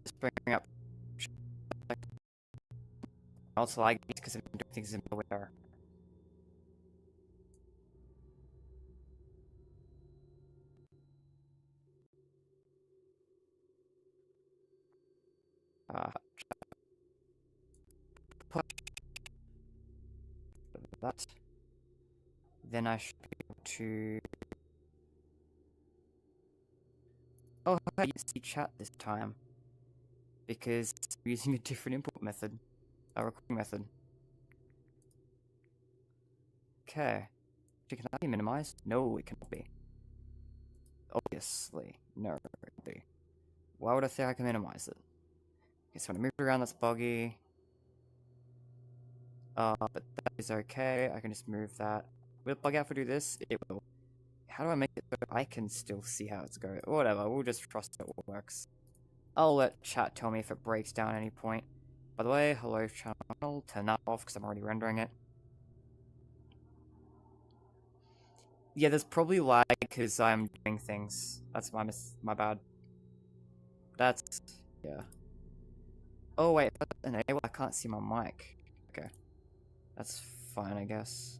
just bring up also like these because I'm doing things in the window. That. Then I should be able to. Oh, I use the chat this time because I'm using a different input method, a recording method. Okay, can that be minimized? No, it cannot be. Obviously, no, it can't be. Why would I think I can minimize it? Okay, so when I move it around, that's buggy. But that is okay. I can just move that. Will it bug out if I do this? It will. How do I make it so I can still see how it's going? Whatever, we'll just trust it works. I'll let chat tell me if it breaks down at any point. By the way, hello channel, turn that off because I'm already rendering it. Yeah, there's probably lag because I'm doing things. That's my bad. That's, yeah. Oh wait, if I enable, I can't see my mic. Okay. That's fine, I guess.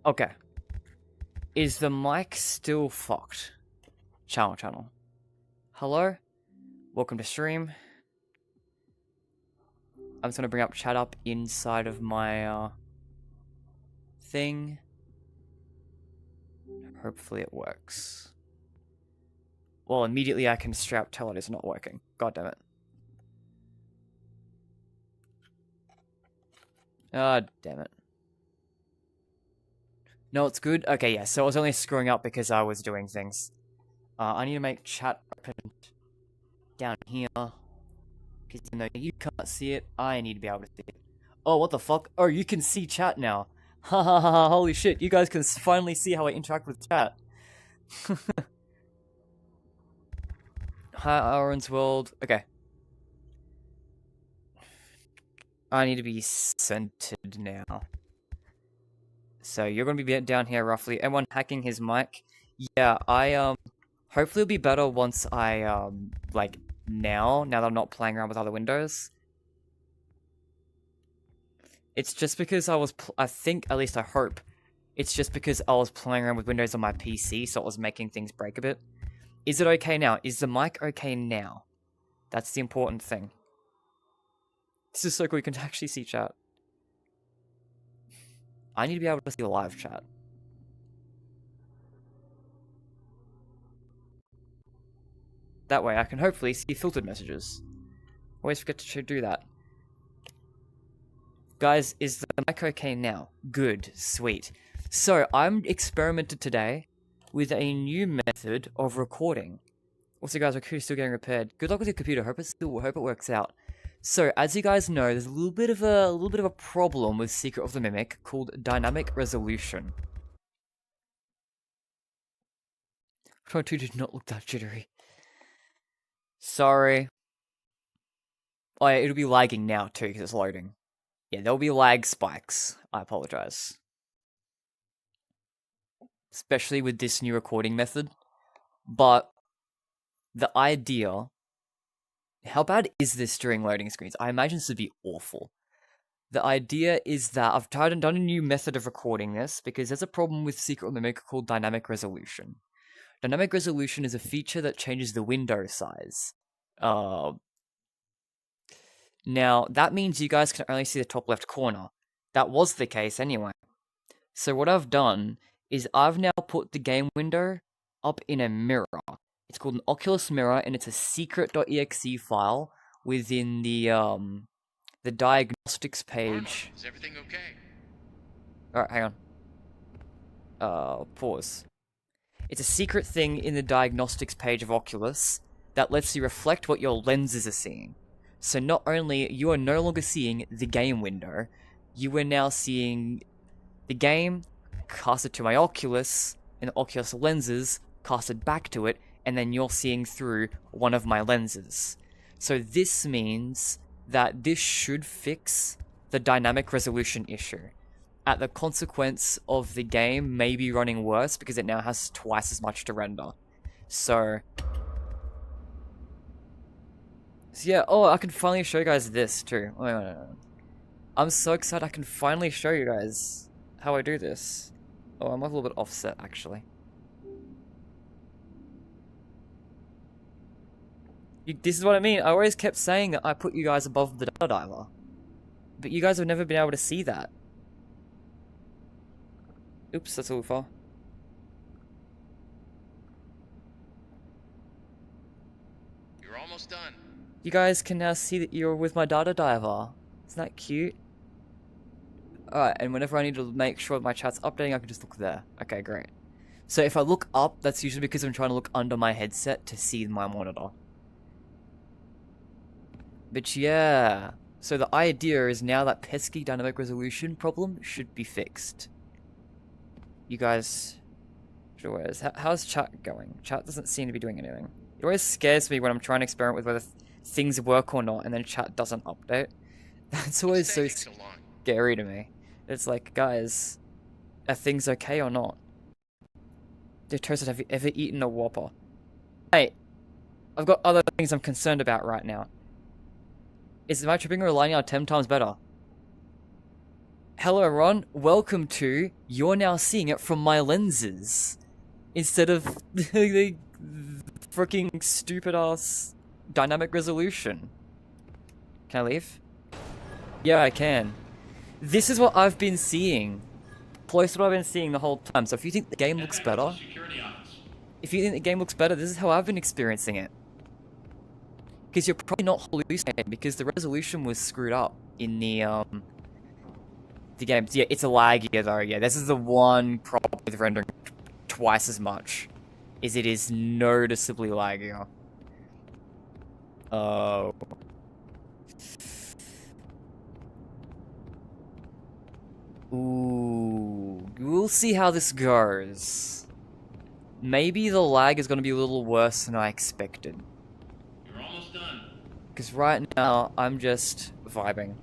Okay. Is the mic still fucked? Channel. Hello? Welcome to stream. I'm just gonna bring up chat up inside of my thing. Hopefully it works. Well, immediately I can straight up tell it is not working. God damn it. Ah, damn it. No, it's good. Okay, yeah, so I was only screwing up because I was doing things. I need to make chat open down here. Because even though you can't see it, I need to be able to see it. Oh, what the fuck? Oh, you can see chat now. Ha ha ha, holy shit, you guys can finally see how I interact with chat. Hi, Aaron's World. Okay. I need to be centered now. So you're gonna be down here roughly. Everyone hacking his mic. Yeah, hopefully it'll be better once I like now that I'm not playing around with other windows. It's just because I think, at least I hope, it's just because I was playing around with windows on my PC, so it was making things break a bit. Is it okay now? Is the mic okay now? That's the important thing. This is so cool, you can actually see chat. I need to be able to see live chat. That way I can hopefully see filtered messages. Always forget to do that. Guys, is the mic okay now? Good, sweet. So, I'm experimented today with a new method of recording. Also guys, my computer's still getting repaired. Good luck with your computer, hope it works out. So, as you guys know, there's a little bit of a problem with Secret of the Mimic called dynamic resolution. 22 did not look that jittery. Sorry. Oh yeah, it'll be lagging now too because it's loading. Yeah, there'll be lag spikes. I apologize. Especially with this new recording method. But the idea... How bad is this during loading screens? I imagine this would be awful. The idea is that I've done a new method of recording this because there's a problem with Secret of the Mimic called dynamic resolution. Dynamic resolution is a feature that changes the window size. Now, that means you guys can only see the top left corner. That was the case anyway. So what I've done is I've now put the game window up in a mirror. It's called an Oculus mirror, and it's a secret.exe file within the diagnostics page. Arnold, is everything okay? Alright, hang on. Pause. It's a secret thing in the diagnostics page of Oculus that lets you reflect what your lenses are seeing. So not only you are no longer seeing the game window, you are now seeing the game casted to my Oculus, and the Oculus lenses casted back to it, and then you're seeing through one of my lenses. So this means that this should fix the dynamic resolution issue, at the consequence of the game maybe running worse because it now has twice as much to render. So yeah, oh, I can finally show you guys this too. Wait. I'm so excited I can finally show you guys how I do this. Oh, I'm a little bit offset actually. This is what I mean. I always kept saying that I put you guys above the data diver, but you guys have never been able to see that. Oops, that's a little far. You're almost done. You guys can now see that you're with my data diver. Isn't that cute? Alright, and whenever I need to make sure that my chat's updating, I can just look there. Okay, great. So if I look up, that's usually because I'm trying to look under my headset to see my monitor. But yeah, so the idea is now that pesky dynamic resolution problem should be fixed. You guys, how's chat going? Chat doesn't seem to be doing anything. It always scares me when I'm trying to experiment with whether things work or not, and then chat doesn't update. That's always so scary to me. It's like, guys, are things okay or not? Dear Toasted, have you ever eaten a Whopper? Hey, I've got other things I'm concerned about right now. Is my tripping or lining out 10 times better? Hello Ron, welcome to You're Now Seeing It From My Lenses. Instead of the freaking stupid ass dynamic resolution. Can I leave? Yeah, I can. This is what I've been seeing. Close to what I've been seeing the whole time. So if you think the game looks better, this is how I've been experiencing it. Because you're probably not hallucinating, because the resolution was screwed up in the game. Yeah, it's a laggier though, yeah. This is the one problem with rendering twice as much, is it is noticeably laggier. Oh. Ooh. We'll see how this goes. Maybe the lag is going to be a little worse than I expected. You're almost done. Because right now, I'm just vibing.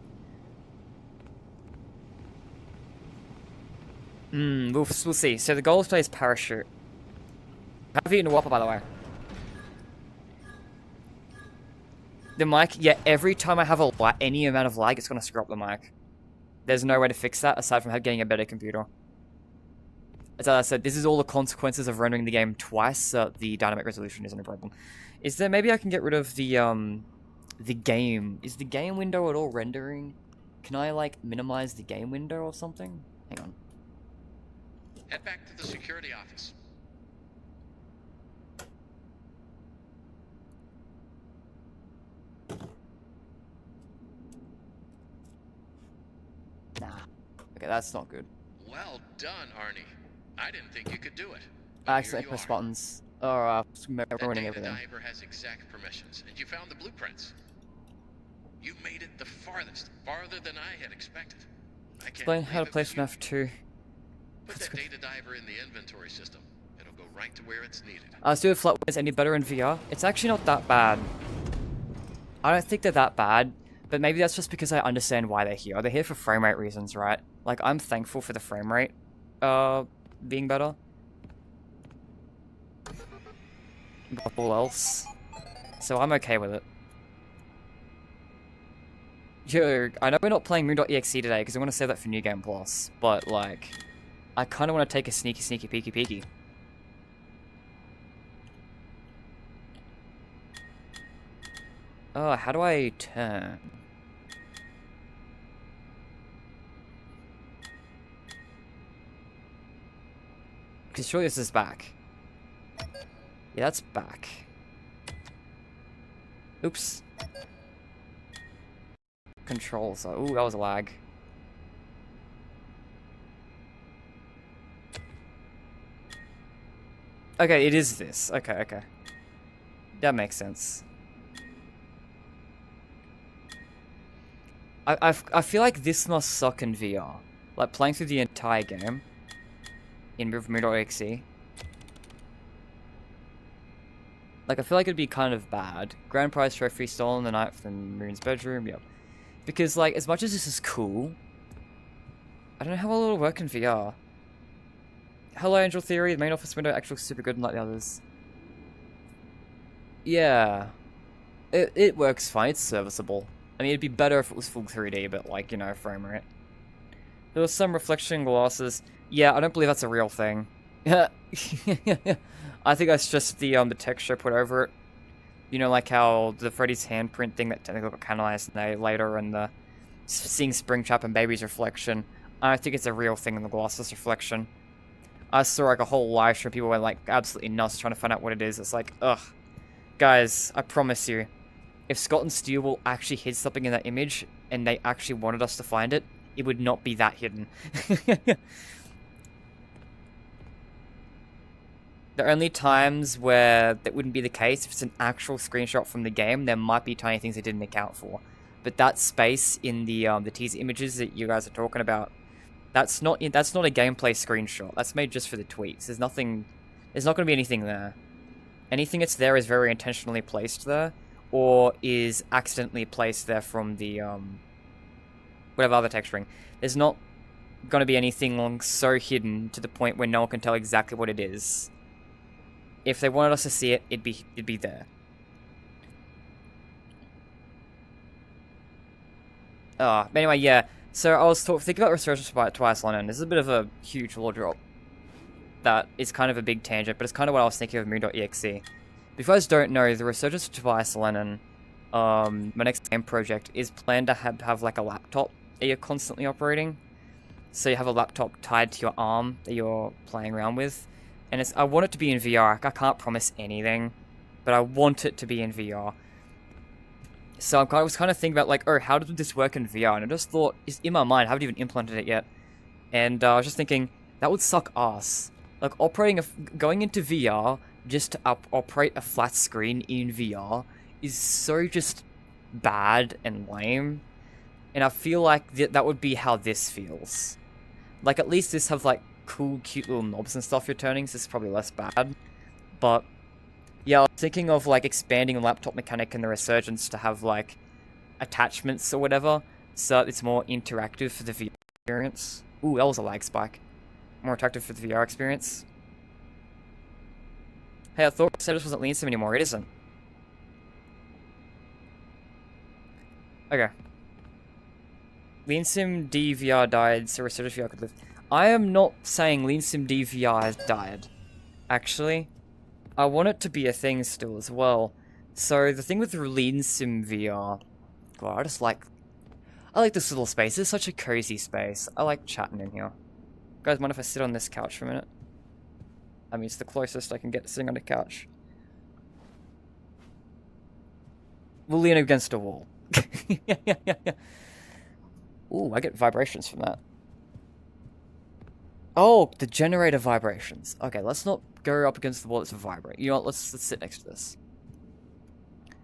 We'll see. So the goal is to play is Parachute. I've eaten a Whopper, by the way. The mic, yeah, every time I have any amount of lag, it's going to screw up the mic. There's no way to fix that, aside from getting a better computer. As I said, this is all the consequences of rendering the game twice, so the dynamic resolution isn't a problem. Is there, maybe I can get rid of the game. Is the game window at all rendering? Can I, like, minimize the game window or something? Hang on. Head back to the security office. Nah. Okay, that's not good. Well done, Arnie. I didn't think you could do it. I accidentally pressed buttons. Or, ruining everything. The diver has exact permissions, and you found the blueprints. You made it the farthest, farther than I had expected. Explain how to play FNAF 2. Put that data diver in the inventory system. It'll go right to where it's needed. Let's do a flat wins any better in VR. It's actually not that bad. I don't think they're that bad, but maybe that's just because I understand why they're here. They're here for frame rate reasons, right? Like, I'm thankful for the frame rate being better. Above all else. So I'm okay with it. Yo, I know we're not playing Moon.exe today because I want to save that for New Game Plus, but like, I kind of want to take a sneaky peeky. Oh, how do I turn? Because surely this is back. Yeah, that's back. Oops. Controls. Ooh, that was a lag. Okay, it is this. Okay. That makes sense. I feel like this must suck in VR. Like, playing through the entire game in Moon.exe. Like, I feel like it'd be kind of bad. Grand prize trophy stolen the night from Moon's bedroom. Yep. Because, like, as much as this is cool, I don't know how well it'll work in VR. Hello, Angel Theory. The main office window actually looks super good unlike the others. Yeah. It works fine. It's serviceable. I mean, it'd be better if it was full 3D, but, like, you know, frame rate. There was some reflection glasses. Yeah, I don't believe that's a real thing. I think that's just the texture put over it. You know, like how the Freddy's handprint thing that technically got canonized later, and the seeing Springtrap and Baby's reflection. I think it's a real thing in the glasses reflection. I saw like a whole live stream, people went like absolutely nuts trying to find out what it is. It's like, ugh. Guys, I promise you, if Scott and Steele actually hid something in that image, and they actually wanted us to find it, it would not be that hidden. The only times where that wouldn't be the case, if it's an actual screenshot from the game, there might be tiny things they didn't account for. But that space in the teaser images that you guys are talking about, that's not a gameplay screenshot. That's made just for the tweets. There's not going to be anything there. Anything that's there is very intentionally placed there, or is accidentally placed there from the whatever other texturing. There's not going to be anything so hidden to the point where no one can tell exactly what it is. If they wanted us to see it, it'd be there. But anyway, yeah. So I was thinking about Resurgence twice on, and this is a bit of a huge lore drop. That is kind of a big tangent, but it's kind of what I was thinking of Moon.exe. If you guys don't know, the Resurgence of Tobias Lennon, my next game project, is planned to have like a laptop that you're constantly operating. So you have a laptop tied to your arm that you're playing around with. And I want it to be in VR. I can't promise anything, but I want it to be in VR. So I was kind of thinking about like, oh, how did this work in VR? And I just thought, it's in my mind, I haven't even implemented it yet. And I was just thinking, that would suck ass. Like, going into VR just to operate a flat screen in VR is so just bad and lame. And I feel like that would be how this feels. Like, at least this have, like, cool, cute little knobs and stuff you're turning, so this is probably less bad. But, yeah, I was thinking of, like, expanding the laptop mechanic in the Resurgence to have, like, attachments or whatever, so it's more interactive for the VR experience. Ooh, that was a lag spike. More attractive for the VR experience. Hey, I thought Resurgence wasn't lean sim anymore. It isn't. Okay. Lean Sim D VR died, so Resurgence VR could live. I am not saying Lean Sim D VR has died. Actually, I want it to be a thing still as well. So the thing with Lean Sim VR, God, I like this little space. It's such a cozy space. I like chatting in here. Guys, mind if I sit on this couch for a minute? I mean, it's the closest I can get to sitting on a couch. We'll lean against a wall. Yeah. Ooh, I get vibrations from that. Oh, the generator vibrations. Okay, let's not go up against the wall, let's vibrate. You know what, let's sit next to this.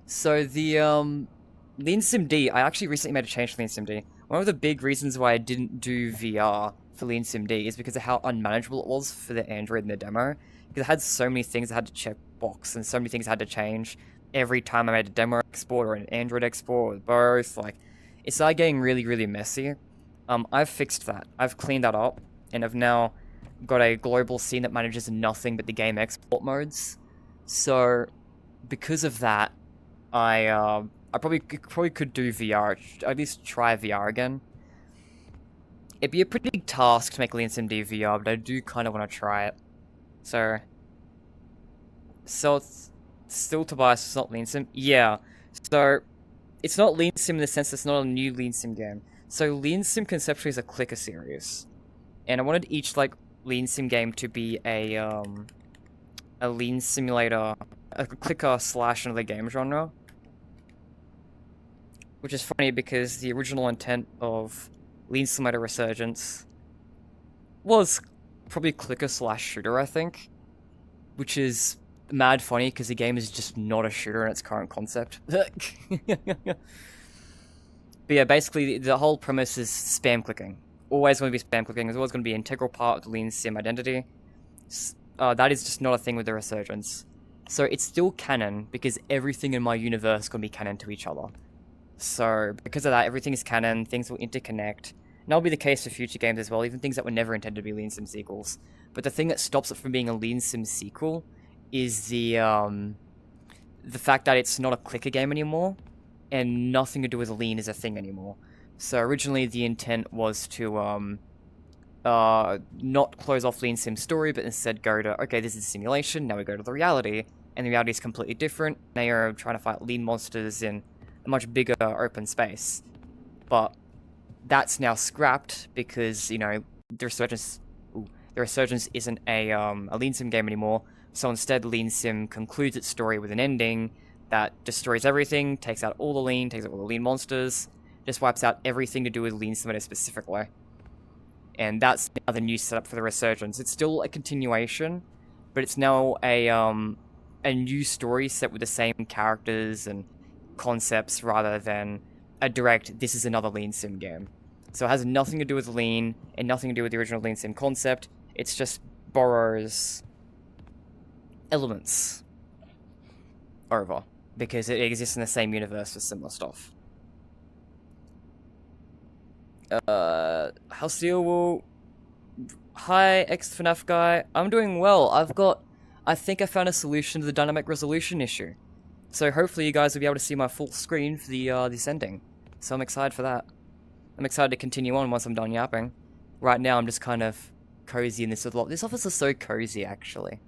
So the Lean Sim D, I actually recently made a change to Lean Sim D. One of the big reasons why I didn't do VR for Lean Sim D is because of how unmanageable it was for the Android in the demo. Because it had so many things I had to check box, and so many things I had to change every time I made a demo export or an Android export, or both. Like, it started getting really, really messy. I've fixed that. I've cleaned that up, and I've now got a global scene that manages nothing but the game export modes. So, because of that, I probably could do VR. At least try VR again. It'd be a pretty big task to make Lean Sim D VR, but I do kind of want to try it. So it's still Tobias, it's not Lean Sim? Yeah. So, it's not Lean Sim in the sense it's not a new Lean Sim game. So Lean Sim conceptually is a clicker series. And I wanted each, like, Lean Sim game to be a Lean Simulator, a clicker slash another game genre. Which is funny because the original intent of Lean Simulator Resurgence was probably clicker slash shooter, I think. Which is mad funny because the game is just not a shooter in its current concept. But yeah, basically the whole premise is spam clicking. Always going to be spam clicking. It's always going to be an integral part of the Lean Sim identity. That is just not a thing with the Resurgence. So it's still canon because everything in my universe is going to be canon to each other. So, because of that, everything is canon, things will interconnect. And that'll be the case for future games as well, even things that were never intended to be Lean Sim sequels. But the thing that stops it from being a Lean Sim sequel is the fact that it's not a clicker game anymore, and nothing to do with Lean is a thing anymore. So originally the intent was to not close off Lean Sim story, but instead go to, okay, this is a simulation, now we go to the reality, and the reality is completely different. They are trying to fight Lean monsters in a much bigger open space. But that's now scrapped because, you know, the Resurgence isn't a Lean Sim game anymore, so instead Lean Sim concludes its story with an ending that destroys everything, takes out all the Lean, takes out all the Lean monsters, just wipes out everything to do with Lean Sim in a specific way. And that's now the new setup for the Resurgence. It's still a continuation, but it's now a new story set with the same characters and concepts rather than a direct, this is another Lean Sim game. So it has nothing to do with Lean and nothing to do with the original Lean Sim concept. It's just borrows elements over because it exists in the same universe with similar stuff. Halcyon will... Hi, ex-FNAF guy. I'm doing well. I think I found a solution to the dynamic resolution issue. So hopefully you guys will be able to see my full screen for this ending. So I'm excited for that. I'm excited to continue on once I'm done yapping. Right now I'm just kind of cozy in this little... This office is so cozy, actually.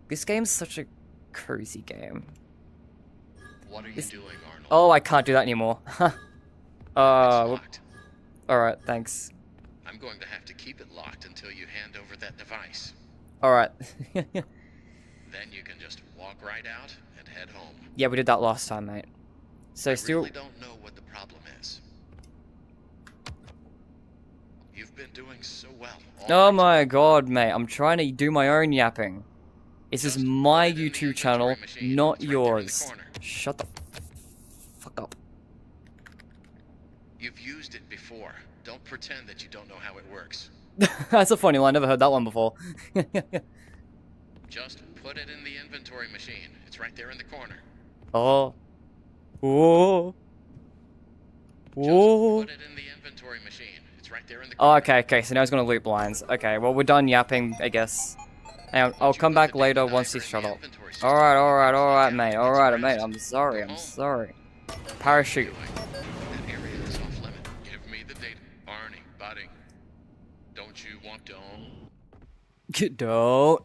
This game's such a cozy game. What are you doing, Arnold? Oh, I can't do that anymore. It's locked. Alright, thanks. I'm going to have to keep it locked until you hand over that device. Alright. Then you can just walk right out and head home. Yeah, we did that last time, mate. So I still... really don't know what the problem is. You've been doing so well. Oh my god, mate. I'm trying to do my own yapping. This is my YouTube channel, not yours. Shut the fuck up. You've used it before. Don't pretend that you don't know how it works. That's a funny line. Never heard that one before. Just put it in the inventory machine. It's right there in the corner. Oh. Whoa. Whoa. Just put it in the inventory machine. It's right there in the Oh, corner. okay. So now he's gonna loop lines. Okay, well, we're done yapping, I guess. Hang on, I'll come back later once he's shut up. Alright, mate. Alright, mate. I'm sorry. Parachute. That area is off limit. Give me the data. Arnie, buddy. Don't you want to own? Don't.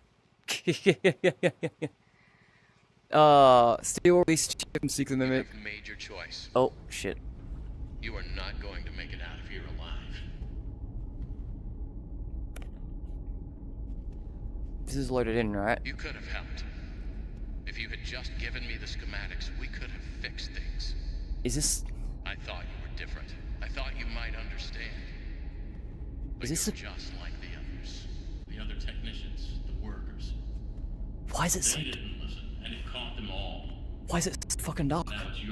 Still release chicken secret You mimic. have made your choice. Oh, shit. You are not going to make it out of here alive. This is loaded in, right? You could have helped. If you had just given me the schematics, we could have fixed things. Is this... I thought you were different. I thought you might understand. But Is this you're a... just like the others. The other technicians, the workers. Why is it so... They didn't listen, and it caught them all. Why is it so fucking dark? Now it's your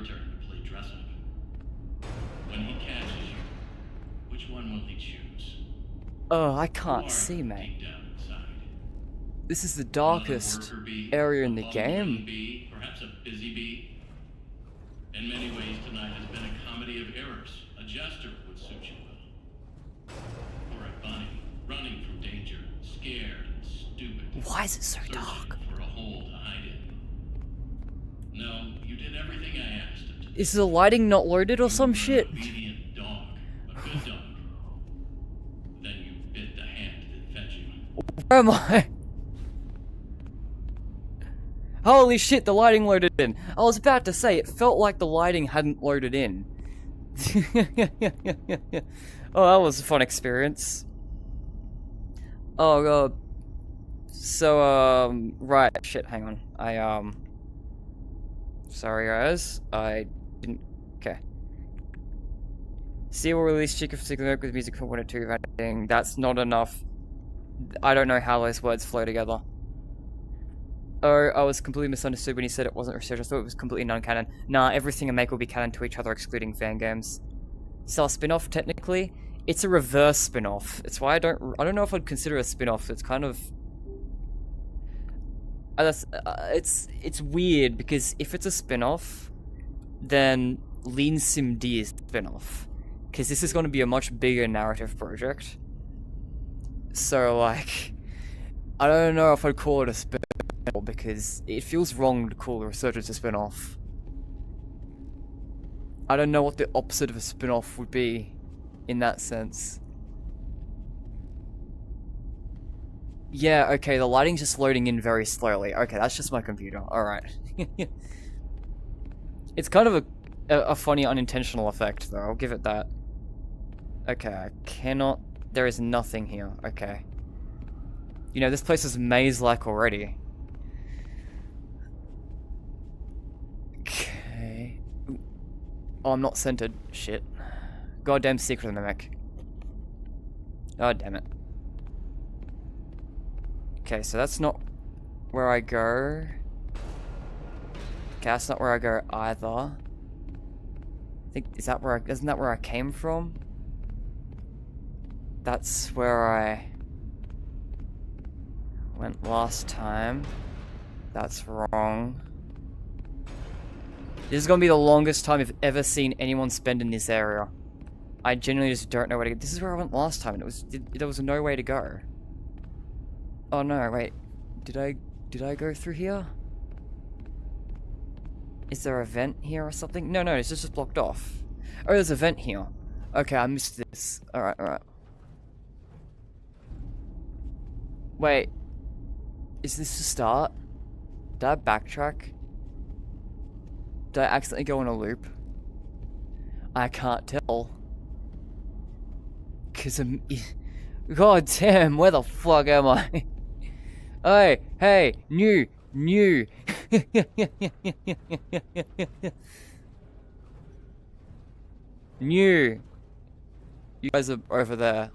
turn to play dress up. When he catches you, which one will he choose? Oh, I Who can't are see, you mate. deep down inside? This is the Another darkest worker bee, area in a the bumbling game. bee, perhaps a busy bee. In many ways, tonight has been a comedy of errors. A jester would suit you well. Or a bunny, running from danger, scared and stupid. Why is it so searching dark? for a hole to hide in. No, you did everything I asked him to do. Is the lighting not loaded or some You were shit? an obedient dog, a good dog. Then you bit the hand that fed you. Where am I? Holy shit, the lighting loaded in. I was about to say, it felt like the lighting hadn't loaded in. Oh, that was a fun experience. Oh god. So, right, shit, hang on. Sorry guys, I didn't, okay. See will release Chica for Secret with music for 1 or 2 of editing. That's not enough. I don't know how those words flow together. Oh, I was completely misunderstood when he said it wasn't research. I thought it was completely non-canon. Nah, everything I make will be canon to each other, excluding fan games. So a spin-off, technically, it's a reverse spin-off. It's why I don't know if I'd consider it a spin-off. It's kind of... it's weird, because if it's a spin-off, then Lean Sim D is the spin-off. Because this is going to be a much bigger narrative project. So, like, I don't know if I'd call it a spin-off, because it feels wrong to call the Resurgence a spin-off. I don't know what the opposite of a spin-off would be in that sense. Yeah, okay, the lighting's just loading in very slowly. Okay, that's just my computer. Alright. It's kind of a funny unintentional effect, though. I'll give it that. Okay, I cannot... There is nothing here. Okay. You know, this place is maze-like already. Okay. Ooh. Oh, I'm not centered. Shit. Goddamn secret mimic. Oh, damn it. Okay, so that's not where I go. Okay, that's not where I go either. I think, isn't that where I came from? That's where I went last time. That's wrong. This is gonna be the longest time I've ever seen anyone spend in this area. I genuinely just don't know where to go. This is where I went last time, and there was no way to go. Oh no, wait. Did I go through here? Is there a vent here or something? No, it's just blocked off. Oh, there's a vent here. Okay, I missed this. Alright. Wait. Is this the start? Did I backtrack? Did I accidentally go in a loop? I can't tell. Cause I'm... God damn, where the fuck am I? Hey, new. New. You guys are over there.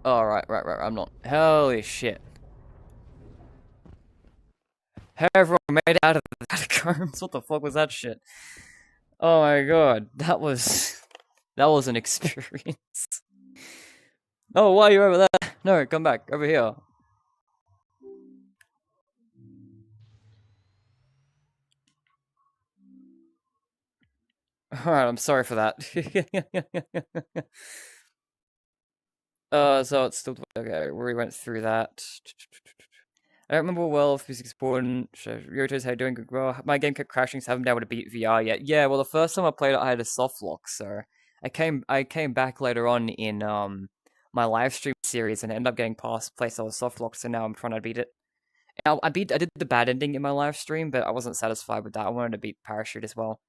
Oh, right, I'm not. Holy shit. Hey everyone, made it out of the catacombs. What the fuck was that shit? Oh my god, that was an experience. Oh, why are you over there? No, come back, over here. Alright, I'm sorry for that. So it's still... Okay, we went through that. I don't remember well if music's important. Ryoto's how you doing? Good. Well, my game kept crashing, so I haven't been able to beat VR yet. Yeah, well, the first time I played it, I had a soft lock, so I came back later on in my live stream series and ended up getting past place I was soft locked, so now I'm trying to beat it. And I did the bad ending in my live stream, but I wasn't satisfied with that. I wanted to beat Parachute as well.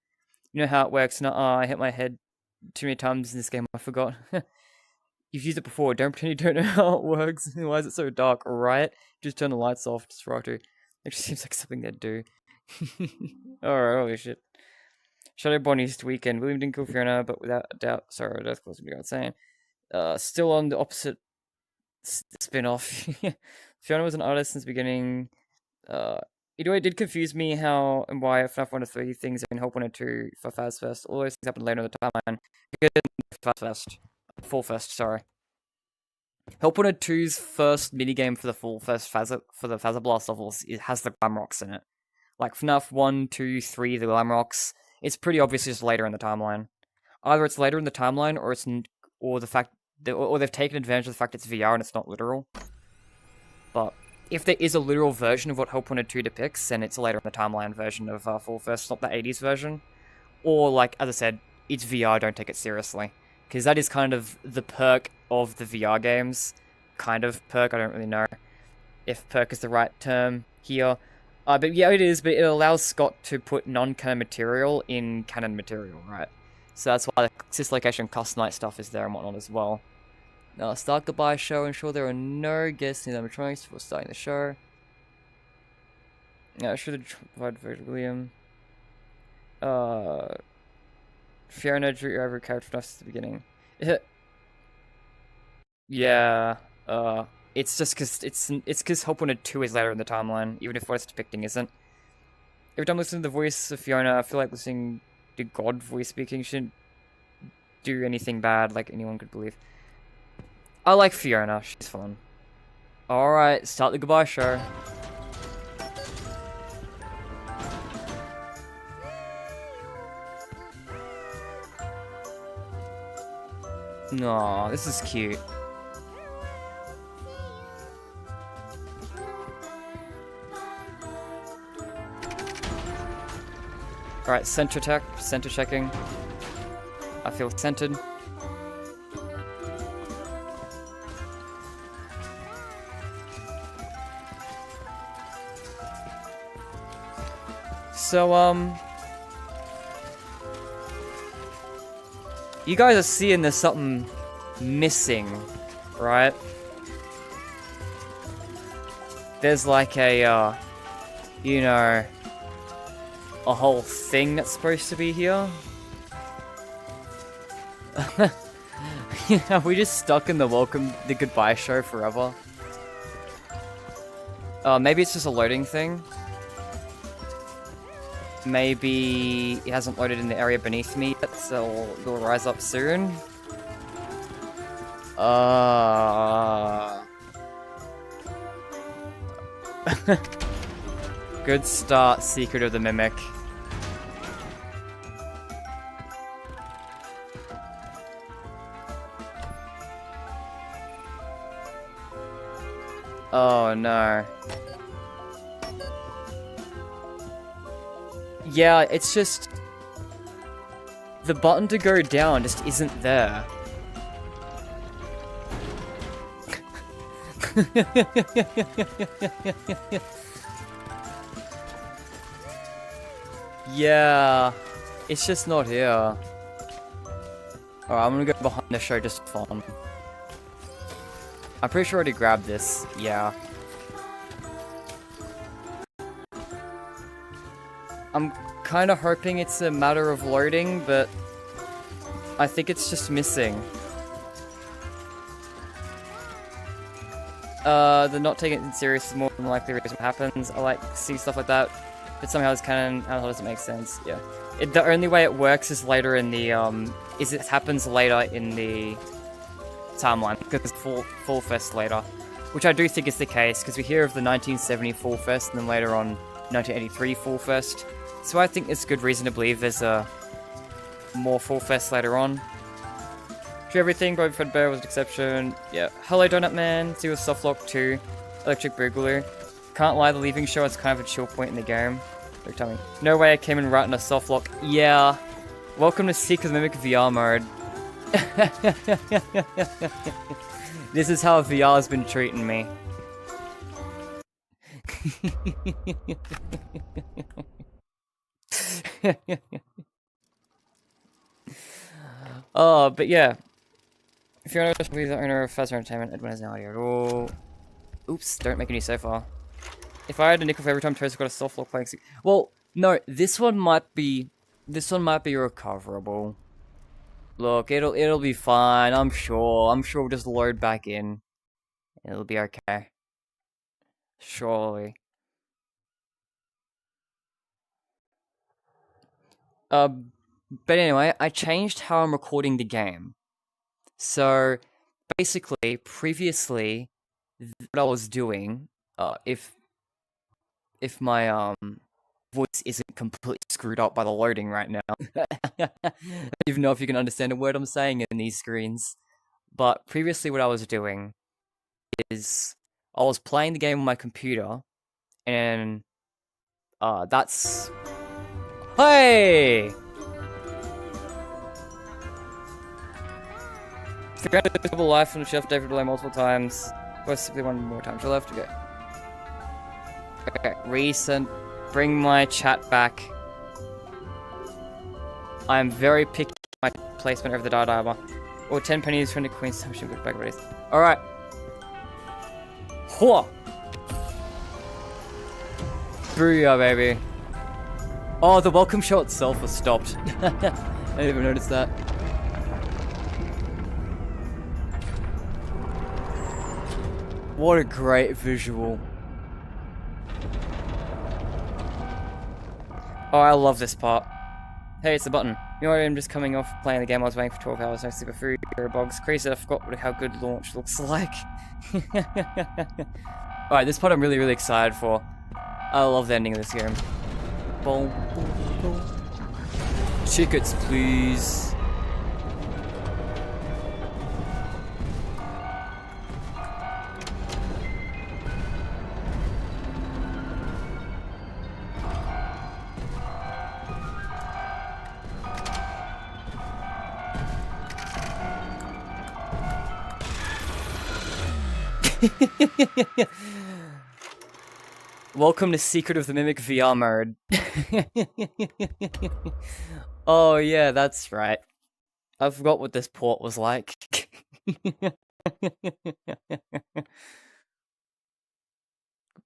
You know how it works? No, I hit my head too many times in this game. I forgot. You've used it before. Don't pretend you don't know how it works. Why is it so dark? Right? Just turn the lights off. Just right to. It just seems like something they'd do. Alright, holy shit. Shadowborn East weekend. William didn't kill Fiona, but without a doubt. Sorry, that's close to me saying. Still on the opposite spin-off. Fiona was an artist since the beginning. Either way, it did confuse me how and why FNAF 1 to 3 things in Hope 1 and 2 for Fazfest. All those things happened later in the timeline. Fazfest. Full Fest, sorry. Help 1 and 2's first minigame for the full first for the Fazablast levels, it has the Glamrocks in it. Like FNAF 1, 2, 3, the Glamrocks, it's pretty obviously just later in the timeline. Either it's later in the timeline, or or they've taken advantage of the fact it's VR and it's not literal. But if there is a literal version of what Help 1 and 2 depicts, then it's a later in the timeline version of Full Fest, not the 80s version. Or, like, as I said, it's VR, don't take it seriously. Because that is kind of the perk of the VR games. Kind of perk, I don't really know if perk is the right term here. But yeah, it is, but it allows Scott to put non-canon material in canon material, right? So that's why the Syslocation Custom Night stuff is there and whatnot as well. Now, start goodbye show, ensure there are no guests in the animatronics before starting the show. Yeah, I should have provided for William. Fiona drew your every character from us at the beginning. Yeah, it's just because Hope 1 and 2 is later in the timeline, even if what it's depicting isn't. Every time I listen to the voice of Fiona, I feel like listening to God voice speaking shouldn't do anything bad like anyone could believe. I like Fiona, she's fun. Alright, start the goodbye show. Aw, this is cute. Alright, center checking. I feel centered. So, you guys are seeing there's something missing, right? There's like a, you know, a whole thing that's supposed to be here. Yeah, we just stuck in the goodbye show forever. Maybe it's just a loading thing. Maybe it hasn't loaded in the area beneath me yet, so it'll rise up soon. Good start, Secret of the Mimic. Oh no. Yeah, it's just... the button to go down just isn't there. Yeah, it's just not here. Alright, I'm gonna go behind the show just for fun. I'm pretty sure I already grabbed this, yeah. I'm kind of hoping it's a matter of loading, but I think it's just missing. The not taking it serious is more than likely the reason what happens. I like see stuff like that, but somehow it's canon. How does it make sense? Yeah. The only way it works is later in the it happens later in the timeline because it's full fest later, which I do think is the case because we hear of the 1970 full fest and then later on 1983 full fest. So I think it's good reason to believe there's a more full fest later on. To everything, Bob Fredbear was an exception. Yeah. Hello, Donut Man. See with softlocked too. Electric Boogaloo. Can't lie, the leaving show is kind of a chill point in the game. Don't tell me. No way I came in right in a softlock. Yeah. Welcome to Secret of the Mimic VR mode. This is how VR has been treating me. Oh, but yeah. If you're not the owner of Fazzer Entertainment, Edwin has no idea at all. Oops, don't make any so far. If I had a nickel for every time Toast got a soft lock playing... Well, no, this one might be recoverable. Look, it'll be fine, I'm sure. I'm sure we'll just load back in. It'll be okay. Surely. But anyway, I changed how I'm recording the game. So, basically, previously, what I was doing, if my, voice isn't completely screwed up by the loading right now. I don't even know if you can understand a word I'm saying in these screens. But previously what I was doing is, I was playing the game on my computer, and, that's... Hey! If you're a double life from the shelf, David delay multiple times. Possibly one more time. To left. Okay. Okay. Recent. Bring my chat back. I'm very picky with my placement over the Dart Armor. Or 10 pennies from the Queen's Assumption with back buddies. Alright. Whoa! Booyah, baby. Oh, the welcome show itself was stopped. I didn't even notice that. What a great visual. Oh, I love this part. Hey, it's the button. You know what, I'm just coming off playing the game. I was waiting for 12 hours, no super food, or bugs. Crazy, I forgot how good launch looks like. Alright, this part I'm really excited for. I love the ending of this game. Boom, boom, boom. Tickets, please. Welcome to Secret of the Mimic VR mode. Oh yeah, that's right. I forgot what this port was like.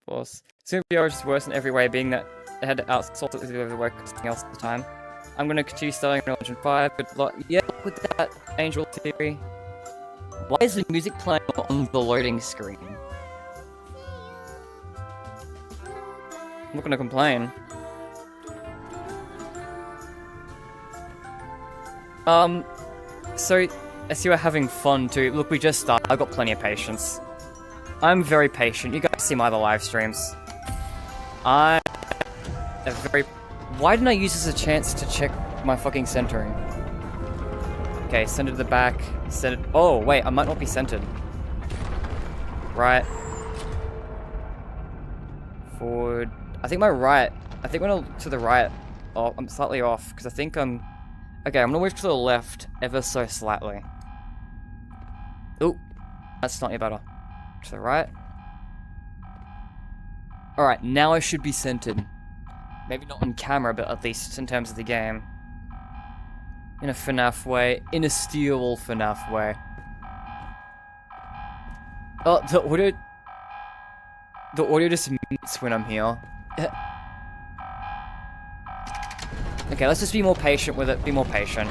Boss. Super VR is just worse in every way, being that it had to outsource it to work something else at the time. I'm gonna continue starting on Legend 5, but yeah, with that Angel Theory. Why is the music playing on the loading screen? I'm not gonna complain. So, I see we're having fun too. Look, we just started. I've got plenty of patience. I'm very patient. You guys see my other live streams. I'm a very... Why didn't I use this as a chance to check my fucking centering? Okay, send it to the back. Send it... Oh, wait, I might not be centered. Right. Forward. I think my right... I think when I look to the right... Oh, I'm slightly off, because I think I'm... Okay, I'm gonna move to the left ever so slightly. Ooh. That's not any better. To the right. Alright, now I should be centered. Maybe not on camera, but at least in terms of the game. In a FNAF way. In a steel FNAF way. Oh, the audio... The audio just mutes when I'm here. Okay, let's just be more patient with it. Be more patient.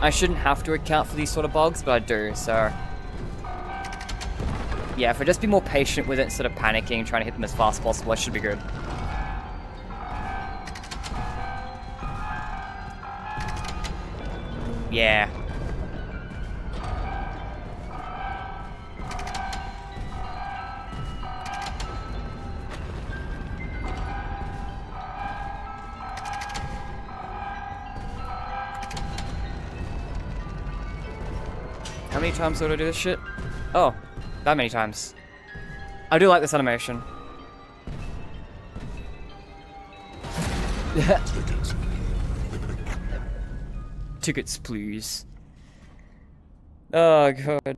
I shouldn't have to account for these sort of bugs, but I do, so... Yeah, if I just be more patient with it instead of panicking and trying to hit them as fast as possible, I should be good. Yeah. How many times would I do this shit? Oh, that many times. I do like this animation. Tickets, please. Oh god.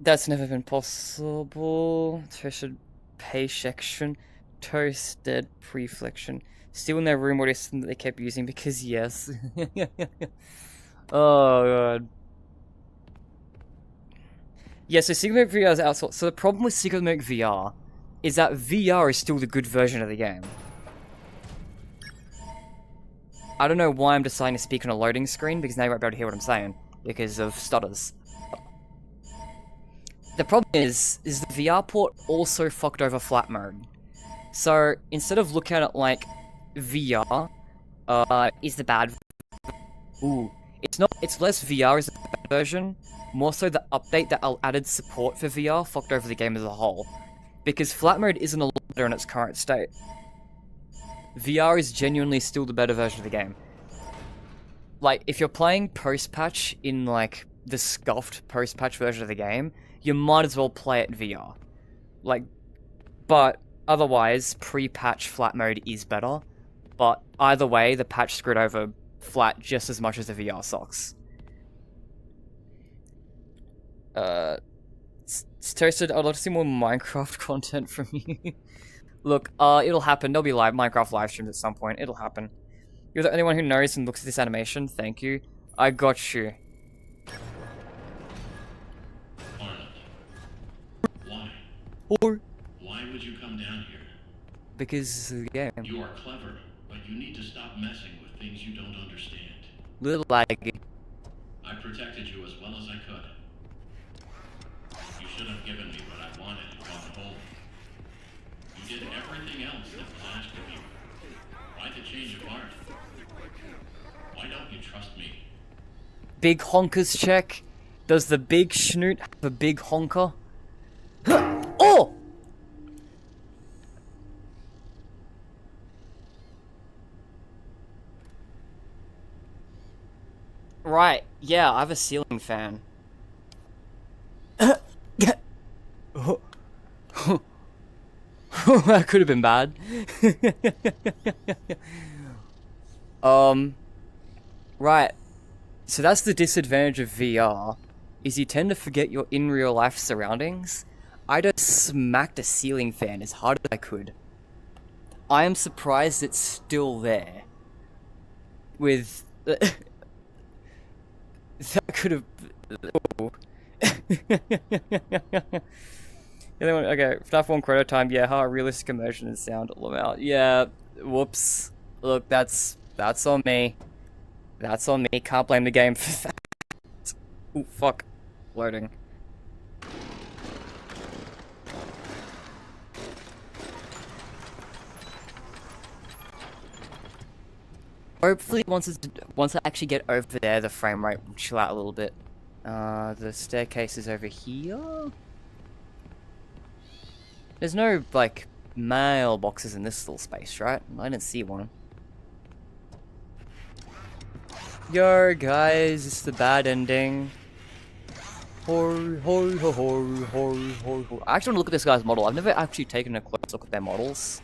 That's never been possible. Toasted pay section. Toasted preflection. Still in their room or system that they kept using because yes. Oh god. Yeah, so Secret of VR is outsourced. So the problem with Secret of VR is that VR is still the good version of the game. I don't know why I'm deciding to speak on a loading screen, because now you won't be able to hear what I'm saying, because of stutters. The problem is the VR port also fucked over flat mode. So, instead of looking at it like VR is the bad... Ooh. It's less VR is the bad version, more so the update that added support for VR fucked over the game as a whole. Because flat mode isn't a lot better in its current state. VR is genuinely still the better version of the game. Like, if you're playing post-patch in, like, the scuffed post-patch version of the game, you might as well play it VR. Like, but otherwise, pre-patch flat mode is better. But either way, the patch screwed over flat just as much as the VR sucks. It's toasted. I'd love to see more Minecraft content from you. Look, it'll happen. There'll be Minecraft live streams at some point. It'll happen. You're the only one who knows and looks at this animation. Thank you. I got you. Arnold. Why? Or Why would you come down here? because of the game. You are clever, but you need to stop messing with things you don't understand. Little laggy. I protected you as well as I could. You should have given me what I wanted and gone home. You did everything else that was asked of you. Why the change of heart? Why don't you trust me? Big honkers check. Does the big schnoot have a big honker? Oh! Right, yeah, I have a ceiling fan. That could have been bad. Right. So that's the disadvantage of VR, is you tend to forget your in real life surroundings. I just smacked a ceiling fan as hard as I could. I am surprised it's still there. With... that could have... Oh. Okay, FNAF 1 Chrono Time, yeah, how realistic immersion and sound all out. Yeah, whoops. Look, that's on me. That's on me, can't blame the game for that. Ooh, fuck. Loading. Hopefully, once I actually get over there, the frame rate will chill out a little bit. The staircase is over here. There's no, like, mailboxes in this little space, right? I didn't see one. Yo, guys, it's the bad ending. Hoi, hoi, hoi, hoi, hoi, hoi, hoi. I actually want to look at this guy's model. I've never actually taken a close look at their models.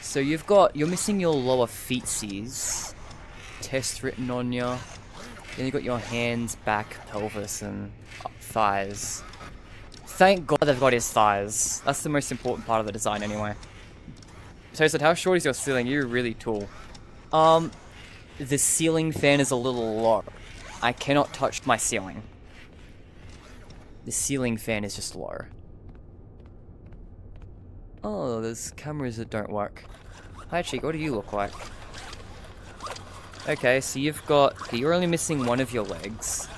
So you're missing your lower feetsies. Test written on you. Then you've got your hands, back, pelvis, and thighs. Thank God they've got his thighs. That's the most important part of the design anyway. So I said, how short is your ceiling? You're really tall. The ceiling fan is a little low. I cannot touch my ceiling. The ceiling fan is just low. Oh, there's cameras that don't work. Hi, Chica, what do you look like? Okay, so you're only missing one of your legs.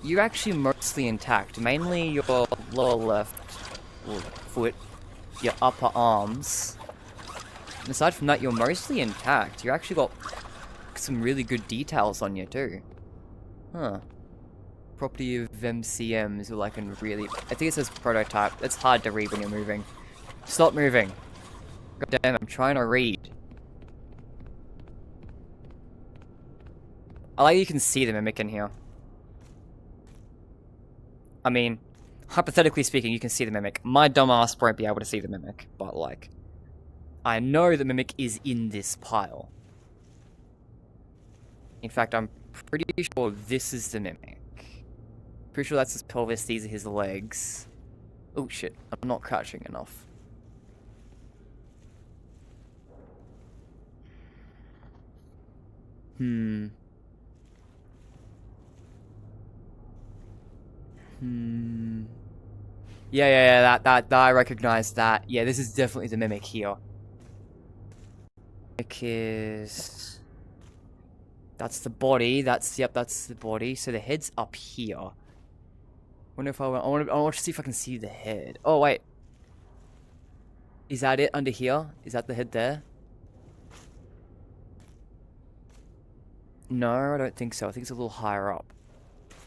You're actually mostly intact, mainly your lower left foot, your upper arms. And aside from that, you're mostly intact. You actually got some really good details on you too. Huh. Property of MCMs, or like in really... I think it says prototype. It's hard to read when you're moving. Stop moving. God damn, I'm trying to read. I like you can see the mimic in here. I mean, hypothetically speaking, you can see the mimic. My dumbass won't be able to see the mimic, but like, I know the mimic is in this pile. In fact, I'm pretty sure this is the mimic. Pretty sure that's his pelvis, these are his legs. Oh shit, I'm not crouching enough. Yeah, that I recognize that. Yeah, this is definitely the mimic here. Mimic is... That's the body, that's the body. So the head's up here. Wonder if I want to see if I can see the head. Oh, wait. Is that it under here? Is that the head there? No, I don't think so. I think it's a little higher up.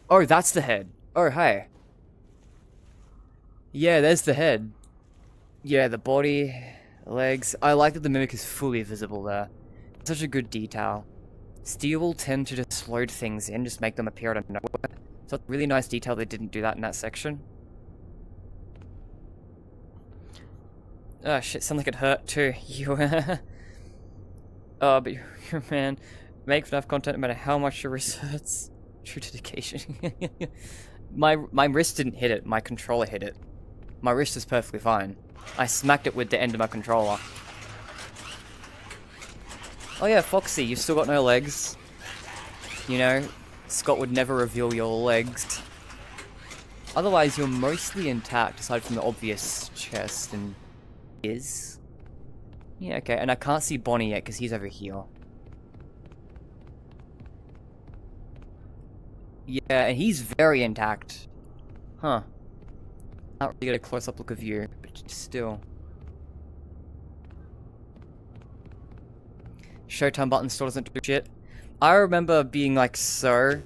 Oh, that's the head. Oh, hey. Yeah, there's the head. Yeah, the body, legs. I like that the mimic is fully visible there. Such a good detail. Steel will tend to just load things in, just make them appear out of nowhere. So it's really nice detail they didn't do that in that section. Oh shit, sounds like it hurt too. You but you're a man. Make FNAF content no matter how much your wrist hurts. True dedication. My wrist didn't hit it, my controller hit it. My wrist is perfectly fine. I smacked it with the end of my controller. Oh yeah, Foxy, you've still got no legs. You know, Scott would never reveal your legs. Otherwise, you're mostly intact, aside from the obvious chest and ears. Yeah, okay, and I can't see Bonnie yet, because he's over here. Yeah, and he's very intact. Huh. Not really get a close-up look of you, but still. Showtime button still doesn't do shit. I remember being like, so...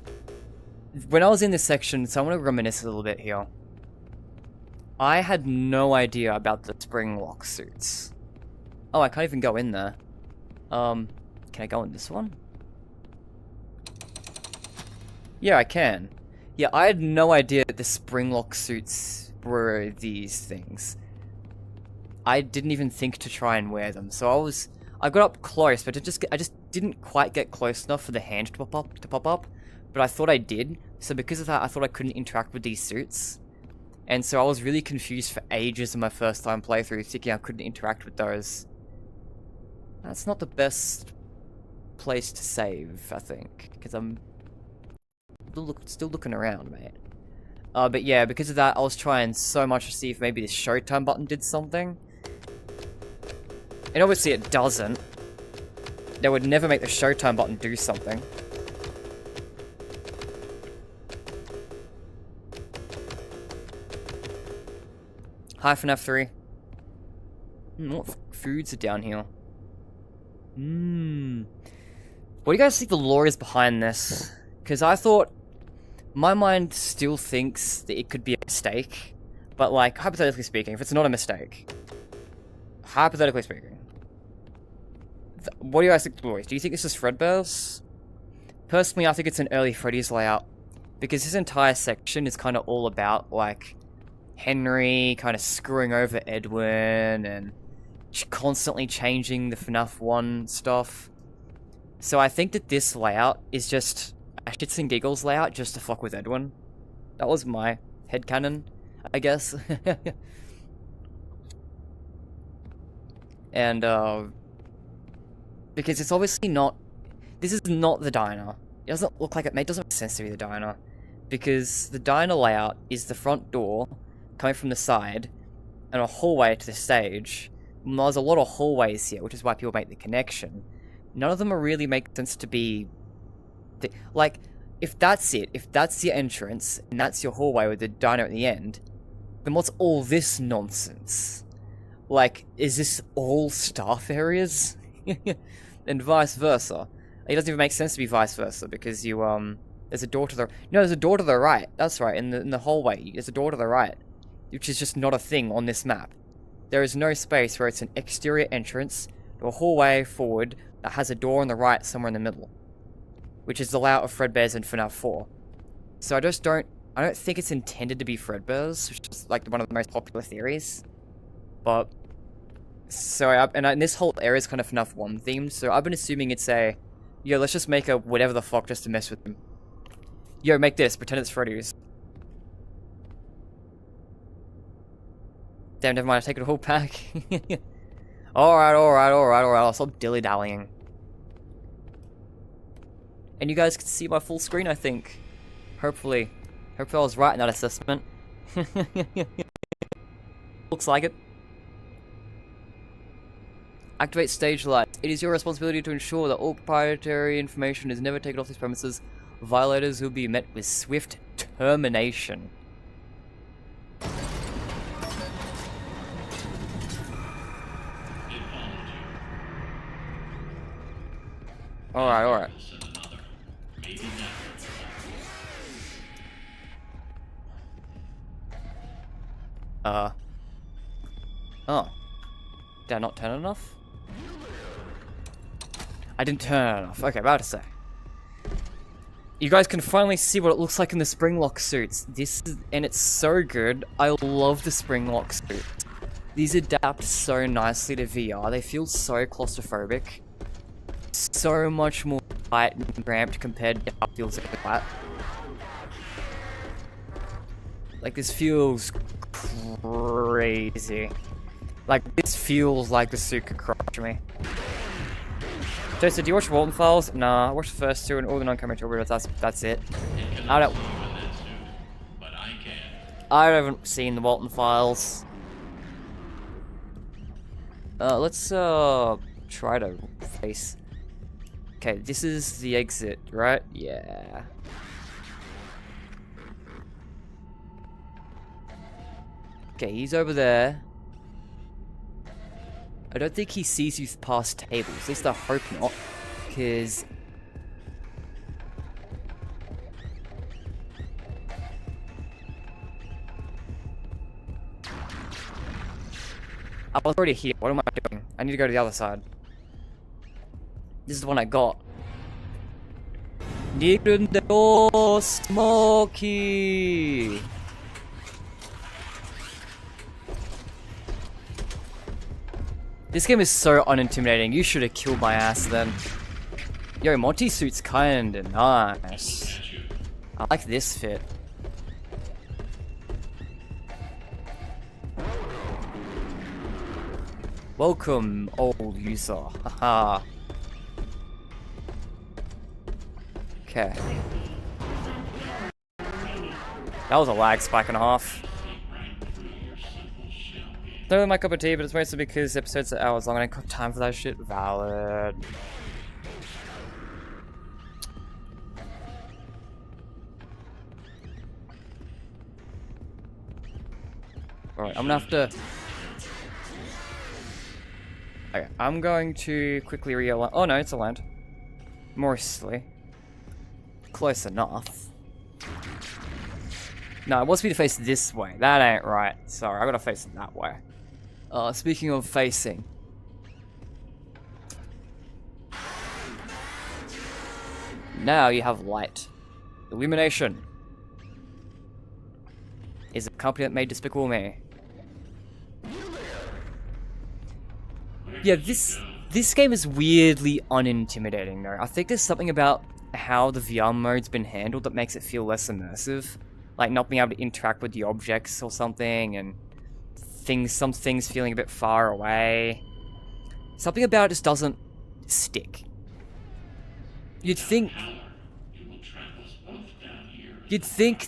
When I was in this section, so I want to reminisce a little bit here. I had no idea about the spring lock suits. Oh, I can't even go in there. Can I go in this one? Yeah, I can. Yeah, I had no idea that the spring lock suits were these things. I didn't even think to try and wear them, so I got up close, but I just didn't quite get close enough for the hand to pop up. but I thought I did. So because of that, I thought I couldn't interact with these suits. And so I was really confused for ages in my first time playthrough, thinking I couldn't interact with those. That's not the best place to save, I think, because I'm still looking around, mate. But yeah, because of that, I was trying so much to see if maybe this Showtime button did something. And obviously it doesn't. They would never make the Showtime button do something. Hi, FNAF 3. What foods are down here? What do you guys think the lore is behind this? Because I thought... My mind still thinks that it could be a mistake. But, like, hypothetically speaking, if it's not a mistake... Hypothetically speaking... What do you guys think the lore is? Do you think this is Fredbear's? Personally, I think it's an early Freddy's layout. Because this entire section is kind of all about, like... Henry kind of screwing over Edwin and constantly changing the FNAF 1 stuff. So I think that this layout is just a shits and giggles layout just to fuck with Edwin. That was my headcanon, I guess. And, because it's obviously not... This is not the diner. It doesn't look like it... It doesn't make sense to be the diner. Because the diner layout is the front door... coming from the side, and a hallway to the stage. And there's a lot of hallways here, which is why people make the connection. None of them really make sense to be... Like, if that's it, if that's your entrance, and that's your hallway with the diner at the end, then what's all this nonsense? Like, is this all staff areas? And vice versa. It doesn't even make sense to be vice versa, because you, there's a door to the... No, there's a door to the right. That's right, in the hallway. There's a door to the right. Which is just not a thing on this map. There is no space where it's an exterior entrance to a hallway forward that has a door on the right somewhere in the middle. Which is the layout of Fredbear's in FNAF 4. So I don't think it's intended to be Fredbear's, which is like one of the most popular theories. But, so, and this whole area is kind of FNAF 1 themed, so I've been assuming it's a, yo, let's just make a whatever the fuck just to mess with them. Yo, make this, pretend it's Freddy's. Damn, never mind, I take it all back. Alright, I'll stop dilly-dallying. And you guys can see my full screen, I think. Hopefully. Hopefully I was right in that assessment. Looks like it. Activate stage lights. It is your responsibility to ensure that all proprietary information is never taken off these premises. Violators will be met with swift termination. Alright. Oh. Did I not turn it enough? I didn't turn it enough. Okay, about to say. You guys can finally see what it looks like in the Springlock suits. And it's so good. I love the Springlock suits. These adapt so nicely to VR. They feel so claustrophobic. So much more tight and cramped compared to how it feels like that. Like, this feels crazy. Like, this feels like the suit could crush me. Joseph, do you watch Walton Files? Nah, I watched the first two and all the non-camera videos, that's it. I haven't seen the Walton Files. Let's, try to face... Okay, this is the exit, right? Yeah. Okay, he's over there. I don't think he sees you past tables. At least I hope not. Because... I was already here. What am I doing? I need to go to the other side. This is the one I got. Nigrundo Smoky! This game is so unintimidating. You should have killed my ass then. Yo, Monty suit's kinda nice. I like this fit. Welcome, old user. Haha. Okay. That was a lag spike and a half. Don't really my cup of tea, but it's mostly because episodes are hours long and I ain't got time for that shit. Valid. Alright, I'm gonna have to... Okay, I'm going to quickly realign... Oh no, it's a land. Mostly. Close enough. No, it wants me to face this way. That ain't right. Sorry, I gotta face it that way. Speaking of facing. Now you have light. Illumination is a company that made Despicable Me. Yeah, this game is weirdly unintimidating though. I think there's something about how the VR mode's been handled that makes it feel less immersive. Like not being able to interact with the objects or something, and some things feeling a bit far away. Something about it just doesn't stick. You'd think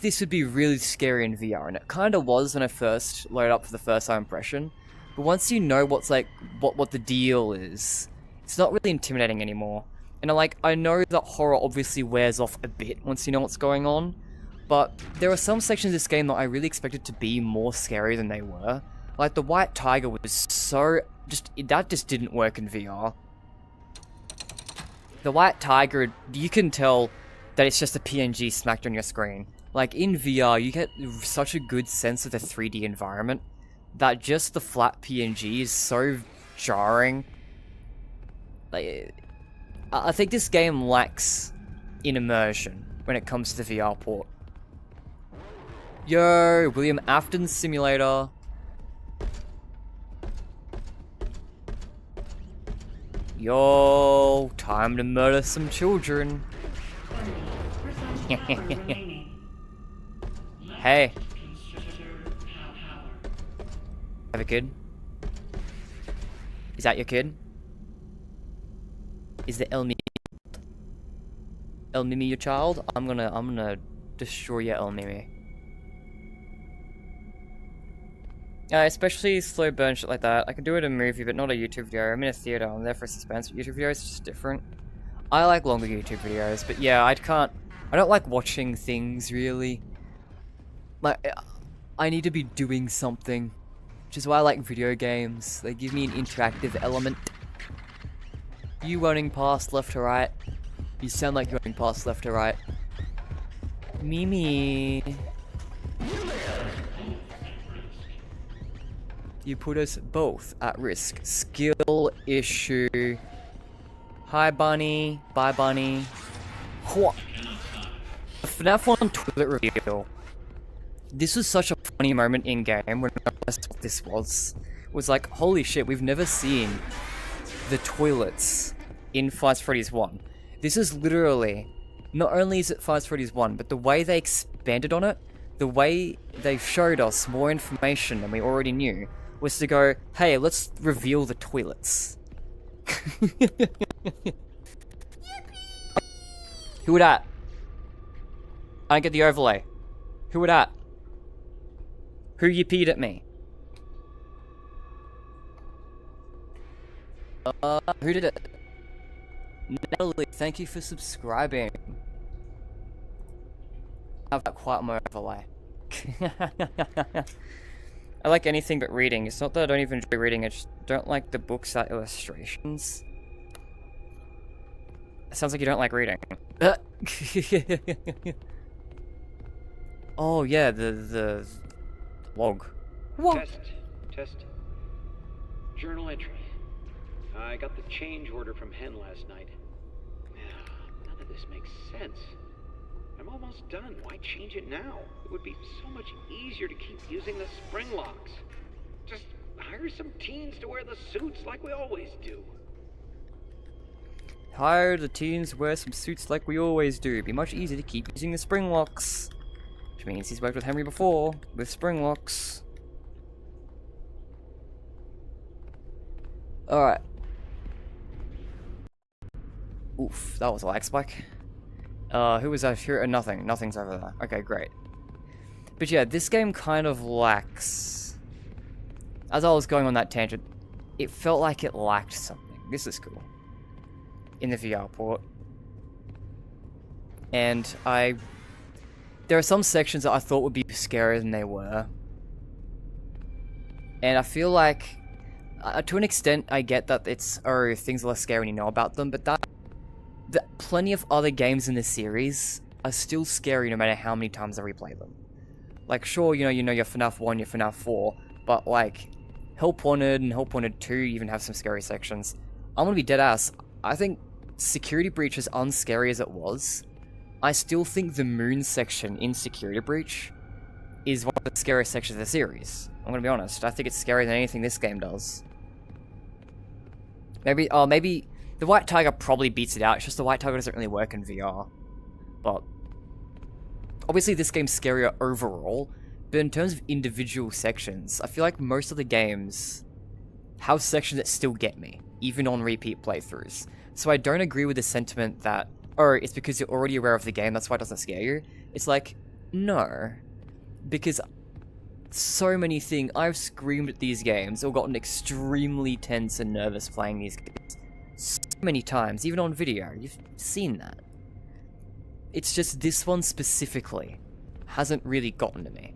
this would be really scary in VR, and it kind of was when I first loaded up for the first time impression. But once you know what's like what the deal is, it's not really intimidating anymore. And I know that horror obviously wears off a bit once you know what's going on, but there are some sections of this game that I really expected to be more scary than they were. Like the white tiger was so that just didn't work in VR. The white tiger, you can tell that it's just a PNG smacked on your screen. Like in VR, you get such a good sense of the 3D environment that just the flat PNG is so jarring. Like, I think this game lacks in immersion when it comes to the VR port. Yo, William Afton Simulator. Yo, time to murder some children. Hey. Have a kid? Is that your kid? Is the El Mimi your child? I'm gonna destroy your El Mimi. Especially slow burn shit like that. I can do it in a movie, but not a YouTube video. I'm in a theater. I'm there for suspense. But YouTube videos is just different. I like longer YouTube videos, but yeah, I don't like watching things really. Like, I need to be doing something, which is why I like video games. They give me an interactive element. You running past left to right. You sound like you're running past left to right. Mimi. You put us both at risk. Skill issue. Hi, Bunny. Bye, Bunny. FNAF 1 toilet reveal. This was such a funny moment in game when I realized what this was. It was like, holy shit, we've never seen the toilets in Five Nights at Freddy's 1. This is literally, not only is it Five Nights at Freddy's 1, but the way they expanded on it, the way they showed us more information than we already knew, was to go, hey, let's reveal the toilets. Who would that? I don't get the overlay. Who would that? Who yipped at me? Who did it? Natalie, thank you for subscribing. I have that quite my overlay. I like anything but reading. It's not that I don't even enjoy reading, I just don't like the books that illustrations. It sounds like you don't like reading. Oh yeah, the log. What? Test. Journal entry. I got the change order from Hen last night. None of this makes sense. I'm almost done. Why change it now? It would be so much easier to keep using the spring locks. Just hire some teens to wear the suits like we always do. Hire the teens wear some suits like we always do. It'd be much easier to keep using the spring locks. Which means he's worked with Henry before, with spring locks. Alright. Oof, that was a lag spike. Who was that here? Nothing. Nothing's over there. Okay, great. But yeah, this game kind of lacks... As I was going on that tangent, it felt like it lacked something. This is cool. In the VR port. And there are some sections that I thought would be scarier than they were. And I feel like, to an extent, I get that it's, oh, things are less scary when you know about them, but that plenty of other games in the series are still scary no matter how many times I replay them. Like, sure, you know your FNAF 1, your FNAF 4, but like, Help Wanted and Help Wanted 2 even have some scary sections. I'm gonna be dead ass. I think Security Breach, as unscary as it was, I still think the Moon section in Security Breach is one of the scariest sections of the series. I'm gonna be honest. I think it's scarier than anything this game does. Maybe the White Tiger probably beats it out. It's just the White Tiger doesn't really work in VR. But obviously this game's scarier overall, but in terms of individual sections, I feel like most of the games have sections that still get me, even on repeat playthroughs. So I don't agree with the sentiment that, oh, it's because you're already aware of the game, that's why it doesn't scare you. It's like, no. Because so many things, I've screamed at these games or gotten extremely tense and nervous playing these games so many times, even on video. You've seen that. It's just this one specifically hasn't really gotten to me.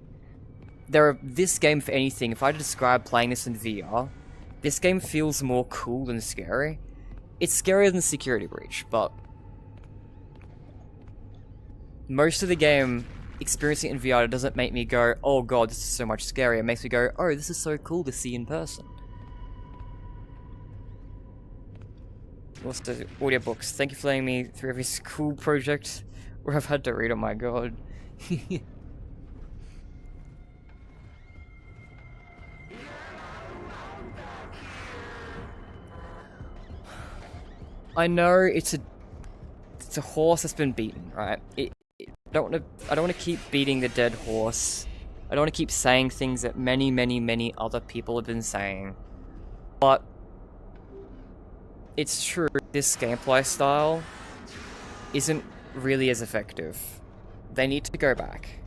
This game, for anything, if I had to describe playing this in VR, this game feels more cool than scary. It's scarier than Security Breach, but most of the game, experiencing it in VR, doesn't make me go, oh god, this is so much scarier. It makes me go, oh, this is so cool to see in person. What's the audiobooks? Thank you for letting me through every school project where I've had to read, oh my god. I know it's a horse that's been beaten, right? I don't want to keep beating the dead horse. I don't want to keep saying things that many other people have been saying. But it's true, this gameplay style isn't really as effective. They need to go back.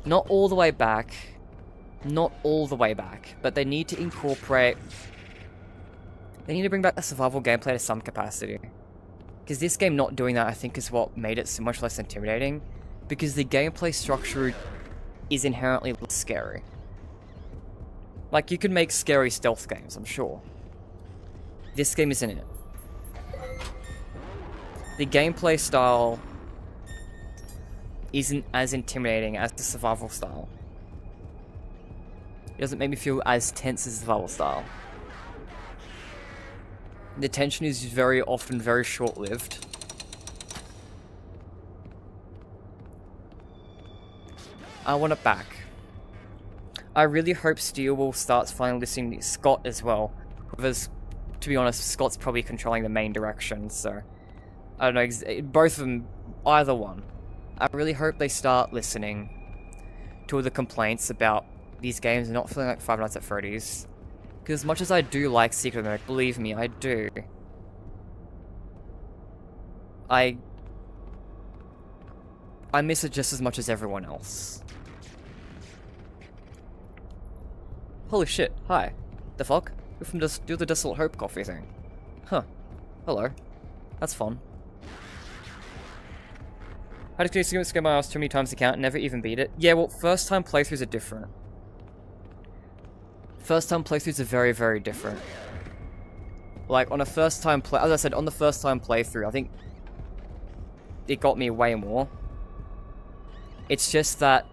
Not all the way back. Not all the way back. But they need to incorporate... They need to bring back the survival gameplay to some capacity. Because this game not doing that, I think, is what made it so much less intimidating. Because the gameplay structure is inherently less scary. Like, you can make scary stealth games, I'm sure. This game isn't it. The gameplay style isn't as intimidating as the survival style. It doesn't make me feel as tense as the survival style. The tension is very often very short-lived. I want it back. I really hope Steel will start finally listening to Scott as well. Because, to be honest, Scott's probably controlling the main direction, so... I don't know, both of them, either one. I really hope they start listening to all the complaints about these games not feeling like Five Nights at Freddy's. Because as much as I do like Secret Mode, believe me, I do. I miss it just as much as everyone else. Holy shit, hi. The fuck? You're from you're the Desolate Hope coffee thing. Huh. Hello. That's fun. I just skip my ass too many times to count and never even beat it. Yeah, well, first time playthroughs are different. First time playthroughs are very different. Like, on a first time play, as I said, on the first time playthrough, I think it got me way more. It's just that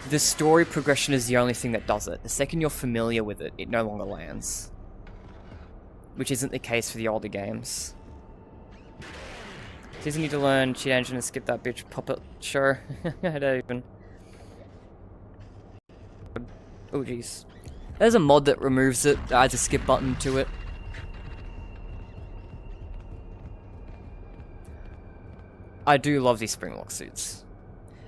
the story progression is the only thing that does it. The second you're familiar with it, it no longer lands. Which isn't the case for the older games. Doesn't need to learn cheat engine and skip that bitch puppet show. I don't even. Oh jeez. There's a mod that removes it, that adds a skip button to it. I do love these springlock suits.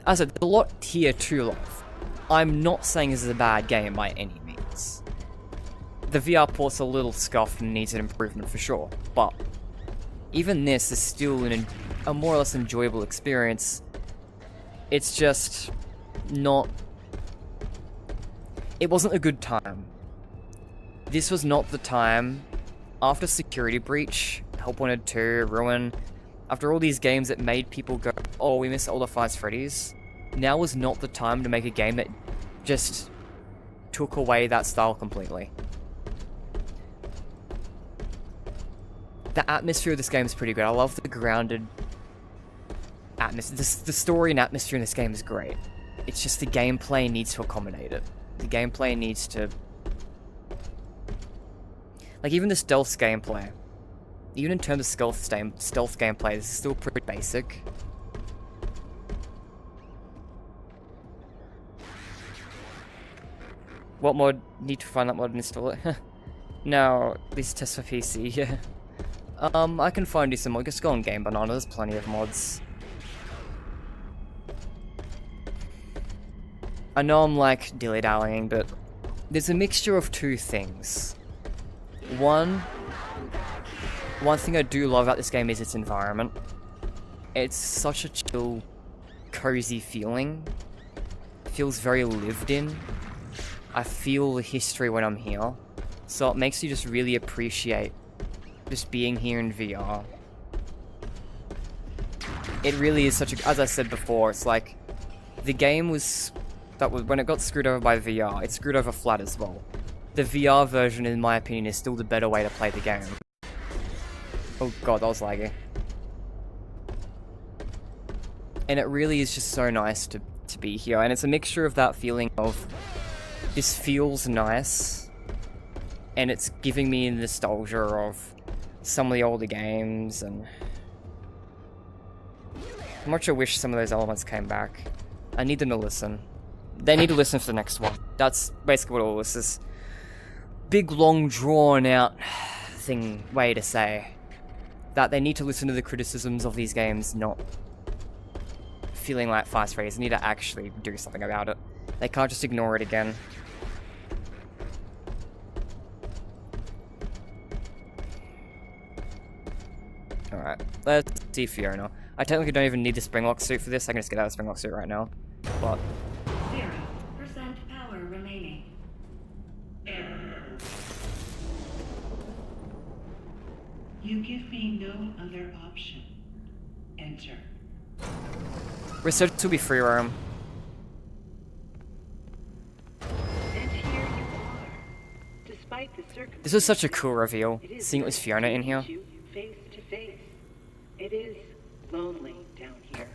As I said, there's a lot here to love. I'm not saying this is a bad game by any means. The VR port's a little scuffed and needs an improvement for sure, but even this is still a more or less enjoyable experience. It's just not... It wasn't a good time. This was not the time, after Security Breach, Help Wanted 2, Ruin, after all these games that made people go, oh, we miss older Five Freddy's, now was not the time to make a game that just took away that style completely. The atmosphere of this game is pretty good. I love the grounded atmosphere. The story and atmosphere in this game is great. It's just the gameplay needs to accommodate it. The gameplay needs to... Like, even the stealth gameplay. Even in terms of stealth gameplay, this is still pretty basic. What mod? Need to find that mod and install it. No, these tests for PC, yeah. I can find you some more. Just go on Game Banana, there's plenty of mods. I know I'm like dilly-dallying, but there's a mixture of two things. One thing I do love about this game is its environment. It's such a chill, cozy feeling. It feels very lived in. I feel the history when I'm here. So it makes you just really appreciate just being here in VR. It really is such a... As I said before, it's like... The game was... when it got screwed over by VR, it screwed over flat as well. The VR version, in my opinion, is still the better way to play the game. Oh god, that was laggy. And it really is just so nice to be here, and it's a mixture of that feeling of... This feels nice, and it's giving me nostalgia of some of the older games, and... How much I wish some of those elements came back. I need them to listen. They need to listen for the next one. That's basically what all this is. Big, long, drawn-out way to say. That they need to listen to the criticisms of these games, not feeling like Fast Freddy's. They need to actually do something about it. They can't just ignore it again. Alright, let's see Fiona. I technically don't even need the springlock suit for this. I can just get out of the springlock suit right now. But 0% power remaining. Error. You give me no other option. Enter. Research will be free roam. And here you are. Despite the circumstances, This is such a cool reveal, it is seeing it was Fiona in here. you face to face. It is lonely down here.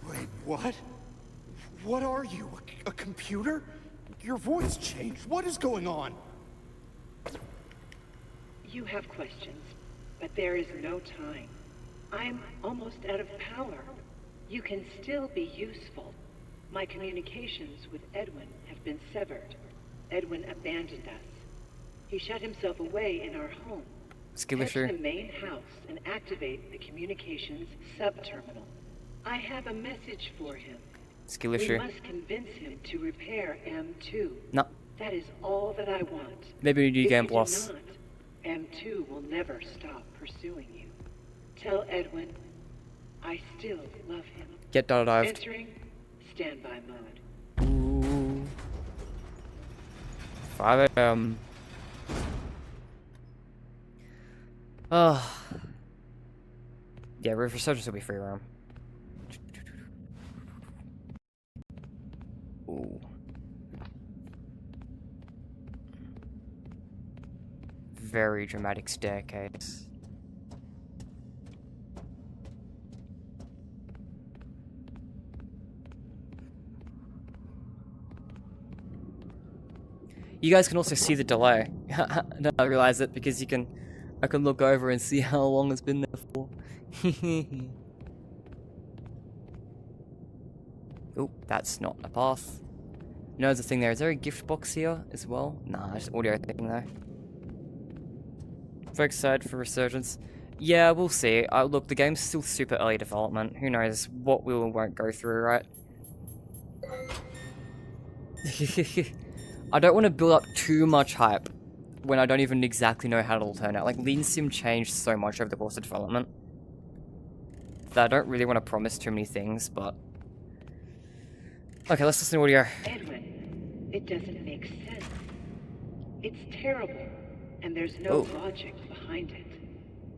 Wait, what? What are you? A computer? Your voice changed. What is going on? You have questions, but there is no time. I'm almost out of power. You can still be useful. My communications with Edwin have been severed. Edwin abandoned us. He shut himself away in our home. Head to the main house and activate the communications sub-terminal. I have a message for him. Skill We issue. must convince him to repair M2. No. That is all that I want. Maybe we do If Game you do Plus. not, M2 will never stop pursuing you. Tell Edwin, I still love him. Get dived. Entering standby mode. Ooh. 5 AM. Yeah, researchers will be free roam. Ooh. Very dramatic staircase. You guys can also see the delay. No, I realize it because I can look over and see how long it's been there for. Oh, that's not a path. No, there's a thing there. Is there a gift box here as well? Nah, just audio thing there. Very excited for Resurgence. Yeah, we'll see. Look, the game's still super early development. Who knows what will and won't go through, right? I don't want to build up too much hype when I don't even exactly know how it'll turn out. Like, Lean Sim changed so much over the course of development that I don't really want to promise too many things, but... Okay, let's listen to audio. Edwin, it doesn't make sense. It's terrible, and there's no logic behind it.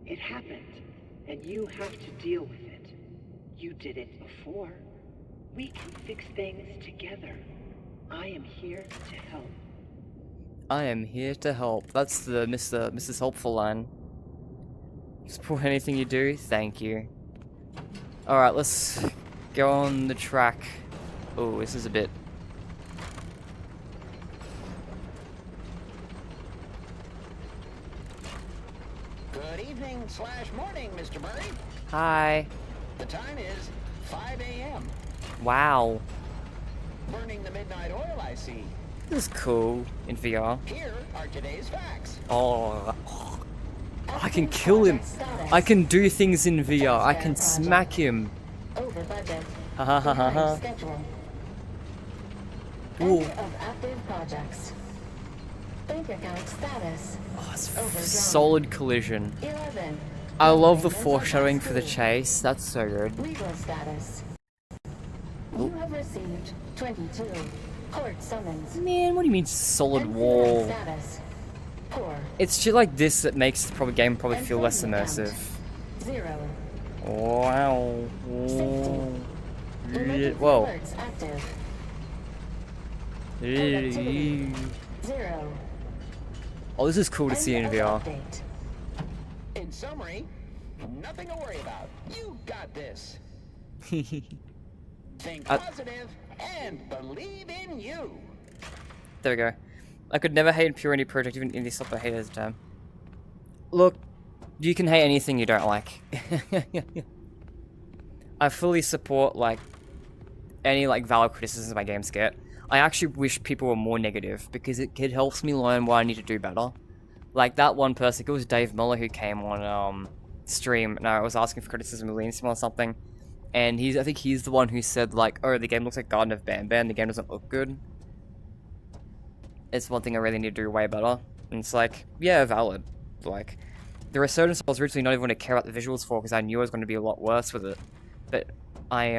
It happened, and you have to deal with it. You did it before. We can fix things together. I am here to help. I am here to help. That's the Mrs. Helpful line. Support anything you do, thank you. Alright, let's go on the track. Oh, this is a bit... Good evening / morning, Mr. Murray. Hi. The time is 5 a.m. Wow. Burning the midnight oil, I see. This is cool in VR. Here are today's facts. Oh, I can kill him. I can do things in VR. I can smack him. Over budget. Ha ha ha ha ha. Schedule. Ooh. End of active projects. Bank account status. Oh, it's Overdrawn. solid collision. 11. I love the foreshadowing for the chase. That's so good. Legal status. You have received 22 court summons. Man, what do you mean solid Incident wall? Status. Poor. It's shit like this that makes the game probably feel less immersive. 0. Wow. 16. Emergency Whoa. alerts active. 0. Oh, this is cool to see in End of VR. update. In summary, nothing to worry about. You got this. Think positive and believe in you. There we go. I could never hate Pure Indie Project, even indie stuff I hate as a term. Look, you can hate anything you don't like. I fully support, like, any, like, valid criticisms my games get. I actually wish people were more negative, because it helps me learn what I need to do better. Like, that one person, it was Dave Muller who came on, stream, and I was asking for criticism of Lean Sim or something, and I think he's the one who said, like, oh, the game looks like Garden of Banban, the game doesn't look good. It's one thing I really need to do way better. And it's like, yeah, valid. Like, the Resurgence I was originally not even going to care about the visuals for, because I knew I was going to be a lot worse with it. But I,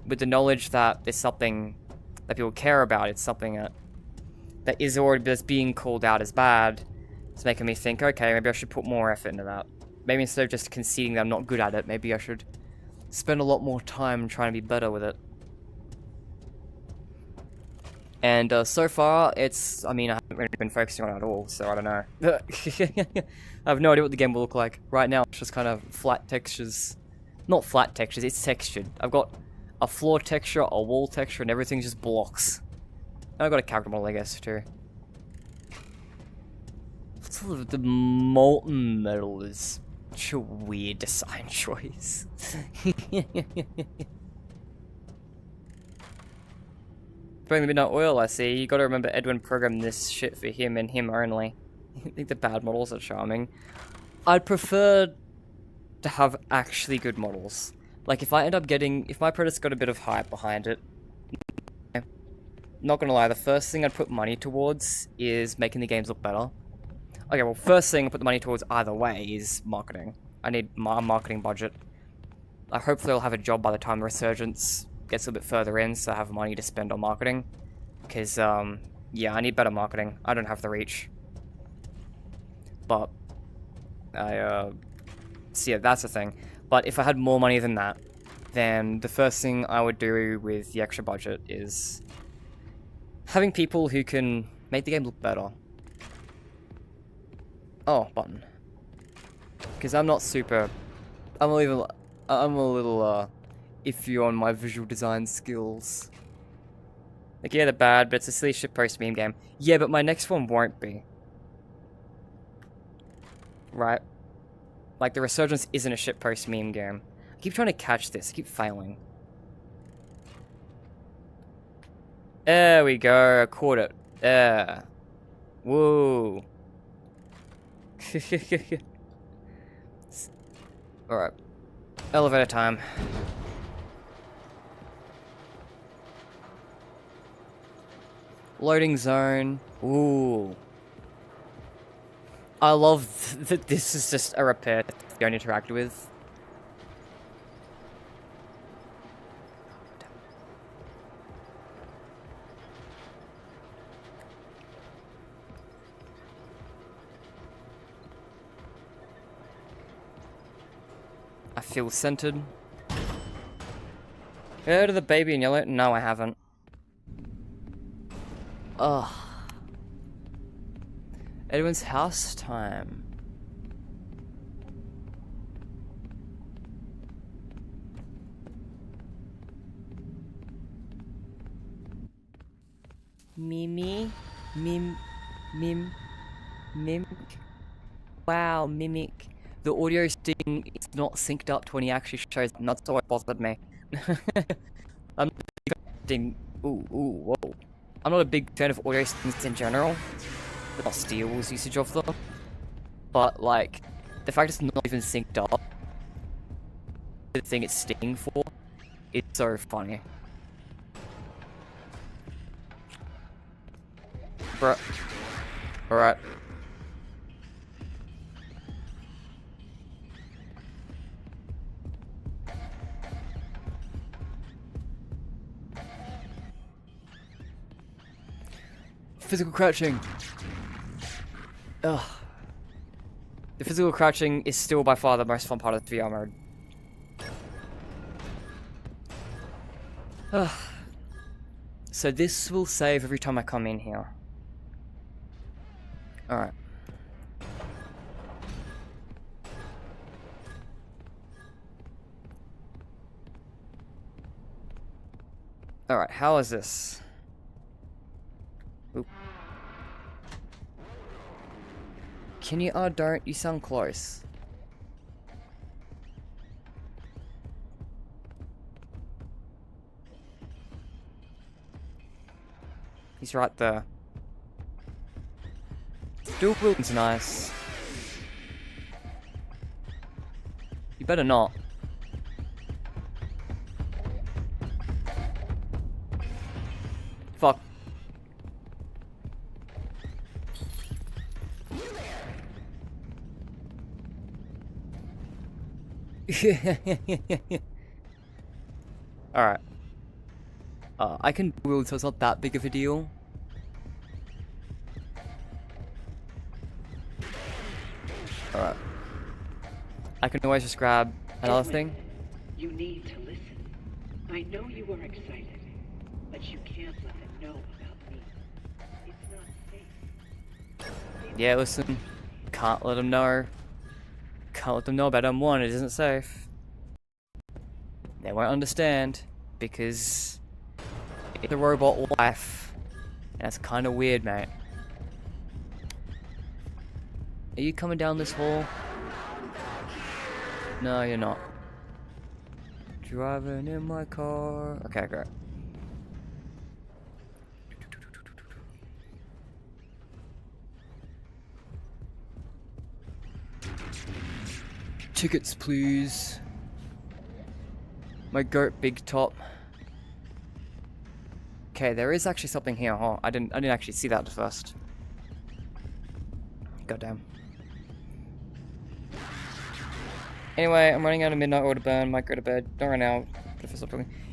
with the knowledge that there's something that people care about, it's something that is already that's being called out as bad, it's making me think, okay, maybe I should put more effort into that. Maybe instead of just conceding that I'm not good at it, maybe I should spend a lot more time trying to be better with it. And so far, I mean, I haven't really been focusing on it at all, so I don't know. I have no idea what the game will look like. Right now, it's just kind of flat textures. Not flat textures, it's textured. I've got a floor texture, a wall texture, and everything's just blocks. And I've got a character model, I guess, too. Sort of the molten metal is such a weird design choice. Putting the midnight oil, I see. You gotta remember Edwin programmed this shit for him and him only. I think the bad models are charming. I'd prefer to have actually good models. Like, if my Predator's got a bit of hype behind it, not gonna lie, the first thing I'd put money towards is making the games look better. Okay, well, first thing I put the money towards either way is marketing. I need a marketing budget. Hopefully I'll have a job by the time Resurgence gets a little bit further in, so I have money to spend on marketing. Because, yeah, I need better marketing. I don't have the reach. But, so yeah, that's the thing. But if I had more money than that, then the first thing I would do with the extra budget is having people who can make the game look better. Oh, button. Because I'm not super... I'm a little iffy on my visual design skills. Like, yeah, they're bad, but it's a silly shitpost meme game. Yeah, but my next one won't be. Right? Like, the Resurgence isn't a shitpost meme game. I keep trying to catch this. I keep failing. There we go. I caught it. There. Woo. Alright. Elevator time. Loading zone. Ooh. I love that this is just a repair that you don't interact with. I feel centered. Heard of the baby in yellow? No, I haven't. Ugh. Edwin's house time. Mimi? Mimic? Wow, mimic. The audio sting is not synced up to when he actually shows up, and that's what bothered me. I'm not a big whoa. I'm not a big fan of audio stings in general. Not Steel's usage of them. But, like, the fact it's not even synced up, the thing it's stinging for, is so funny. Bruh. Alright. Physical crouching. Ugh. The physical crouching is still by far the most fun part of the VR mode. Ugh. So this will save every time I come in here. Alright. Alright, how is this? Oop. Can you? Oh, don't. You sound close. He's right there. Dual wielding's nice. You better not. Fuck. Alright. I can wield, so it's not that big of a deal. Alright. I can always just grab another thing. You need to listen. I know you are excited, but you can't let them know about me. It's not safe. Yeah, listen. Can't let them know. Can't let them know about M1, it isn't safe. They won't understand, because it's a robot life. And that's kinda weird, mate. Are you coming down this hall? No, you're not. Driving in my car. Okay, great. Tickets, please. My goat, Big Top. Okay, there is actually something here, huh? I didn't actually see that at first. Goddamn. Anyway, I'm running out of midnight oil to burn. Might go to bed. Don't run out.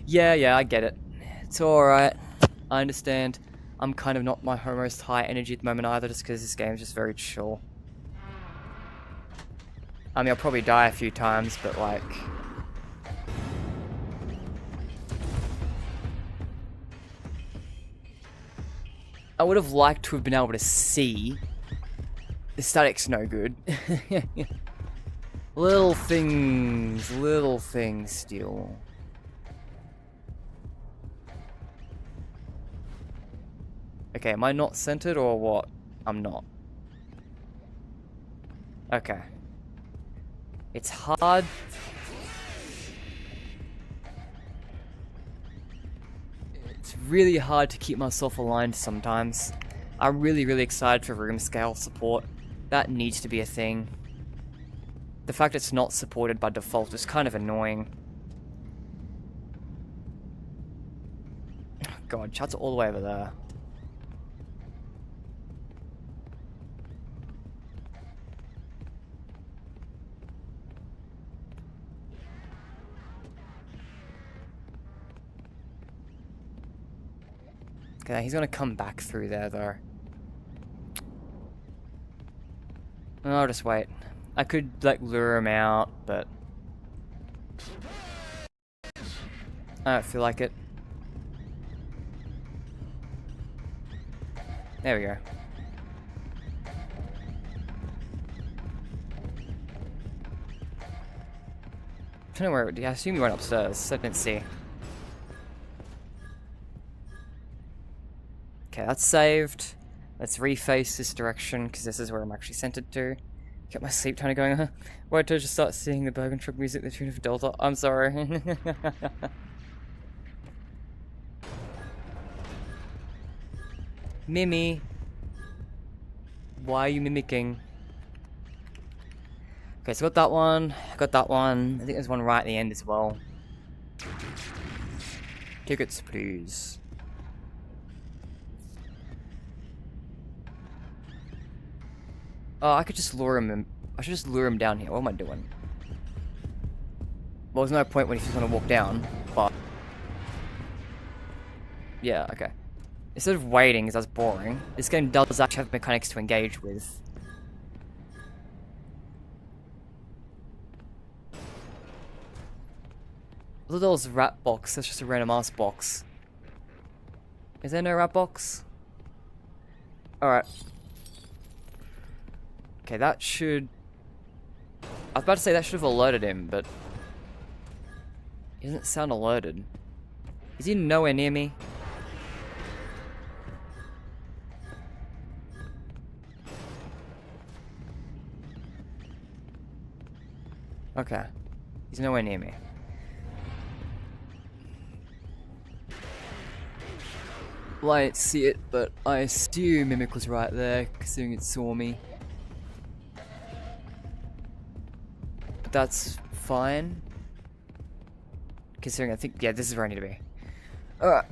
Yeah, I get it. It's alright. I understand. I'm kind of not my most high energy at the moment either, just because this game's just very chill. I mean, I'll probably die a few times, but like... I would have liked to have been able to see. The static's no good. Little things still. Okay, am I not centered or what? I'm not. Okay. It's hard. It's really hard to keep myself aligned sometimes. I'm really excited for room scale support. That needs to be a thing. the fact it's not supported by default is kind of annoying. Oh god, chat's all the way over there. Okay, he's gonna come back through there though. I'll just wait. I could like lure him out, but I don't feel like it. There we go. I don't know where. I assume you went upstairs. I didn't see. Okay, that's saved. Let's reface this direction, because this is where I'm actually centered to. Get my sleep trying to going, huh? Why don't I just start singing the Bergen truck music, the tune of Delta? I'm sorry. Mimi. Why are you mimicking? Okay, so got that one. Got that one. I think there's one right at the end as well. Tickets, please. Oh, I could just lure him. I should just lure him down here. What am I doing? Well, there's no point when he's just gonna walk down, but... Yeah, okay. Instead of waiting, because that's boring, this game does actually have mechanics to engage with. Look at those rat box, that's just a random ass box. Is there no rat box? Alright. Okay, that should... I was about to say that should have alerted him, but... He doesn't sound alerted. Is he nowhere near me? Okay. He's nowhere near me. Well, I didn't see it, but I assume Mimic was right there, considering it saw me. But that's fine. Considering I think, yeah, this is where I need to be. Alright.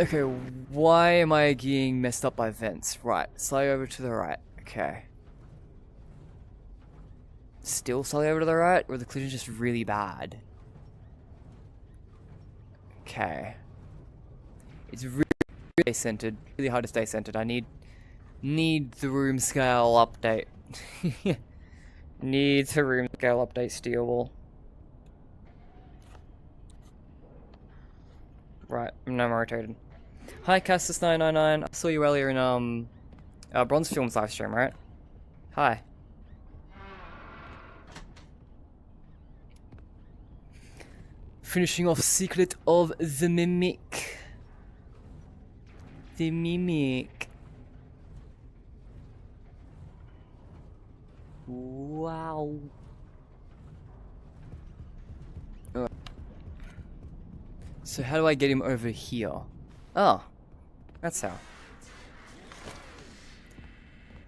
Okay, why am I getting messed up by vents? Right, slide over to the right. Okay. Still slightly over to the right, or the collision's just really bad? Okay. It's really centered, really hard to stay centered. I need the room scale update. Need the room scale update, Steelball. Right, now I'm rotated. Hi, Castus999. I saw you earlier in Bronze Films livestream, right? Hi. Finishing off Secret of the Mimic. The Mimic. Wow. So how do I get him over here? Oh. That's how.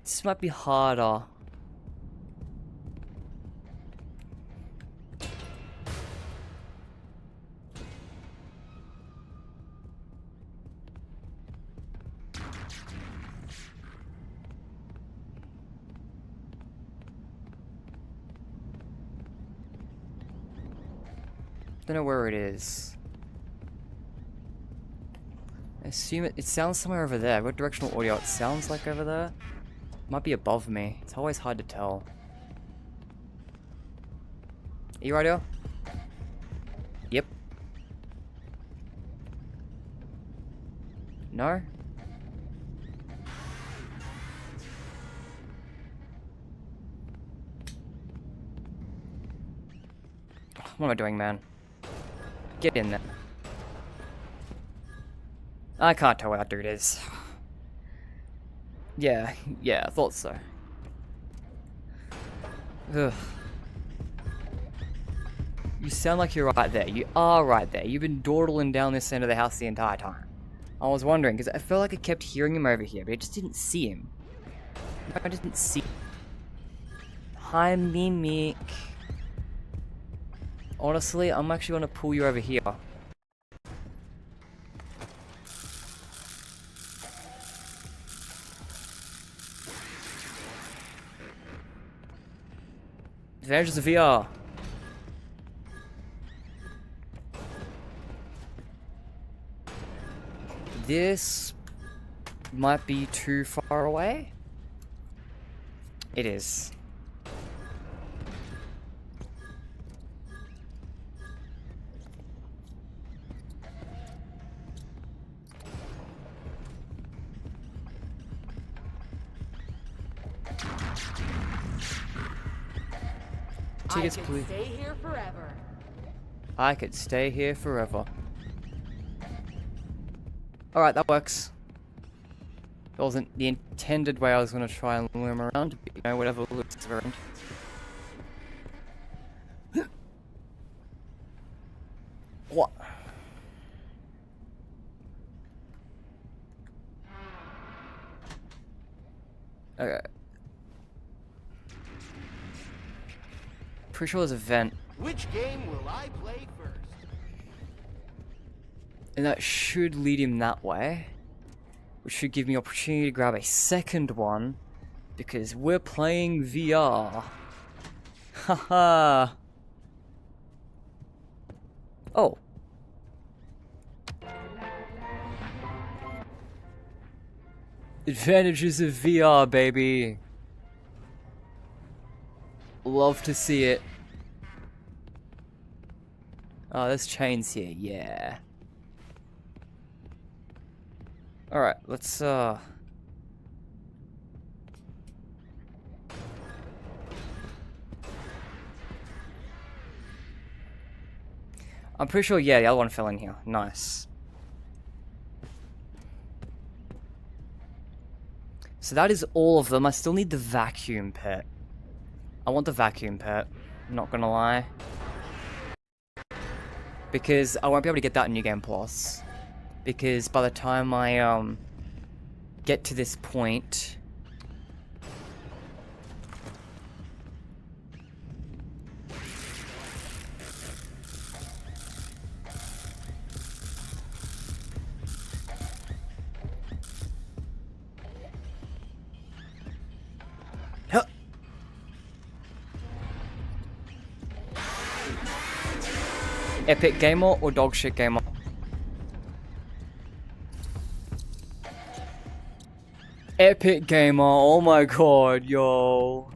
This might be harder. Don't know where it is. I assume it sounds somewhere over there. What directional audio it sounds like over there? Might be above me. It's always hard to tell. Are you radio? Yep. No? What am I doing, man? Get in there. I can't tell where that dude is. Yeah, I thought so. Ugh. You sound like you're right there. You are right there. You've been dawdling down this end of the house the entire time. I was wondering, because I felt like I kept hearing him over here, but I just didn't see him. I just didn't see him. Hi, Mimic. Honestly, I'm actually gonna pull you over here. Advantages of VR. This might be too far away. It is. Tickets, please. Stay here forever. I could stay here forever. Alright, that works. That wasn't the intended way I was going to try and lure him around, but, you know, whatever looks around. What? Okay. Pretty sure there's a vent. Which game will I play first? And that should lead him that way. Which should give me opportunity to grab a second one. Because we're playing VR. Haha. Oh. Advantages of VR, baby. Love to see it. Oh, there's chains here, yeah. Alright, let's I'm pretty sure, yeah, the other one fell in here. Nice. So that is all of them. I still need the vacuum pet. I want the vacuum pet. I'm not gonna lie. Because I won't be able to get that in New Game Plus. Because by the time I get to this point, huh. Epic gamer or dogshit gamer? Epic gamer, oh my god, yo.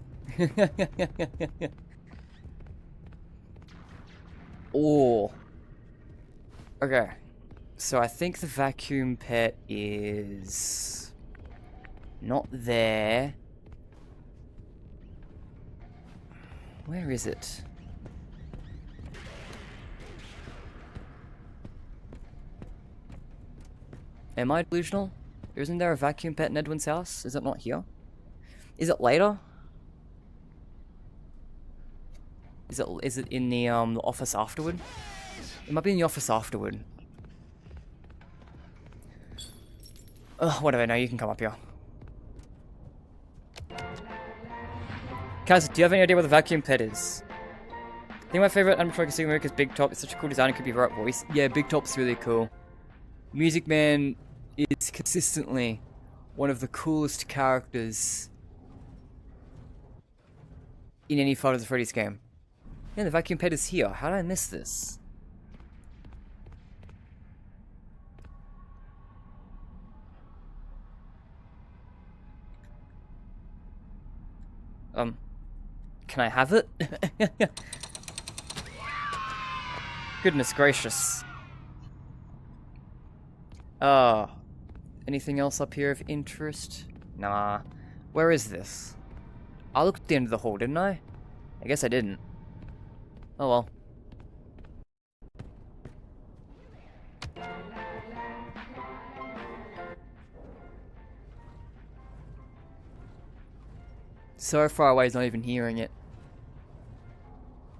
Oh. Okay. So I think the vacuum pet is not there. Where is it? Am I delusional? Isn't there a vacuum pet in Edwin's house? Is it not here? Is it later? Is it in the office afterward? It might be in the office afterward. Ugh, whatever, no, you can come up here. Kaz, do you have any idea what the vacuum pet is? I think my favorite animatronic Sigma is Big Top. It's such a cool design, it could be right voice. Yeah, Big Top's really cool. Music Man is consistently one of the coolest characters in any Five Nights at Freddy's game. Yeah, the vacuum pet is here. How did I miss this? Can I have it? Goodness gracious. Anything else up here of interest? Nah. Where is this? I looked at the end of the hall, didn't I? I guess I didn't. Oh well. So far away, he's not even hearing it.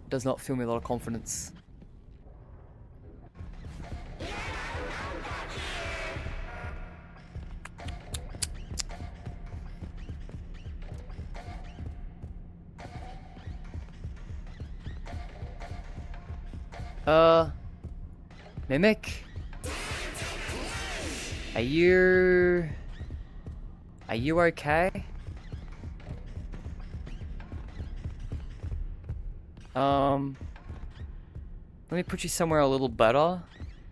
Does not fill me a lot of confidence. Mimic? Are you okay? Let me put you somewhere a little better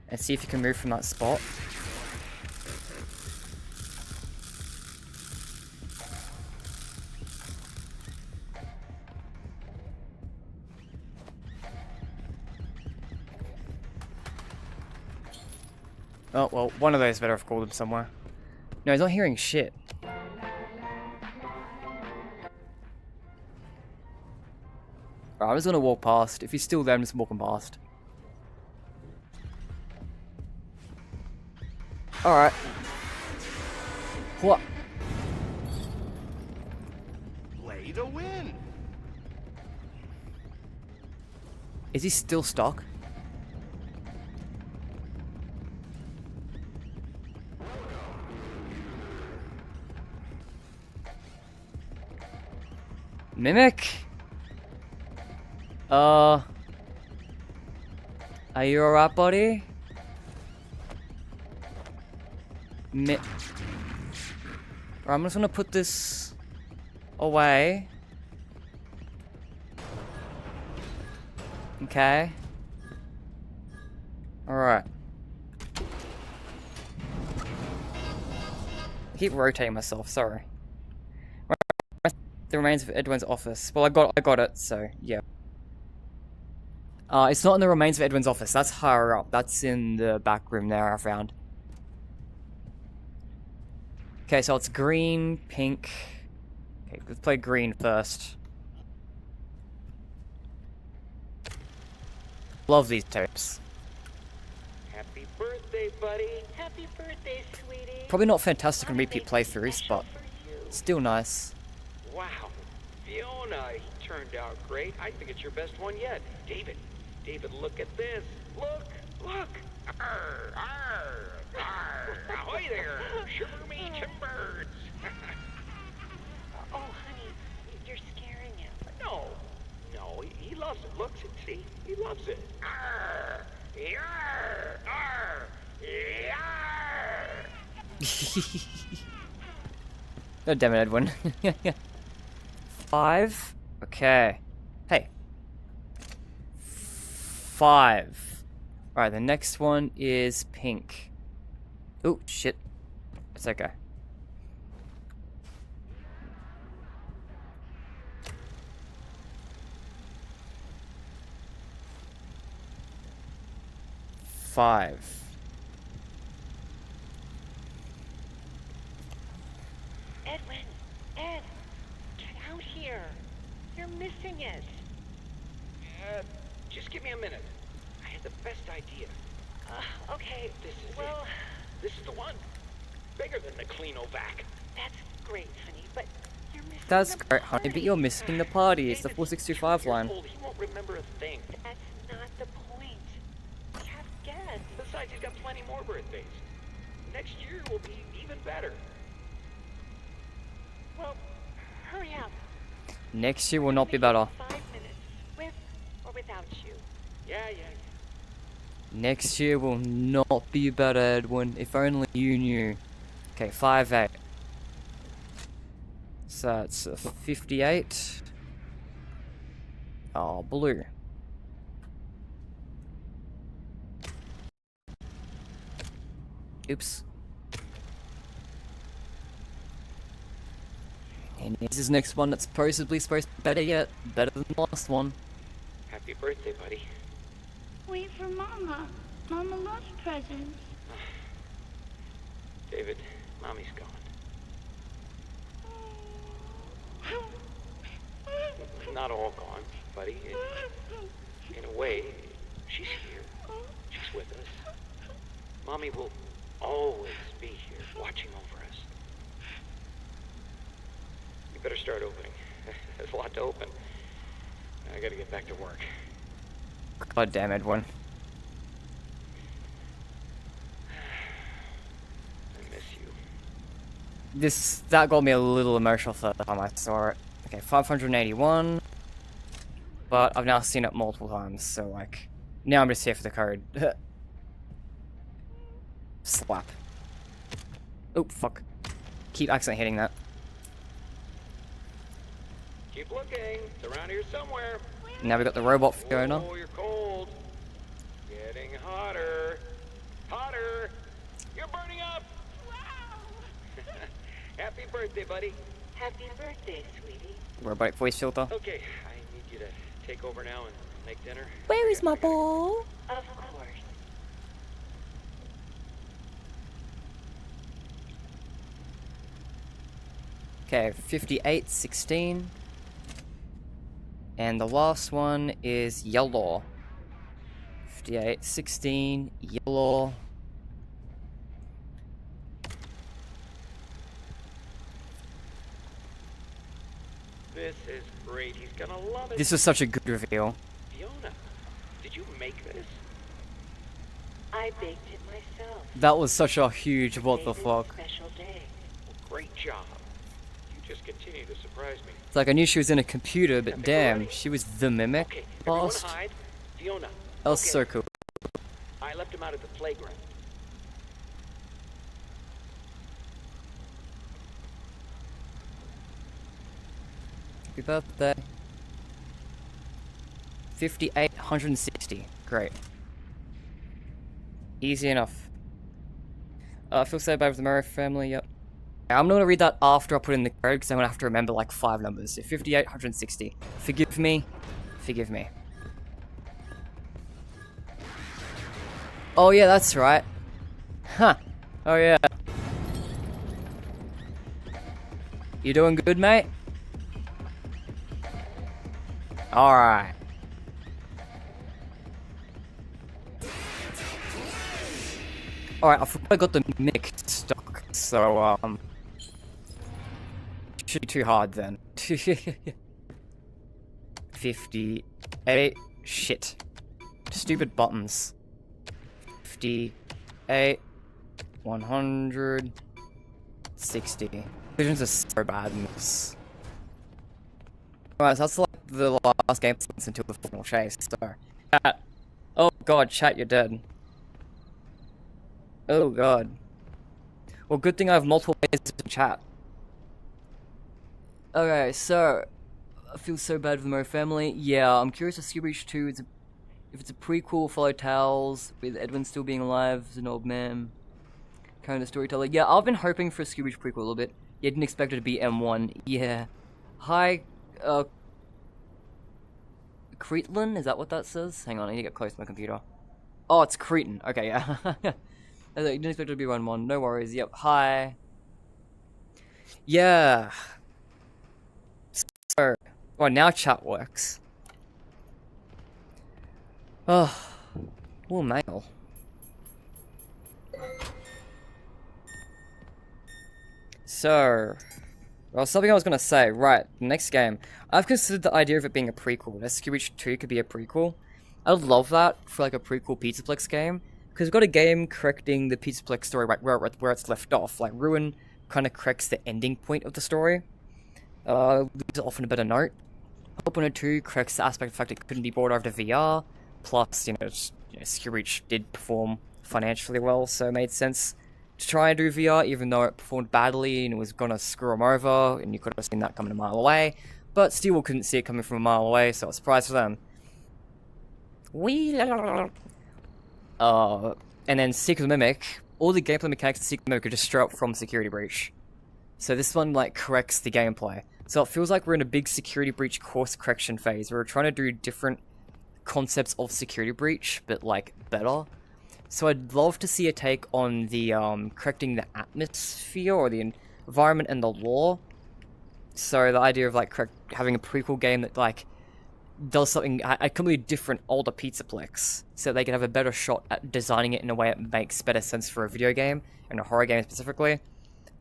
and see if you can move from that spot. Oh, well, one of those better have called him somewhere. No, he's not hearing shit. Alright, I'm just gonna walk past. If he's still there, I'm just walking past. Alright. What? Play to win. Is he still stuck? Mimic? Are you alright, buddy? Right, I'm just gonna put this away. Okay. Alright. I keep rotating myself, sorry. The remains of Edwin's office. Well, I got it, so yeah. It's not in the remains of Edwin's office. That's higher up. That's in the back room there, I found. Okay, so it's green, pink. Okay, let's play green first. Love these tapes. Happy birthday, buddy. Happy birthday, sweetie. Probably not fantastic on repeat playthroughs, but still nice. Wow, Fiona, he turned out great. I think it's your best one yet. David, look at this. Look. Arr, arr, arr. Ahoy there, shiver me timbers. Oh, honey, you're scaring him. No, he loves it. Look, see, he loves it. Arr, yarr, arr, yarr. God damn it, Edwin. 5. Okay. Hey. 5. Alright, the next one is pink. Oh, shit. It's okay. Five. Edwin, Ed, get out here. You're missing it. Just give me a minute. I had the best idea. Okay, This is well, it. This is the one. Bigger than the Cleanovac. that's great, honey, but you're missing That's the great, honey, but you're missing the party. It's the 4625 line. He won't remember a thing. That's not the point. We have guests. Besides, he's got plenty more birthdays. Next year will be even better. Well, hurry up. Next year will not be better. 5 minutes, with or without you. Yeah. Next year will not be better, Edwin. If only you knew. Okay, 5-8. So it's 58. Oh, blue. Oops. And here's his next one that's supposedly supposed to be better yet. Better than the last one. Happy birthday, buddy. Wait for Mama. Mama loves presents. David, Mommy's gone. Not all gone, buddy. In a way, she's here. She's with us. Mommy will always be here, watching over us. You better start opening. There's a lot to open. I gotta get back to work. God damn, Edwin. I miss you. That got me a little emotional the time I saw it. Okay, 581. But I've now seen it multiple times, so like, Now I'm just here for the code. Slap. Oh, fuck. Keep accidentally hitting that. Keep looking. It's around here somewhere. Now we got the robot Fiona. Oh, you're cold. Getting hotter. Hotter. You're burning up. Wow. Happy birthday, buddy. Happy birthday, sweetie. Robotic voice filter. Okay, I need you to take over now and make dinner. Where is my ball? Of course. Okay, 58-16. And the last one is yellow. 58-16, yellow. This is great. He's gonna love it. This was such a good reveal. Fiona, did you make this? I baked it myself. That was such a huge what the Today's a fuck. Special day. Well, great job. You just continue to surprise me. It's like I knew she was in a computer, but Happy damn, birthday. she was the mimic. Okay, everyone Fast. hide. Fiona. That was okay. so cool. I left him out at the playground. Happy birthday. 58-160. Great. Easy enough. I feel so bad with the Murray family, yep. I'm not gonna read that after I put in the code because I'm gonna have to remember like 5 numbers. So 58-160. Forgive me. Forgive me. Oh yeah, that's right. Huh. Oh yeah. You doing good, mate? Alright. Alright, I forgot I got the mixed stock, so, should be too hard then. 58. Shit. Stupid buttons. 58. 160. Visions are so bad in this. Alright, so that's like the last game until the final chase, so. Chat. Oh god, chat, you're dead. Oh god. Well, good thing I have multiple ways to chat. Okay, so I feel so bad for the Mo family. Yeah, I'm curious if Ski Breach 2 is if it's a prequel, follow tales with Edwin still being alive as an old man, kind of storyteller. Yeah, I've been hoping for a Ski Breach prequel a little bit. Yeah, didn't expect it to be M1. Yeah. Hi, Cretan? Is that what that says? Hang on, I need to get close to my computer. Oh, it's Cretan. Okay, yeah. I didn't expect it to be 1-1. No worries. Yep. Hi. Yeah. So, well, now chat works. Oh, well, mail. So, well, something I was gonna say. Right, next game. I've considered the idea of it being a prequel. Ski Breach 2 could be a prequel. I would love that for like a prequel Pizzaplex game. Because we've got a game correcting the Pizzaplex story right where it's left off. Like, Ruin kind of corrects the ending point of the story. Leaves it off on a better note. Hope 102 corrects the aspect of the fact it couldn't be brought over to VR. Plus, Ski Breach did perform financially well, so it made sense to try and do VR, even though it performed badly and it was gonna screw them over, and you could have seen that coming a mile away. But still couldn't see it coming from a mile away, so a surprise for them. And then Seek of the Mimic, all the gameplay mechanics in Seek of the Mimic are just straight up from Security Breach. So this one, like, corrects the gameplay. So it feels like we're in a big Security Breach course correction phase, where we're trying to do different concepts of Security Breach, but, like, better. So I'd love to see a take on the, correcting the atmosphere, or the environment and the lore. So the idea of, like, having a prequel game that, like, does something a completely different older Pizzaplex, so they can have a better shot at designing it in a way that makes better sense for a video game, and a horror game specifically,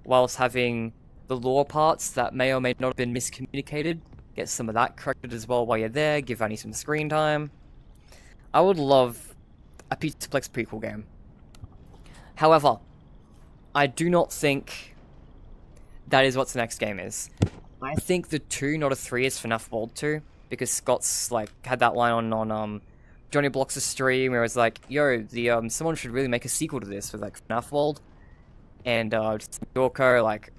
whilst having the lore parts that may or may not have been miscommunicated, get some of that corrected as well while you're there, give Annie some screen time. I would love a Pizzaplex prequel game. However, I do not think that is what the next game is. I think the 2, not a 3, is FNAF World 2. Because Scott's, like, had that line on Johnny Blox's stream where it was like, yo, someone should really make a sequel to this with like FNAF World. And Yorko, like,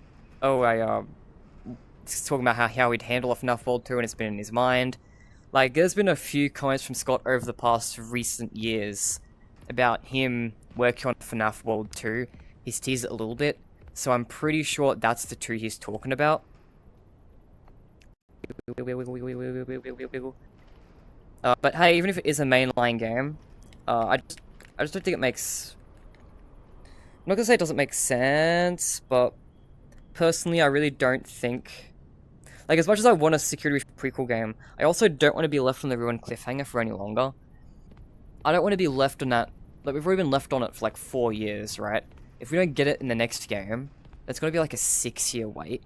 just talking about how he'd handle a FNAF World 2 and it's been in his mind. Like, there's been a few comments from Scott over the past recent years about him working on FNAF World 2. He's teased it a little bit, so I'm pretty sure that's the 2 he's talking about. But hey, even if it is a mainline game, I just don't think it makes... I'm not gonna say it doesn't make sense, but personally, I really don't think... Like, as much as I want a Security Breach prequel game, I also don't want to be left on the ruined cliffhanger for any longer. I don't want to be left on that... Like, we've already been left on it for like 4 years, right? If we don't get it in the next game, it's gonna be like a 6-year wait.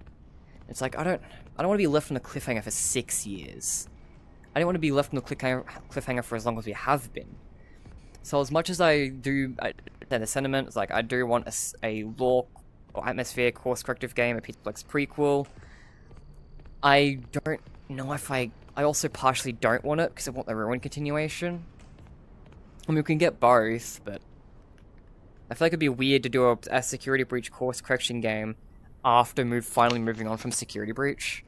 It's like, I don't want to be left on the cliffhanger for 6 years. I don't want to be left on the cliffhanger for as long as we have been. So as much as I do, the sentiment is like, I do want a lore or atmosphere course corrective game, a Pizza prequel. I don't know if I also partially don't want it because I want the Ruin continuation. I mean, we can get both, but I feel like it'd be weird to do a Security Breach course correction game after finally moving on from Security Breach.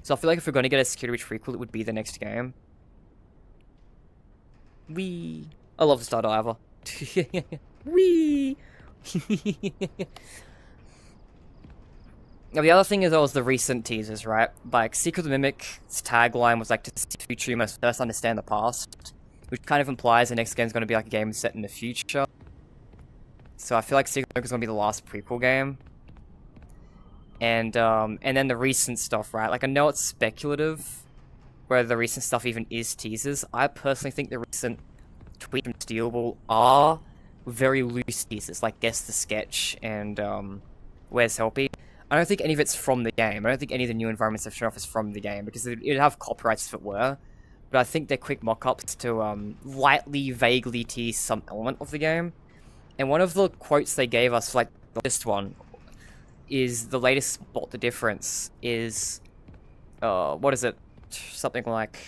So I feel like if we're going to get a Security Breach prequel, it would be the next game. Wee. I love the Star Diver. Wee. Now the other thing is, was the recent teasers, right? Like, Secret of the Mimic's tagline was like, to see the future, you must first understand the past. Which kind of implies the next game's going to be like a game set in the future. So I feel like Secret of the Mimic is going to be the last prequel game. And then the recent stuff, right? Like, I know it's speculative whether the recent stuff even is teasers. I personally think the recent tweet from Steelball are very loose teasers, like Guess the Sketch and Where's Helpy. I don't think any of it's from the game. I don't think any of the new environments they've shown off is from the game, because it'd have copyrights if it were. But I think they're quick mock-ups to lightly, vaguely tease some element of the game. And one of the quotes they gave us, like the latest one, is the latest Spot the Difference is, what is it? Something like,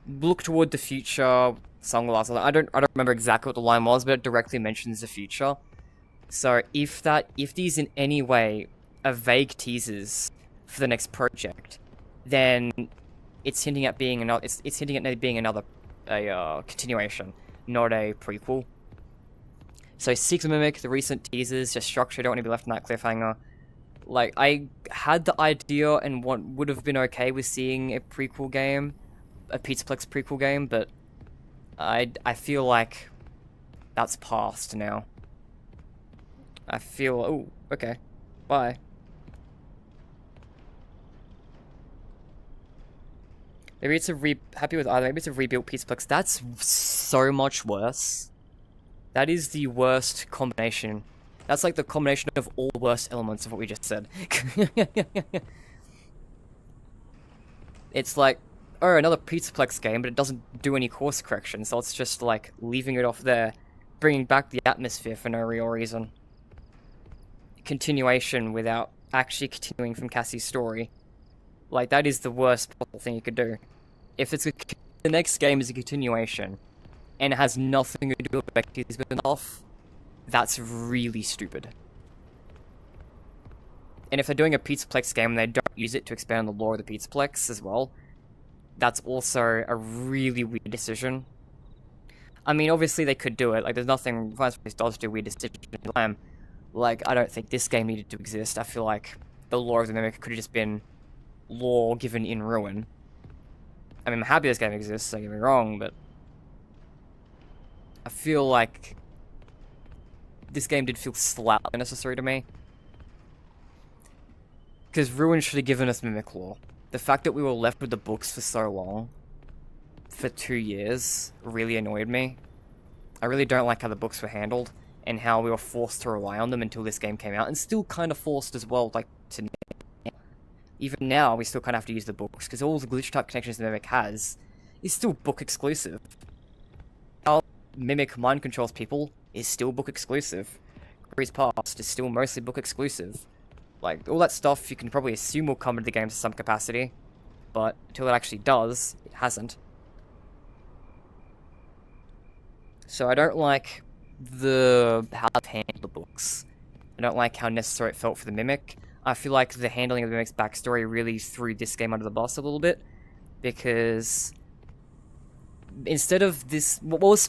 look toward the future, sunglasses. I don't remember exactly what the line was, but it directly mentions the future. So if these in any way are vague teasers for the next project, then it's hinting at being another. It's hinting at being another continuation, not a prequel. So Secret of the Mimic, the recent teasers, just structure. Don't want to be left in that cliffhanger. Like, I had the idea and would have been okay with seeing a prequel game, a Pizzaplex prequel game, but I feel like that's past now. I feel, oh, okay, bye. Maybe it's happy with either. Maybe it's a rebuilt Pizzaplex. That's so much worse. That is the worst combination. That's like the combination of all the worst elements of what we just said. It's like, oh, another Pizzaplex game, but it doesn't do any course correction, so it's just like leaving it off there, bringing back the atmosphere for no real reason. Continuation without actually continuing from Cassie's story. Like, that is the worst possible thing you could do. If it's the next game is a continuation, and it has nothing to do with Becky's spin-off, that's really stupid. And if they're doing a Pizzaplex game and they don't use it to expand the lore of the Pizzaplex as well, that's also a really weird decision. I mean, obviously they could do it. Like, there's nothing Final Fantasy does do weird decisions. Like, I don't think this game needed to exist. I feel like the lore of the Mimic could have just been lore given in Ruin. I mean, I'm happy this game exists, don't get me wrong, but I feel like this game did feel slightly unnecessary to me. Because Ruin should have given us Mimic lore. The fact that we were left with the books for so long, for 2 years, really annoyed me. I really don't like how the books were handled, and how we were forced to rely on them until this game came out, and still kind of forced as well, like, to now. Even now, we still kind of have to use the books, because all the glitch type connections the Mimic has is still book exclusive. How Mimic mind controls people is still book exclusive. Grease Past is still mostly book exclusive. Like, all that stuff you can probably assume will come into the game to some capacity. but until it actually does, it hasn't. So I don't like how they've handled the books. I don't like how necessary it felt for the Mimic. I feel like the handling of the Mimic's backstory really threw this game under the bus a little bit, because instead of this,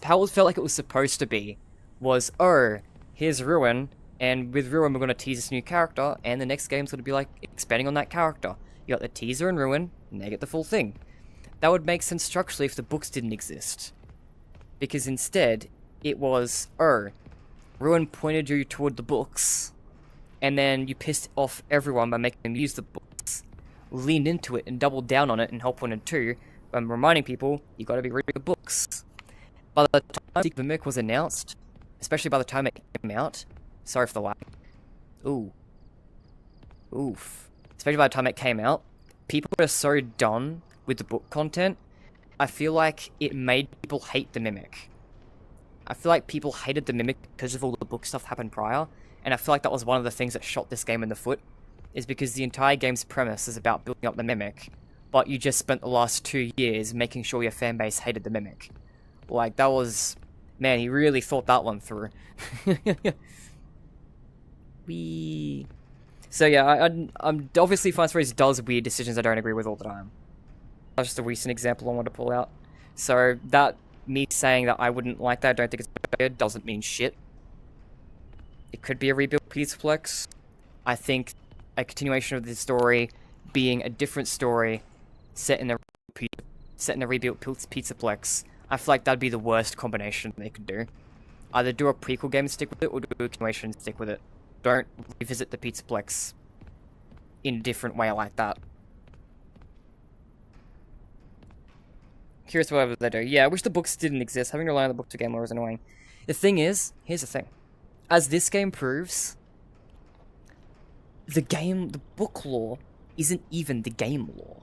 how it felt like it was supposed to be was, oh, here's Ruin, and with Ruin we're going to tease this new character, and the next game's going to be like expanding on that character. You got the teaser and Ruin, and they get the full thing. That would make sense structurally if the books didn't exist. Because instead, it was, oh, Ruin pointed you toward the books, and then you pissed off everyone by making them use the books, leaned into it and doubled down on it in Help 1 and 2, by reminding people, you gotta be reading the books. By the time Secret Mimic was announced, especially by the time it came out, sorry for the lag, especially by the time it came out, people were so done with the book content, I feel like it made people hate the Mimic. I feel like people hated the Mimic because of all the book stuff happened prior, and I feel like that was one of the things that shot this game in the foot, is because the entire game's premise is about building up the Mimic, but you just spent the last 2 years making sure your fanbase hated the Mimic. Like, that was... Man, he really thought that one through. So yeah, I'm obviously Final Fantasy does weird decisions I don't agree with all the time. That's just a recent example I want to pull out. So that, me saying that I wouldn't like that, I don't think it's bad, doesn't mean shit. It could be a rebuilt Pizzaplex. I think a continuation of the story being a different story set in a rebuilt Pizzaplex, I feel like that'd be the worst combination they could do. Either do a prequel game and stick with it, or do a continuation and stick with it. Don't revisit the Pizzaplex in a different way like that. Curious whatever they do. Yeah, I wish the books didn't exist. Having to rely on the book to game lore is annoying. The thing is, here's the thing. As this game proves, the book lore isn't even the game lore.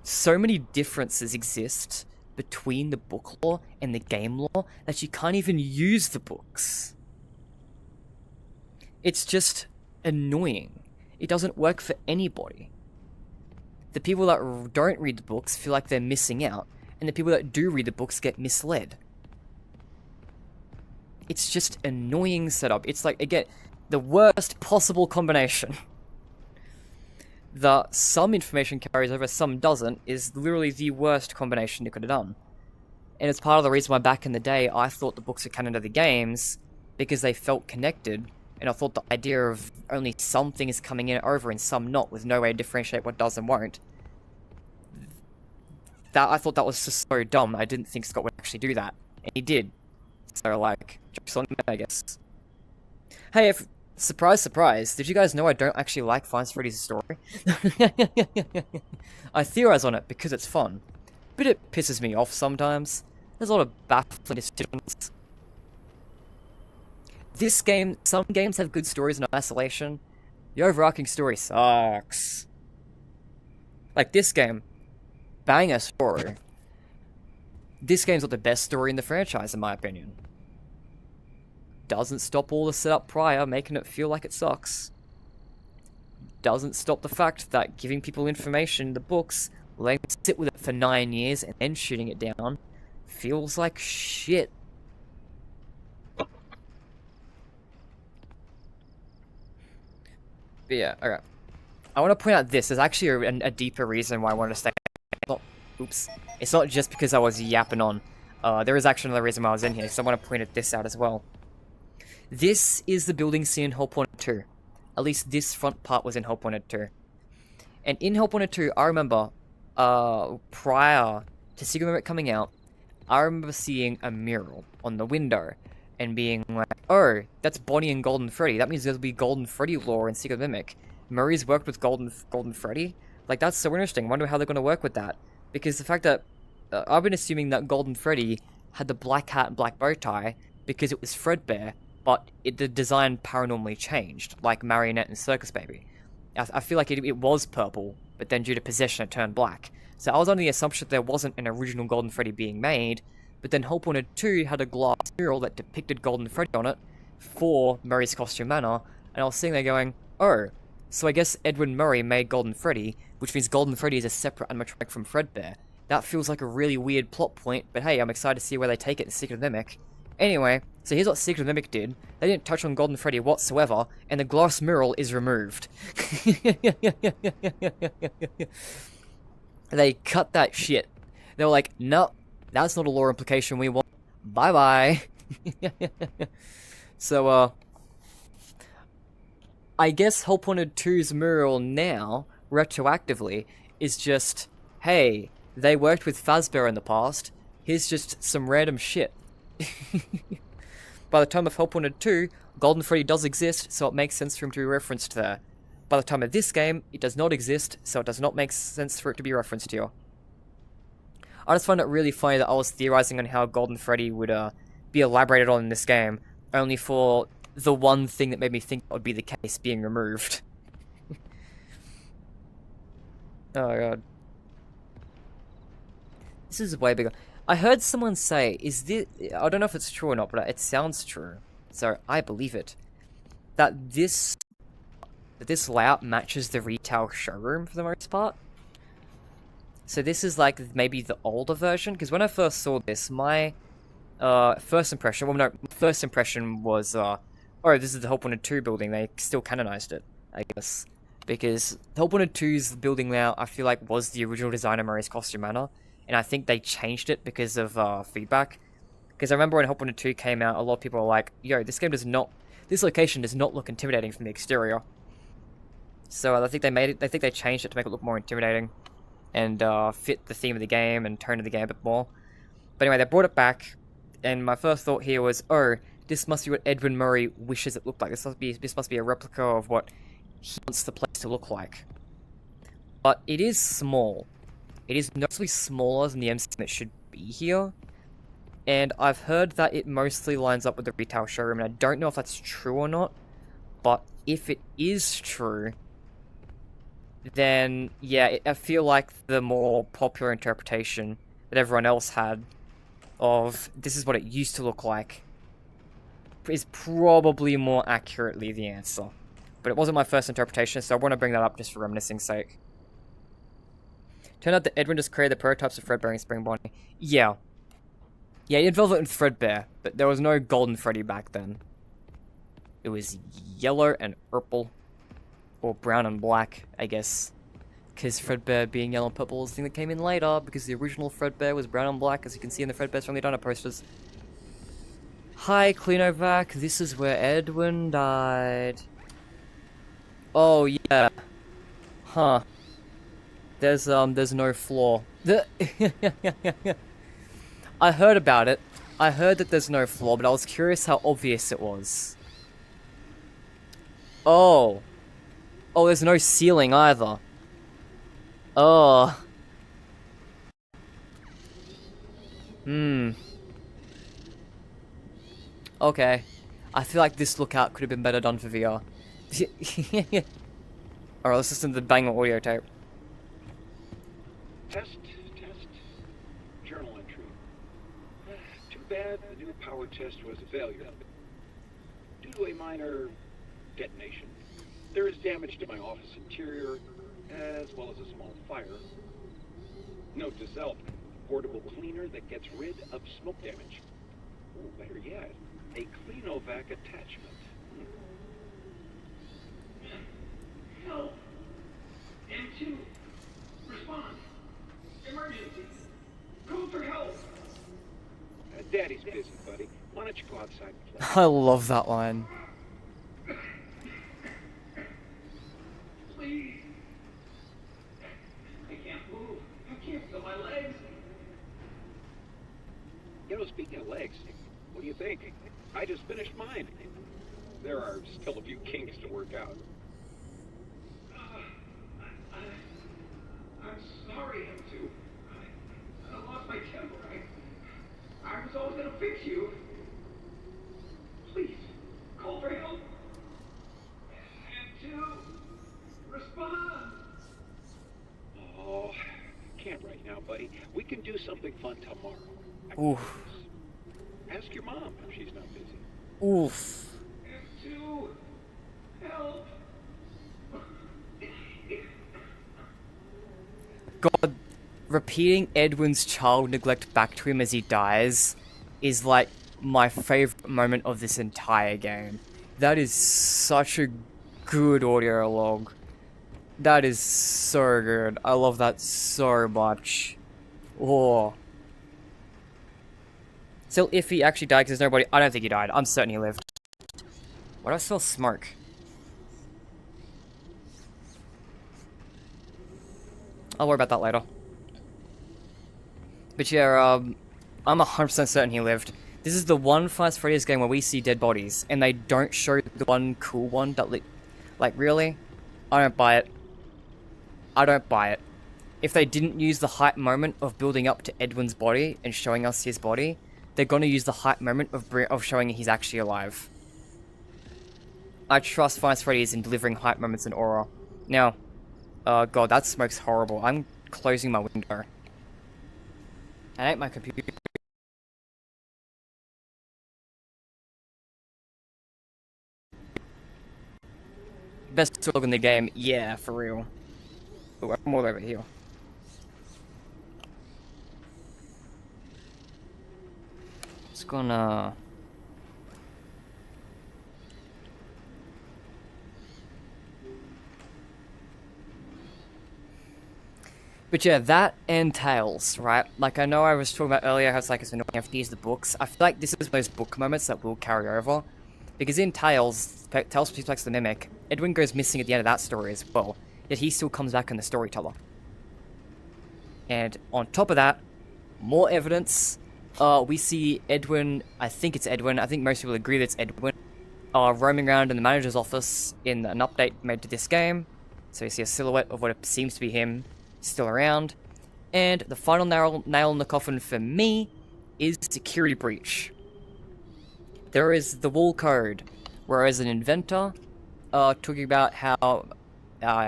So many differences exist between the book lore and the game lore that you can't even use the books. It's just annoying. It doesn't work for anybody. The people that don't read the books feel like they're missing out, and the people that do read the books get misled. It's just annoying setup. It's like, again, the worst possible combination. That some information carries over, some doesn't, is literally the worst combination you could have done. And it's part of the reason why back in the day I thought the books were canon to the games, because they felt connected, and I thought the idea of only some things coming in over and some not, with no way to differentiate what does and won't. I thought that was just so dumb. I didn't think Scott would actually do that, and he did. So, like, jokes on me, I guess. Hey, surprise, surprise, did you guys know I don't actually like Final Freddy's story? I theorize on it because it's fun, but it pisses me off sometimes. There's a lot of baffling decisions. This game, some games have good stories in isolation. The overarching story sucks. Like this game, banger story. This game's not the best story in the franchise, in my opinion. Doesn't stop all the setup prior, making it feel like it sucks. Doesn't stop the fact that giving people information in the books, letting them sit with it for 9 years and then shooting it down, feels like shit. But yeah, alright. I want to point out this. There's actually a deeper reason why I wanted to stay. Oops. It's not just because I was yapping on. There is actually another reason why I was in here, so I want to point this out as well. This is the building scene in Help 1 and 2. At least this front part was in Help 1 and 2. And in Help 1 and 2, I remember, prior to Secret Mimic coming out, I remember seeing a mural on the window and being like, oh, that's Bonnie and Golden Freddy. That means there'll be Golden Freddy lore in Secret Mimic. Murray's worked with Golden Freddy? Like, that's so interesting. I wonder how they're going to work with that. Because the fact that, I've been assuming that Golden Freddy had the black hat and black bow tie because it was Fredbear, but the design paranormally changed, like Marionette and Circus Baby. I feel like it was purple, but then due to possession it turned black. So I was under the assumption that there wasn't an original Golden Freddy being made, but then Help 1 and 2 had a glass mural that depicted Golden Freddy on it for Murray's Costume Manor, and I was sitting there going, oh, so I guess Edwin Murray made Golden Freddy, which means Golden Freddy is a separate animatronic from Fredbear. That feels like a really weird plot point, but hey, I'm excited to see where they take it in Secret of Mimic. Anyway, so here's what Secret of Mimic did. They didn't touch on Golden Freddy whatsoever, and the glass mural is removed. They cut that shit. They were like, no, that's not a lore implication we want. Bye-bye. So, I guess Help Wanted 2's mural now, retroactively, is just, hey, they worked with Fazbear in the past, here's just some random shit. By the time of Help Wanted 2, Golden Freddy does exist, so it makes sense for him to be referenced there. By the time of this game, it does not exist, so it does not make sense for it to be referenced here. I just find it really funny that I was theorizing on how Golden Freddy would be elaborated on in this game, only for the one thing that made me think that would be the case being removed. Oh god. This is way bigger. I heard someone say, is this... I don't know if it's true or not, but it sounds true. So, I believe it. That this layout matches the retail showroom for the most part. So this is like maybe the older version, because when I first saw this, my first impression... Well, no, my first impression was, oh, this is the Help Wanted 2 building. They still canonized it, I guess. Because Help Wanted 2's building layout, I feel like, was the original designer Murray's costume manor. And I think they changed it because of feedback. Because I remember when Help Wanted 2 came out, a lot of people were like, yo, this game does not... This location does not look intimidating from the exterior. So I think they changed it to make it look more intimidating. And fit the theme of the game and tone of the game a bit more. But anyway, they brought it back. And my first thought here was, oh, this must be what Edwin Murray wishes it looked like. This must be a replica of what he wants the place to look like. But it is small. It is noticeably smaller than the MCM it should be here. And I've heard that it mostly lines up with the retail showroom, and I don't know if that's true or not. But if it is true, then yeah, I feel like the more popular interpretation that everyone else had of this is what it used to look like is probably more accurately the answer. But it wasn't my first interpretation, so I want to bring that up just for reminiscing sake. Turned out that Edwin just created the prototypes of Fredbear and Spring Bonnie. Yeah. Yeah, he involved it with Fredbear, but there was no Golden Freddy back then. It was yellow and purple. Or brown and black, I guess. Because Fredbear being yellow and purple is the thing that came in later, because the original Fredbear was brown and black, as you can see in the Fredbear's Friendly Diner posters. Hi, Cleanovac, this is where Edwin died. Oh, yeah. Huh. There's no floor. I heard about it. I heard that there's no floor, but I was curious how obvious it was. Oh. Oh, there's no ceiling either. Oh. Okay. I feel like this lookout could have been better done for VR. Alright, let's listen to the banger audio tape. Test. Journal entry. Too bad the new power test was a failure. Due to a minor detonation, there is damage to my office interior, as well as a small fire. Note to self, portable cleaner that gets rid of smoke damage. Or better yet, a Cleanovac attachment. Help! M2! Respond! Emergency! Call for help! Daddy's busy, buddy. Why don't you go outside and play? I love that line. Please! I can't move. I can't feel my legs. You know, speaking of legs, what do you think? I just finished mine. There are still a few kinks to work out. I'm sorry, M2. I lost my temper. I was always gonna fix you. Please, call for help. M2, respond. Oh, can't right now, buddy. We can do something fun tomorrow. Oof. Ask your mom if she's not busy. Oof. M2, help. repeating Edwin's child neglect back to him as he dies is like my favorite moment of this entire game. That is such a good audio log. That is so good. I love that so much. Oh. Still, if he actually died, because there's nobody... I don't think he died. I'm certain he lived. Why do I smell smoke? I'll worry about that later. But yeah, I'm 100% certain he lived. This is the one Five Nights at Freddy's game where we see dead bodies, and they don't show the one cool one that like, really? I don't buy it. I don't buy it. If they didn't use the hype moment of building up to Edwin's body and showing us his body, they're gonna use the hype moment of showing he's actually alive. I trust Five Nights at Freddy's in delivering hype moments and aura. Now, god, that smoke's horrible. I'm closing my window. I hate my computer. Best dog in the game, yeah, for real. Ooh, I'm all over here. Just gonna... But yeah, that and Tales, right? Like, I know I was talking about earlier how it's like it's annoying to use the books. I feel like this is those book moments that will carry over. Because in Tales Perplexes the Mimic, Edwin goes missing at the end of that story as well. Yet he still comes back in the storyteller. And on top of that, more evidence. We see Edwin, I think it's Edwin, I think most people agree that it's Edwin, roaming around in the manager's office in an update made to this game. So you see a silhouette of what it seems to be him still around. And the final nail in the coffin for me is security breach. There is the wall code, whereas an inventor, talking about how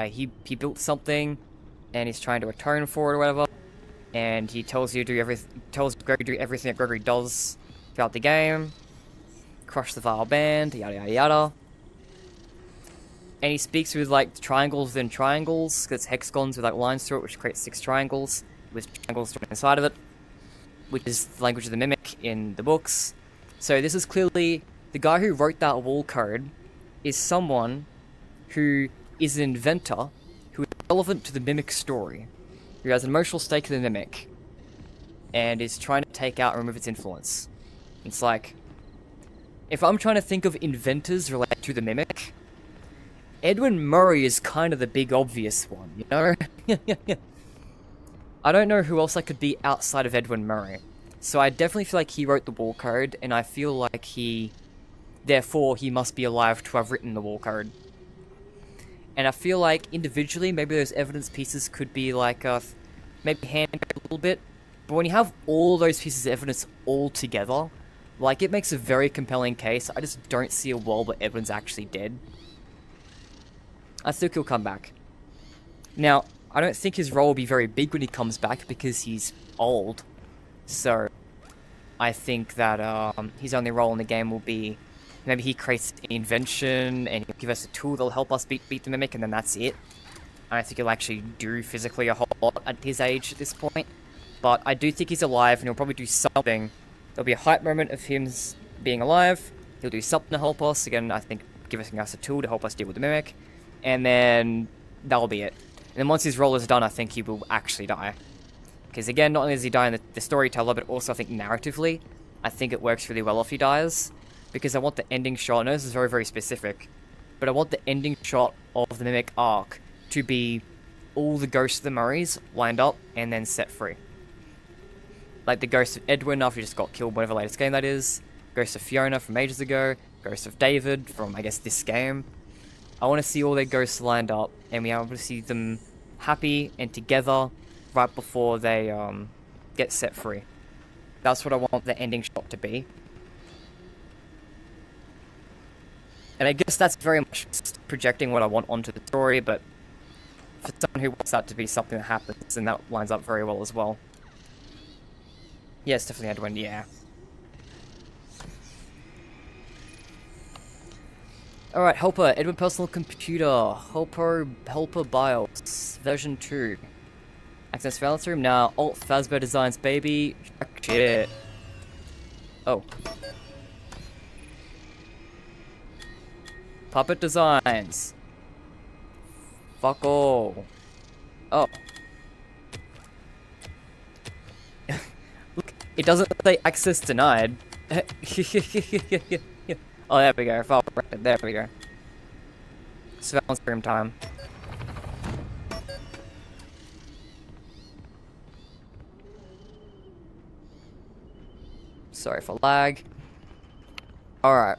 he built something and he's trying to atone for it or whatever, and he tells you tells Gregory to do everything that Gregory does throughout the game, crush the vile band, yada yada yada. And he speaks with like triangles within triangles, because it's hexagons with like lines through it, which creates 6 triangles with triangles inside of it, which is the language of the Mimic in the books. So this is clearly the guy who wrote that wall code is someone who is an inventor who is relevant to the Mimic story, who has an emotional stake in the Mimic, and is trying to take out and remove its influence. It's like, if I'm trying to think of inventors related to the Mimic, Edwin Murray is kind of the big obvious one, you know? I don't know who else I could be outside of Edwin Murray. So I definitely feel like he wrote the wall code, and I feel like therefore he must be alive to have written the wall code. And I feel like individually, maybe those evidence pieces could be like, maybe handmade a little bit, but when you have all those pieces of evidence all together, like, it makes a very compelling case. I just don't see a world where Edwin's actually dead. I think he'll come back. Now, I don't think his role will be very big when he comes back because he's old. So, I think that his only role in the game will be maybe he creates an invention and he'll give us a tool that'll help us beat the Mimic, and then that's it. I don't think he'll actually do physically a whole lot at his age at this point. But I do think he's alive, and he'll probably do something. There'll be a hype moment of him being alive. He'll do something to help us. Again, I think giving us a tool to help us deal with the Mimic. And then that'll be it. And then once his role is done, I think he will actually die. Because again, not only does he die in the storyteller, but also I think narratively, I think it works really well if he dies. Because I want the ending shot, I know this is very, very specific, but I want the ending shot of the Mimic arc to be all the ghosts of the Murrays lined up and then set free. Like the ghost of Edwin after he just got killed, whatever latest game that is, ghost of Fiona from ages ago, ghost of David from, I guess, this game. I want to see all their ghosts lined up, and we are able to see them happy and together right before they get set free. That's what I want the ending shot to be. And I guess that's very much just projecting what I want onto the story, but for someone who wants that to be something that happens, and that lines up very well as well. Yes, definitely Edwin, yeah. Alright, Helper, Edwin Personal Computer, Helper BIOS, version 2. Access Valence Room now. Alt Fazbear Designs, baby. Shit. Oh. Puppet Designs. Fuck all. Oh. Look, it doesn't say access denied. Oh, there we go. File right there we go. Surveillance room time. Sorry for lag. Alright.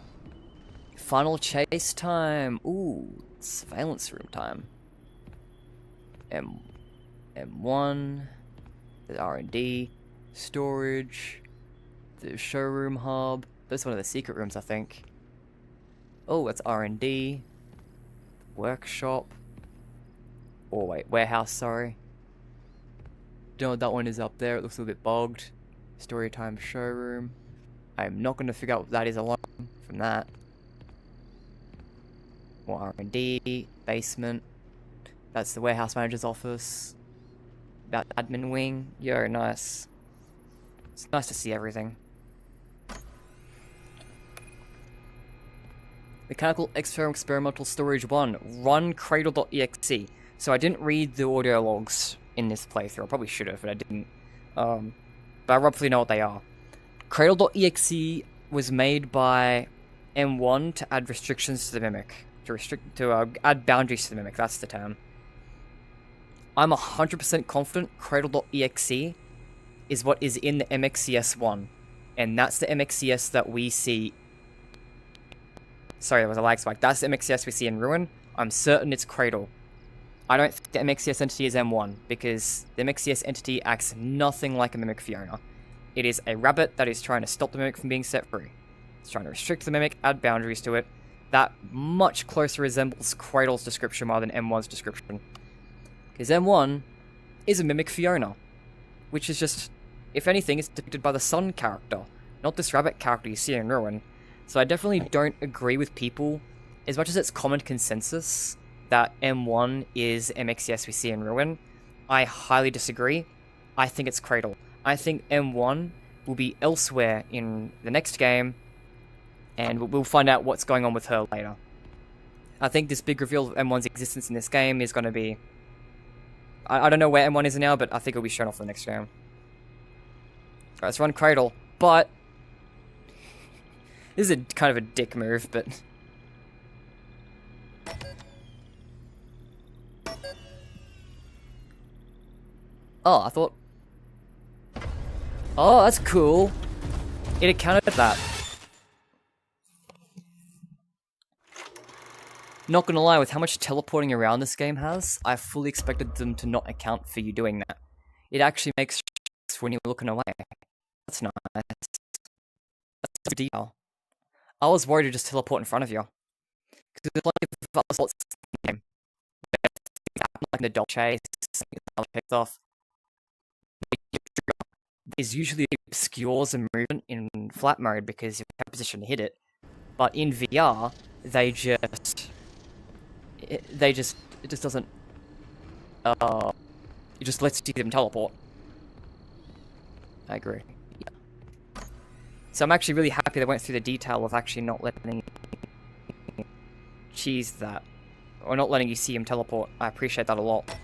Final chase time. Ooh, surveillance room time. M1. The R&D. Storage. The showroom hub. That's one of the secret rooms, I think. Oh, that's R&D. Workshop. Oh, wait. Warehouse, sorry. Don't know what that one is up there. It looks a little bit bogged. Storytime showroom. I'm not going to figure out what that is alone from that. More R&D. Basement. That's the warehouse manager's office. That admin wing. Yo, nice. It's nice to see everything. Mechanical Experimental Storage 1. Run Cradle.exe. So I didn't read the audio logs in this playthrough. I probably should have, but I didn't. But I roughly know what they are. Cradle.exe was made by M1 to add restrictions to the Mimic. To add boundaries to the Mimic, that's the term. I'm 100% confident Cradle.exe is what is in the MXCS1. And that's the MXCS that we see... Sorry, there was a lag spike. That's the MXCS we see in Ruin. I'm certain it's Cradle. I don't think the MXCS entity is M1, because the MXCS entity acts nothing like a Mimic Fiona. It is a rabbit that is trying to stop the Mimic from being set free. It's trying to restrict the Mimic, add boundaries to it. That much closer resembles Cradle's description rather than M1's description. Because M1 is a Mimic Fiona, which is just, if anything, it's depicted by the Sun character, not this rabbit character you see in Ruin. So I definitely don't agree with people, as much as it's common consensus that M1 is MXCS we see in Ruin. I highly disagree. I think it's Cradle. I think M1 will be elsewhere in the next game, and we'll find out what's going on with her later. I think this big reveal of M1's existence in this game is going to be... I don't know where M1 is now, but I think it'll be shown off in the next game. Alright, let's run Cradle, but... This is kind of a dick move, but... Oh, I thought... Oh, that's cool. It accounted for that. Not gonna lie, with how much teleporting around this game has, I fully expected them to not account for you doing that. It actually makes sense when you're looking away. That's nice. That's a detail. I was worried to just teleport in front of you. Because there's plenty of other spots in the game. Like in the dog chase, stuff. Is usually obscures a movement in flat mode because you have a position to hit it. But in VR, it just doesn't, it just lets you them teleport. I agree. Yeah. So I'm actually really happy they went through the detail of actually not letting you cheese that. Or not letting you see him teleport. I appreciate that a lot.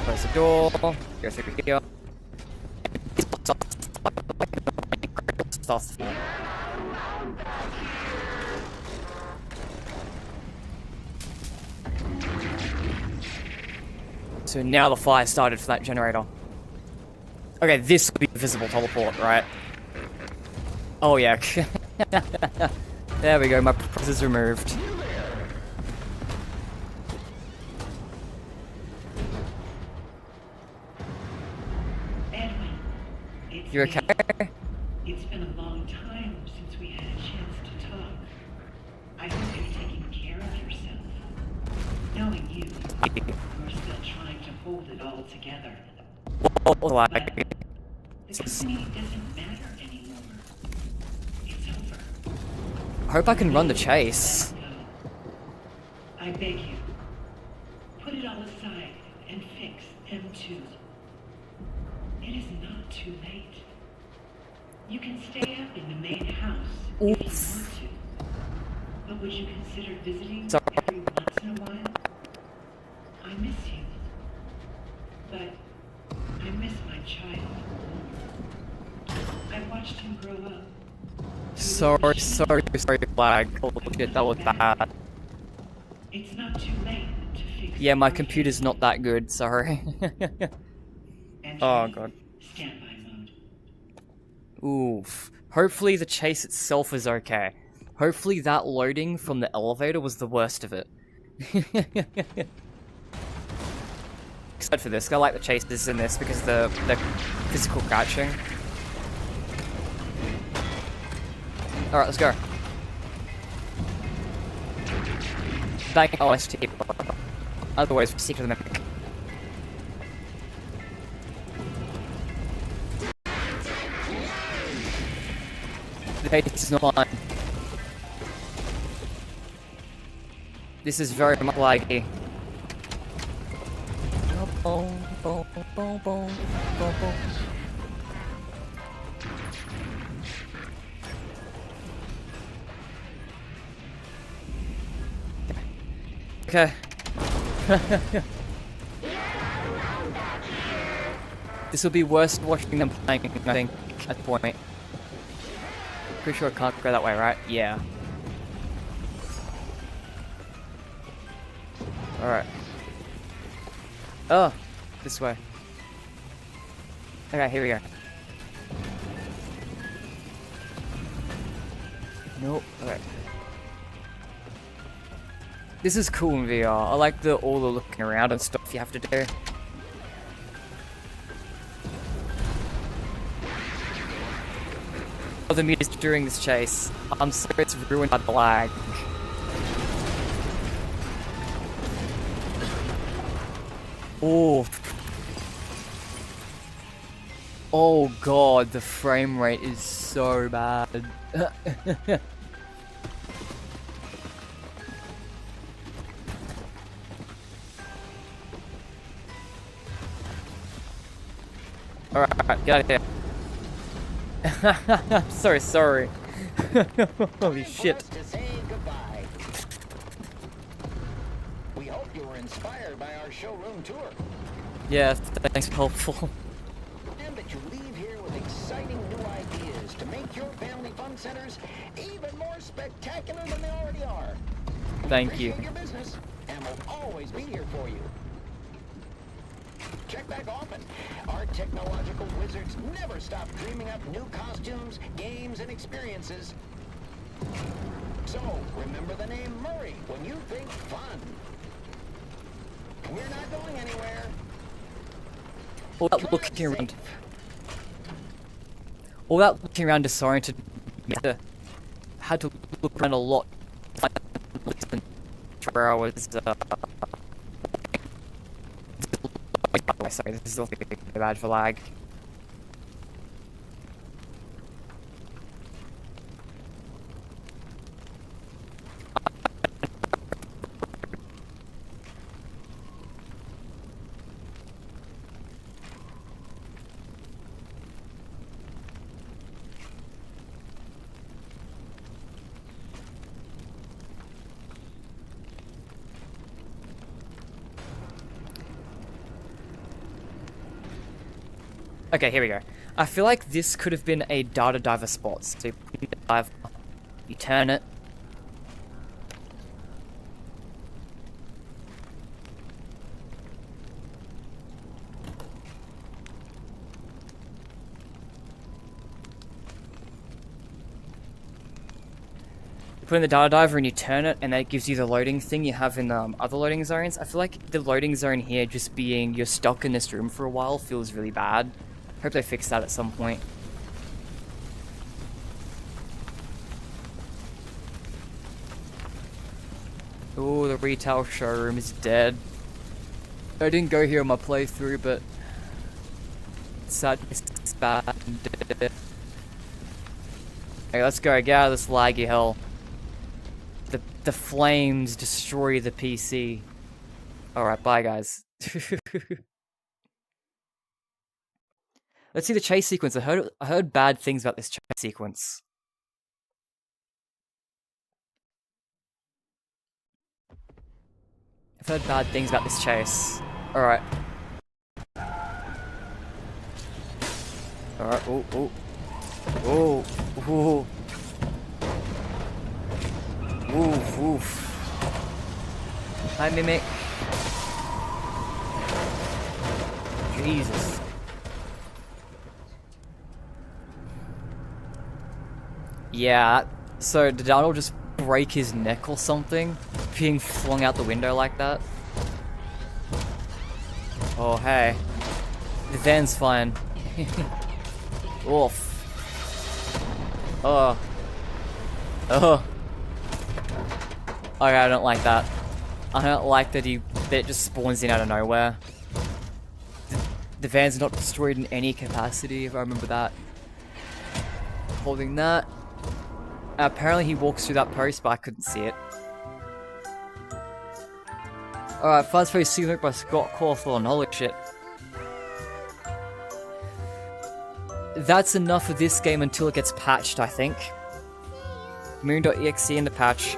Close the door, go through here. Stuff. So now the fire started for that generator. Okay, this will be visible teleport, right? Oh yeah. There we go, my purpose is removed. Edwin, it's You me. okay? It's been a long time since we had a chance to talk. I hope you're taking care of yourself. Knowing you, you're still trying to hold it all together. Oh, But like, the company doesn't matter anymore. It's over. I hope I can run the chase. I beg you, put it all aside and fix M2. It is not too late. You can stay up in the main house if you want to. But would you consider visiting every once in a while? I miss you. But I miss my child. I watched him grow up. Sorry, flag. Holy shit, that was bad. It's not too late to fix. Yeah, my computer's not that good, sorry. Oh god. Standby mode. Oof. Hopefully the chase itself is okay. Hopefully that loading from the elevator was the worst of it. Except for this, I like the chases in this because the physical crouching. Alright, let's go. Back OST. Otherwise, secret of the mimic. The pace is not fine. This is very much laggy. Okay. This will be worse watching them playing, I think, at the point. Pretty sure I can't go that way, right? Yeah. Alright. Oh! This way. Okay, here we go. Nope. Okay. This is cool in VR. I like all the looking around and stuff you have to do. The music during this chase. I'm sorry it's ruined by the lag. Oh. Oh god, the frame rate is so bad. Alright, get out of here. Sorry. Holy shit. To say goodbye. We hope you were inspired by our showroom tour. Yeah, thanks, helpful. And that you leave here with exciting new ideas to make your family fun centers even more spectacular than they already are. Thank you. Appreciate your business, and we'll always be here for you. Check back often. Our technological wizards never stop dreaming up new costumes, games, and experiences. So, remember the name Murray when you think fun. We're not going anywhere. All that looking around. All that looking around disoriented me. Had to look around a lot. Where I was. Sorry, this is also bad for lag. Okay, here we go. I feel like this could have been a data diver spot. So you put the dive, you turn it. You put in the data diver and you turn it, and that gives you the loading thing you have in other loading zones. I feel like the loading zone here just being you're stuck in this room for a while feels really bad. Hope they fix that at some point. Oh, the retail showroom is dead. I didn't go here on my playthrough, but sadness is bad. Okay, let's go. Get out of this laggy hell. The flames destroy the PC. Alright, bye guys. Let's see the chase sequence. I heard bad things about this chase sequence. I've heard bad things about this chase. Alright. Alright, oh, oh. Oh, oh. Woof, woof. Hi, Mimic. Jesus. Yeah, so did Donald just break his neck or something? Being flung out the window like that? Oh, hey. The van's fine. Oof. Oh. Oh. Okay, I don't like that. I don't like that it just spawns in out of nowhere. The van's not destroyed in any capacity, if I remember that. Holding that. Apparently he walks through that post, but I couldn't see it. Alright, Fuzz Face Secret by Scott Cawthorne, holy shit. That's enough of this game until it gets patched, I think. Moon.exe in the patch.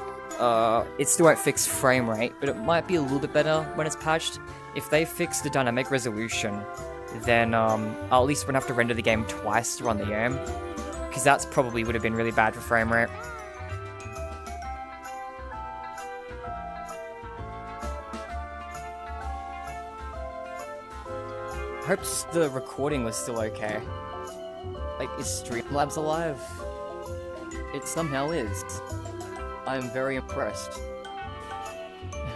It still won't fix frame rate, but it might be a little bit better when it's patched. If they fix the dynamic resolution, then I'll at least won't have to render the game twice to run the game. Because that's probably would have been really bad for frame rate. I hope the recording was still okay. Like, is Streamlabs alive? It somehow is. I am very impressed.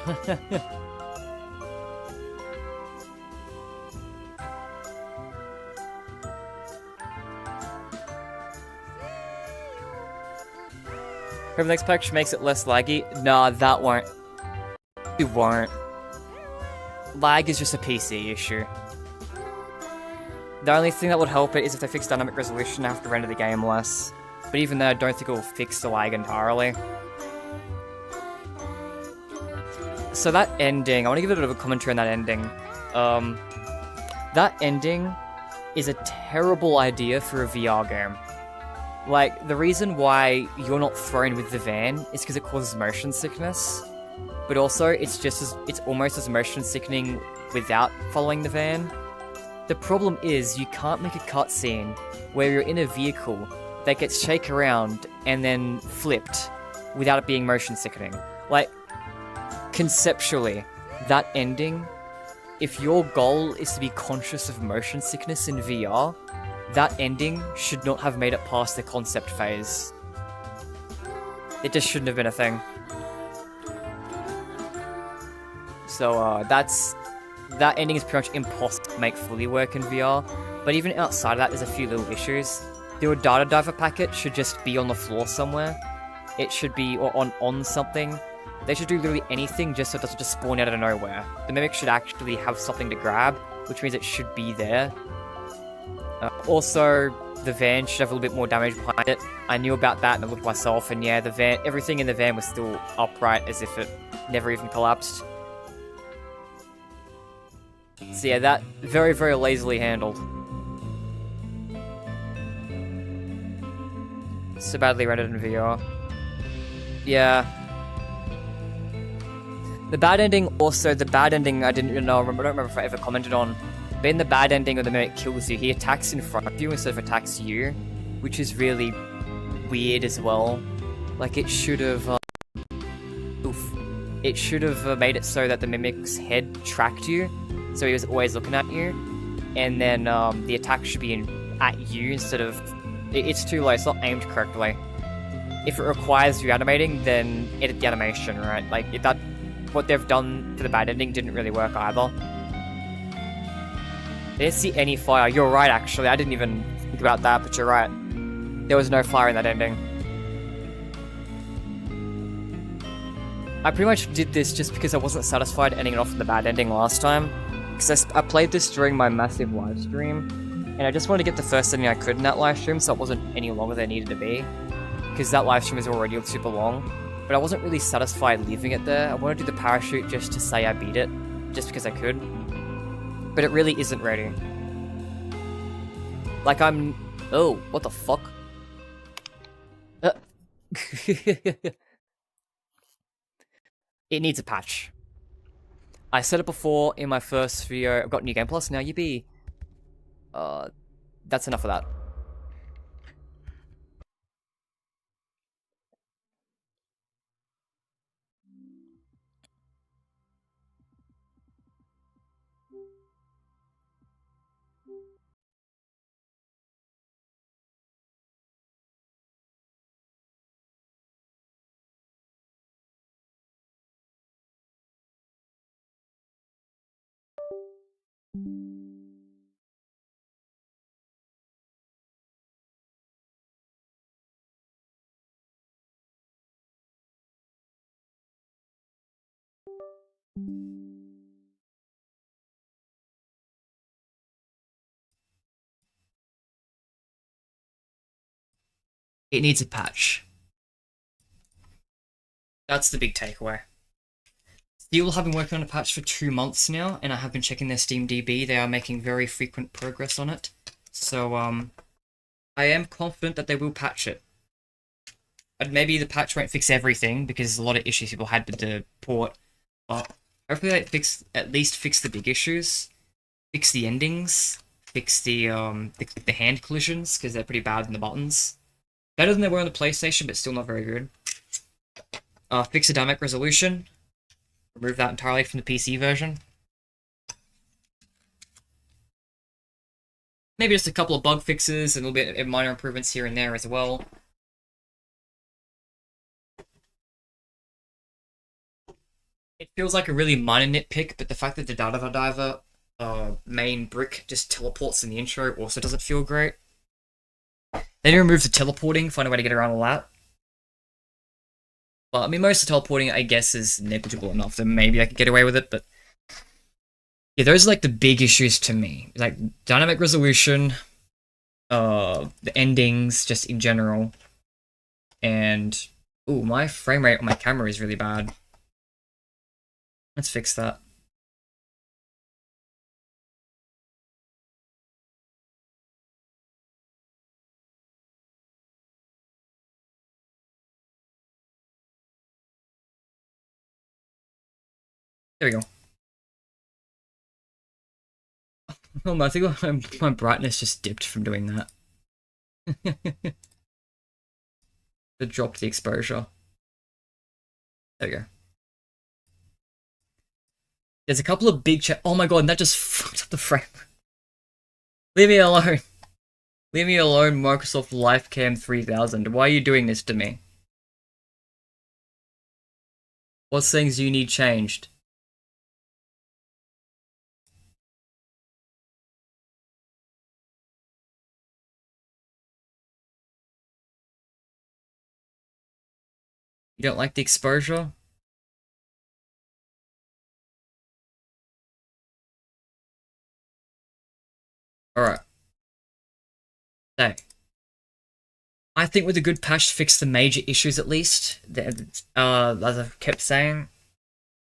Hope the next patch makes it less laggy. Nah, that won't. It won't. Lag is just a PC issue. The only thing that would help it is if they fix dynamic resolution, I have to render the game less. But even then, I don't think it will fix the lag entirely. So that ending, I want to give a bit of a commentary on that ending. That ending is a terrible idea for a VR game. Like, the reason why you're not thrown with the van is because it causes motion sickness. But also, it's almost as motion sickening without following the van. The problem is, you can't make a cutscene where you're in a vehicle that gets shaken around and then flipped without it being motion sickening. Like, conceptually, that ending, if your goal is to be conscious of motion sickness in VR, that ending should not have made it past the concept phase. It just shouldn't have been a thing. So, that ending is pretty much impossible to make fully work in VR, but even outside of that, there's a few little issues. The data diver packet should just be on the floor somewhere. It should be or on something. They should do literally anything just so it doesn't just spawn out of nowhere. The Mimic should actually have something to grab, which means it should be there. Also, the van should have a little bit more damage behind it. I knew about that and I looked myself, and yeah, the van, everything in the van was still upright as if it never even collapsed. So yeah, that very, very lazily handled. So badly rendered in VR. Yeah. The bad ending, I don't remember if I ever commented on. But in the bad ending where the Mimic kills you, he attacks in front of you instead of attacks you, which is really weird as well. Like, it should have, It should have made it so that the Mimic's head tracked you, so he was always looking at you, and then the attack should be at you instead of... It's too low, it's not aimed correctly. If it requires reanimating, then edit the animation, right? Like, if that... What they've done for the bad ending didn't really work either. I didn't see any fire. You're right, actually. I didn't even think about that, but you're right. There was no fire in that ending. I pretty much did this just because I wasn't satisfied ending it off in the bad ending last time. Because I played this during my massive live stream, and I just wanted to get the first ending I could in that live stream so it wasn't any longer than it needed to be. Because that live stream is already super long. But I wasn't really satisfied leaving it there. I wanted to do the parachute just to say I beat it. just because I could. But it really isn't ready. Like I'm... Oh, what the fuck? It needs a patch. I said it before in my first video, I've got New Game Plus now, yippee. That's enough of that. It needs a patch. That's the big takeaway. Steel have been working on a patch for 2 months now, and I have been checking their Steam DB. They are making very frequent progress on it. So, I am confident that they will patch it. And maybe the patch won't fix everything, because there's a lot of issues people had with the port. But hopefully they at least fix the big issues. Fix the endings. Fix the hand collisions, because they're pretty bad in the buttons. Better than they were on the PlayStation, but still not very good. Fix the dynamic resolution. Remove that entirely from the PC version. Maybe just a couple of bug fixes and a little bit of minor improvements here and there as well. It feels like a really minor nitpick, but the fact that the Data Diver main brick just teleports in the intro also doesn't feel great. They didn't remove the teleporting, find a way to get around all that. But, I mean, most of the teleporting, I guess, is negligible enough that maybe I could get away with it, but... Yeah, those are, like, the big issues to me. Like, dynamic resolution, the endings, just in general, and... Ooh, my frame rate on my camera is really bad. Let's fix that. There we go. Oh, I think my brightness just dipped from doing that. It dropped the exposure. There we go. There's a couple of big oh my god, and that just fucked up the frame. Leave me alone. Leave me alone, Microsoft LifeCam 3000. Why are you doing this to me? What things do you need changed? You don't like the exposure? Alright. So, I think with a good patch to fix the major issues at least, as I've kept saying,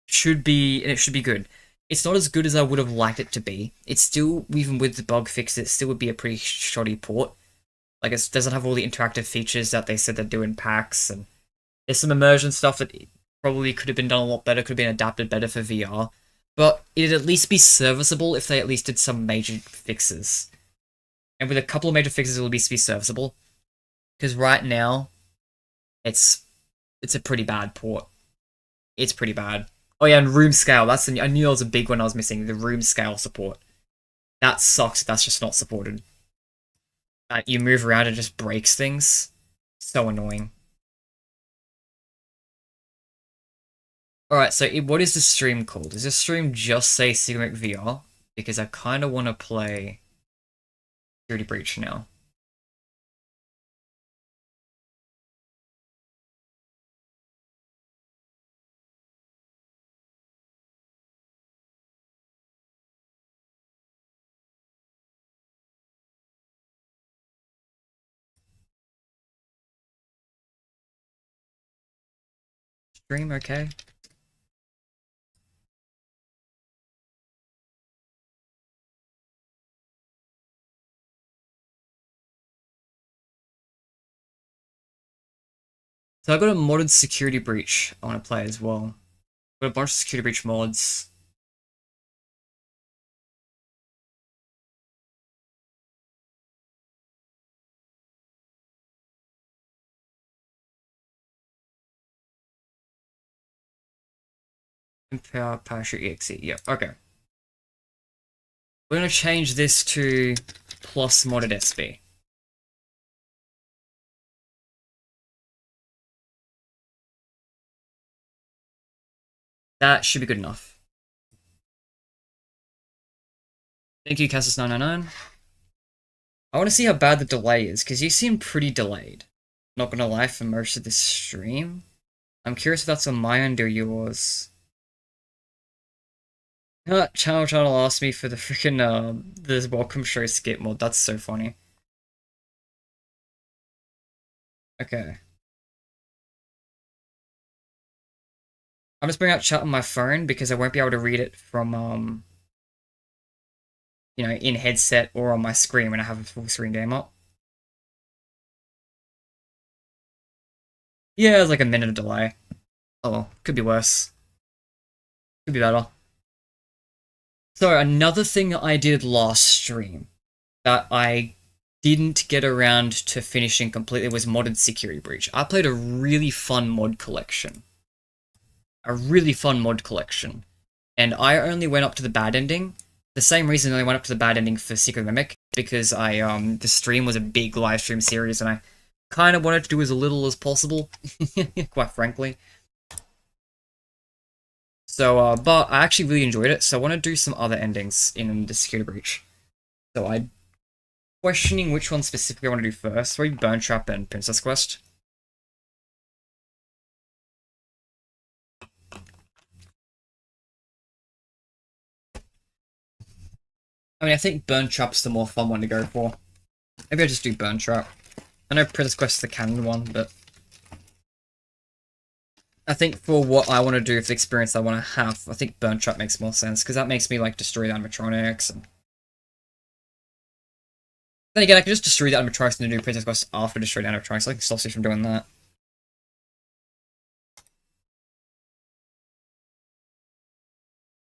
it should be good. It's not as good as I would have liked it to be. It's still, even with the bug fix, it still would be a pretty shoddy port. Like, it doesn't have all the interactive features that they said they do in packs, and there's some immersion stuff that probably could have been done a lot better, could have been adapted better for VR. But it'd at least be serviceable if they at least did some major fixes. And with a couple of major fixes, it will at least be serviceable. Because right now, it's a pretty bad port. It's pretty bad. Oh yeah, and room scale. I knew that was a big one I was missing. The room scale support. That sucks. That's just not supported. You move around and it just breaks things. So annoying. Alright, so what is this stream called? Does this stream just say Cigarette VR? Because I kind of want to play Security Breach now. Stream, okay. So I got a modded security breach I want to play as well. Got a bunch of security breach mods. Parachute.exe. Yep, okay. We're going to change this to plus modded SB. That should be good enough. Thank you, Cassis999. I want to see how bad the delay is, because you seem pretty delayed. Not gonna lie, for most of this stream. I'm curious if that's on my end or yours. Channel asked me for the freaking the welcome show skip mod. That's so funny. Okay. I'm just bringing out chat on my phone because I won't be able to read it from you know, in headset or on my screen when I have a full screen game up. Yeah, it's like a minute of delay. Oh well, could be worse. Could be better. So, another thing that I did last stream that I didn't get around to finishing completely was modded security breach. I played a really fun mod collection. And I only went up to the bad ending. The same reason I only went up to the bad ending for Secret Mimic, because the stream was a big live stream series and I kind of wanted to do as little as possible, quite frankly. So, but I actually really enjoyed it, so I want to do some other endings in the security breach. So I'm questioning which one specifically I want to do first. Maybe Burn Trap and Princess Quest. I mean, I think Burn Trap's the more fun one to go for. Maybe I'll just do Burn Trap. I know Princess Quest is the canon one, but I think for what I want to do, for the experience I want to have, I think Burn Trap makes more sense, because that makes me, like, destroy the animatronics. And then again, I can just destroy the animatronics and do Princess Quest after destroying the animatronics. I can stop you from doing that.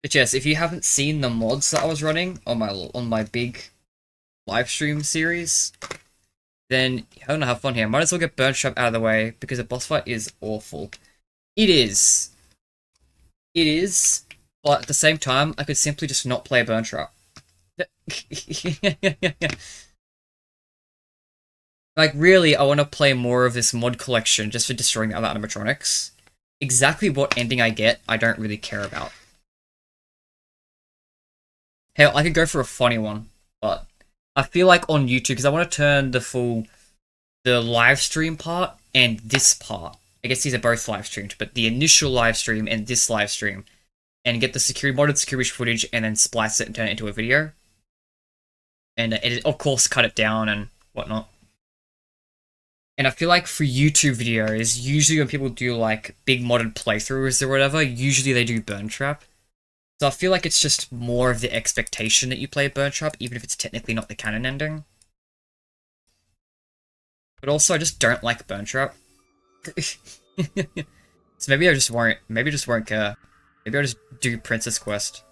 But yes, if you haven't seen the mods that I was running on my big live stream series, then I don't know, have fun here. Might as well get Burn Trap out of the way, because the boss fight is awful. It is, but at the same time, I could simply just not play Burn Trap. Like, really, I want to play more of this mod collection just for destroying the other animatronics. Exactly what ending I get, I don't really care about. Hell, I could go for a funny one, but I feel like on YouTube, because I want to turn the live stream part and this part. I guess these are both live streamed, but the initial live stream and this live stream, and get the modded security footage and then splice it and turn it into a video. And edit, of course, cut it down and whatnot. And I feel like for YouTube videos, usually when people do like big modded playthroughs or whatever, usually they do Burn Trap. So I feel like it's just more of the expectation that you play Burn Trap, even if it's technically not the canon ending. But also, I just don't like Burn Trap. So maybe I just won't. Maybe I just won't care. Maybe I'll just do Princess Quest.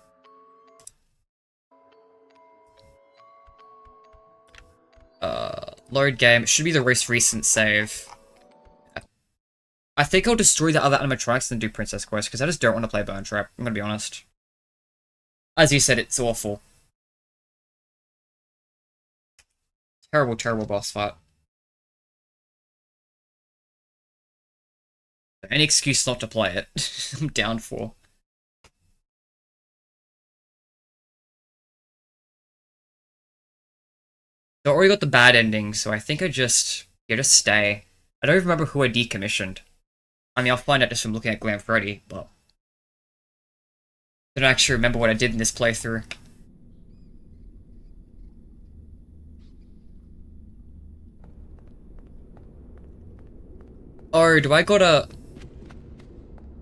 Load game. It should be the most recent save. I think I'll destroy the other animatronics and do Princess Quest, because I just don't want to play Burn Trap. I'm gonna be honest. As you said, it's awful. Terrible, terrible boss fight. Any excuse not to play it, I'm down for. So I already got the bad ending, so I think I just stay. I don't remember who I decommissioned. I mean, I'll find out just from looking at Glam Freddy, but I don't actually remember what I did in this playthrough. Oh, do I gotta...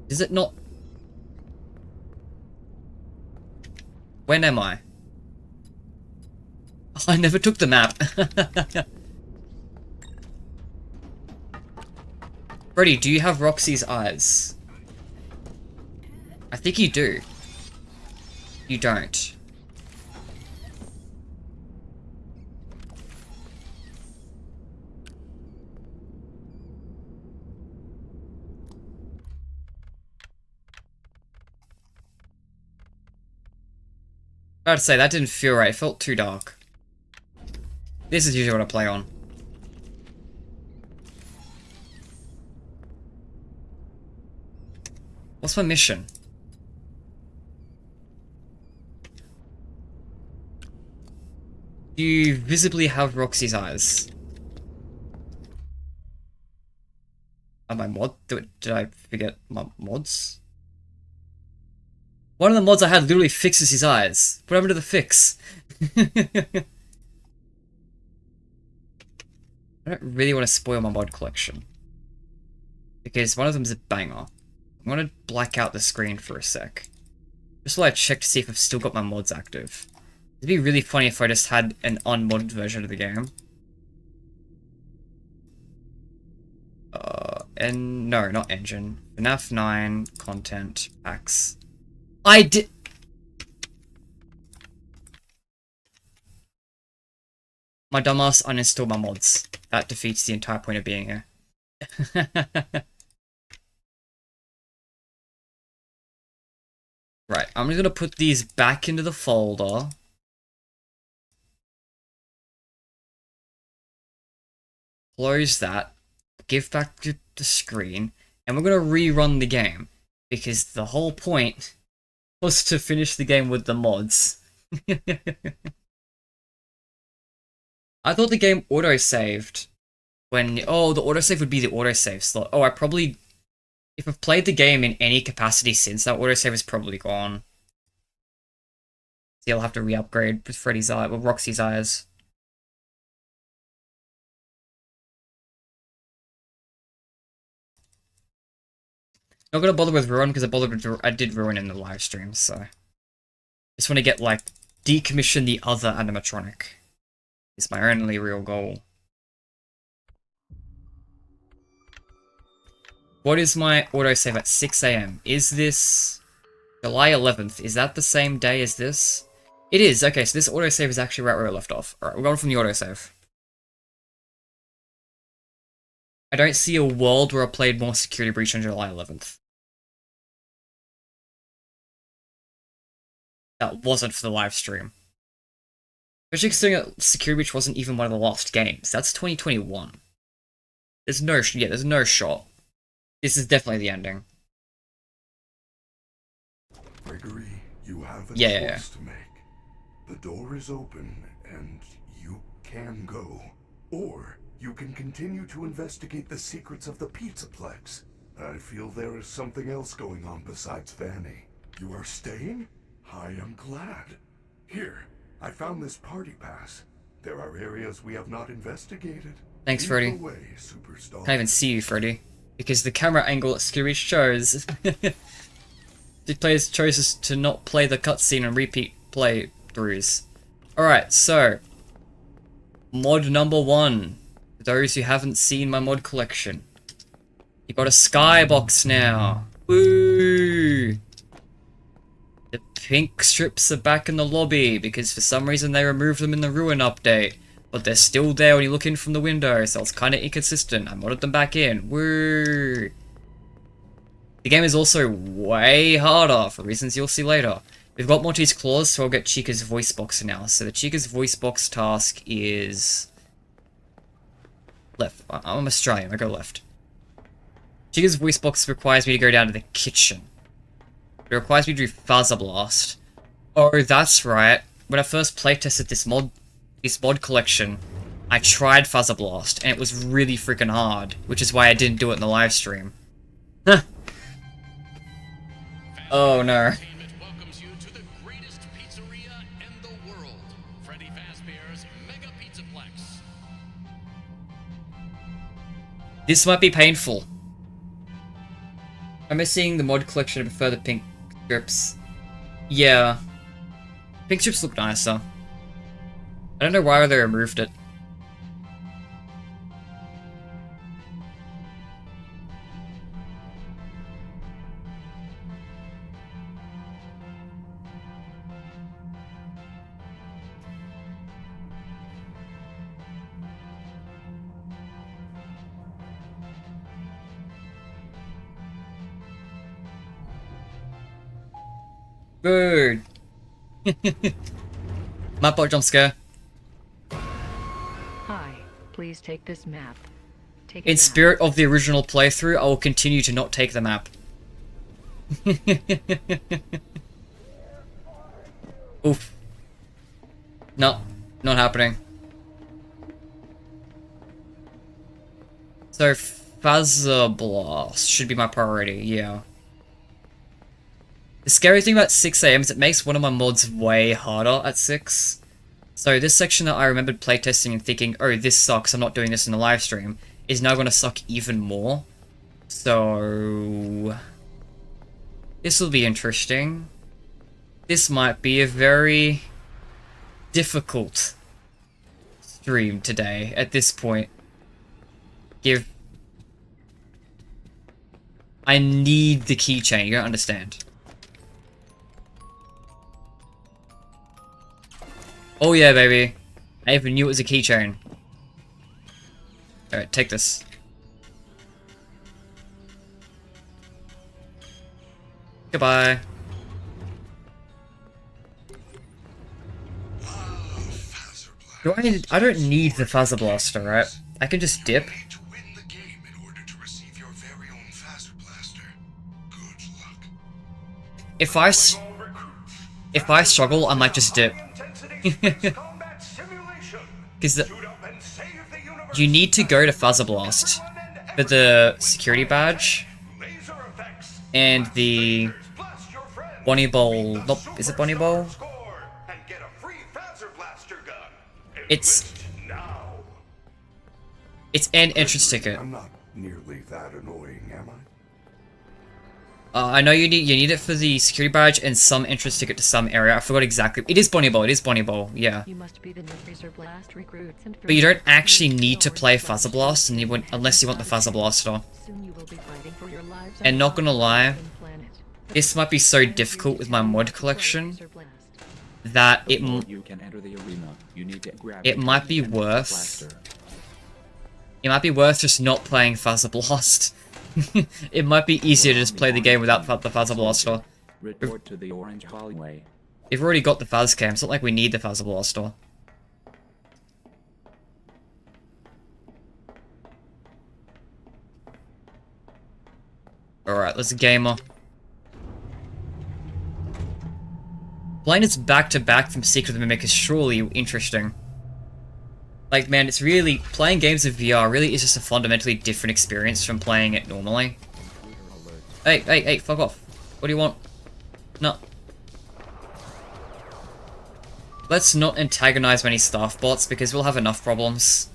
Is it not... When am I? I never took the map. Freddy, do you have Roxy's eyes? I think you do. You don't. I had to say, that didn't feel right. It felt too dark. This is usually what I play on. What's my mission? You visibly have Roxy's eyes. Am I mod? Did I forget my mods? One of the mods I had literally fixes his eyes. What happened to the fix? I don't really want to spoil my mod collection. Because one of them is a banger. I'm gonna black out the screen for a sec. Just while I check to see if I've still got my mods active. It'd be really funny if I just had an unmodded version of the game. And no, not engine. FNAF 9 content packs. I did. My dumbass uninstalled my mods. That defeats the entire point of being here. Right, I'm just gonna put these back into the folder. Close that. Give back to the screen. And we're gonna rerun the game. Because the whole point was to finish the game with the mods. I thought the game auto-saved when... Oh, the autosave would be the autosave slot. Oh, I probably... If I've played the game in any capacity since, that autosave is probably gone. See, I'll have to re-upgrade with Freddy's eye, with Roxy's eyes. Not gonna bother with Ruin, because I did Ruin in the live stream, so... Just want to get, like, decommission the other animatronic. It's my only real goal. What is my autosave at 6 AM? Is this July 11th? Is that the same day as this? It is. Okay, so this autosave is actually right where I left off. Alright, we're going from the autosave. I don't see a world where I played more Security Breach on July 11th. That wasn't for the live stream. Especially considering that Security Breach wasn't even one of the last games. That's 2021. There's no shot. This is definitely the ending. Gregory, you have a Yeah. choice to make. The door is open, and you can go. Or you can continue to investigate the secrets of the Pizzaplex. I feel there is something else going on besides Vanny. You are staying? I am glad. Here, I found this party pass. There are areas we have not investigated. Thanks, Lead Freddy. the way, superstar. Can't even see you, Freddy. Because the camera angle at Security shows. The players chose to not play the cutscene and repeat playthroughs. Alright, so... Mod number 1. For those who haven't seen my mod collection. You got a skybox now. Woo! The pink strips are back in the lobby, because for some reason they removed them in the Ruin update. But they're still there when you look in from the window, so it's kind of inconsistent. I modded them back in. Woo! The game is also way harder, for reasons you'll see later. We've got Monty's Claws, so I'll get Chica's voice box now. So the Chica's voice box task is... left. I'm Australian, I go left. Chica's voice box requires me to go down to the kitchen. It requires me to do Phaser Blast. Oh, that's right. When I first playtested this mod collection, I tried Phaser Blast, and it was really freaking hard, which is why I didn't do it in the live stream. Huh. Oh no. Welcomes you to the greatest pizzeria in the world, Freddy Fazbear's Mega Pizzaplex. This might be painful. I'm missing the mod collection to prefer the pink strips. Yeah. Pink strips look nicer. I don't know why they removed it. Good. Mapbot jump scare. Hi, please take this map. Take In spirit of the original playthrough, I will continue to not take the map. Oof. No, not happening. So, Phaser Blast should be my priority, yeah. The scary thing about 6 AM is it makes one of my mods way harder at 6. So this section that I remembered playtesting and thinking, oh, this sucks, I'm not doing this in the live stream, is now going to suck even more. So... this will be interesting. This might be a very difficult stream today, at this point. I need the keychain, you don't understand. Oh yeah, baby. I even knew it was a keychain. Alright, take this. Goodbye. I don't need the Phaser Blaster, right? I can just dip. If I struggle, I might just dip. Because you need to go to Phaser Blast for the security badge and the Bonnie Bowl. Nope, is it Bonnie Bowl? It's an entrance ticket. I'm not nearly that annoying, am I? I know you need it for the security badge and some entrance ticket to some area. I forgot exactly. It is Bonnie Bowl. It is Bonnie Bowl. Yeah. You must be the new Phaser Blast recruits and but you don't actually need to play Phaser Blast, unless you want the Phaser Blaster. Soon you will be fighting for your lives. And not gonna lie, this might be so difficult with my mod collection that it might be worth. It might be worth just not playing Phaser Blast. It might be easier to just play the game without the Phaser Blaster. Report to the orange hallway. We've already got the Phas Cam, it's not like we need the Phaser Blaster. Alright, let's gamer. Playing this back-to-back from Secret of the Mimic is surely interesting. Like, man, it's really... playing games of VR really is just a fundamentally different experience from playing it normally. Hey, fuck off. What do you want? No. Let's not antagonize many staff bots, because we'll have enough problems.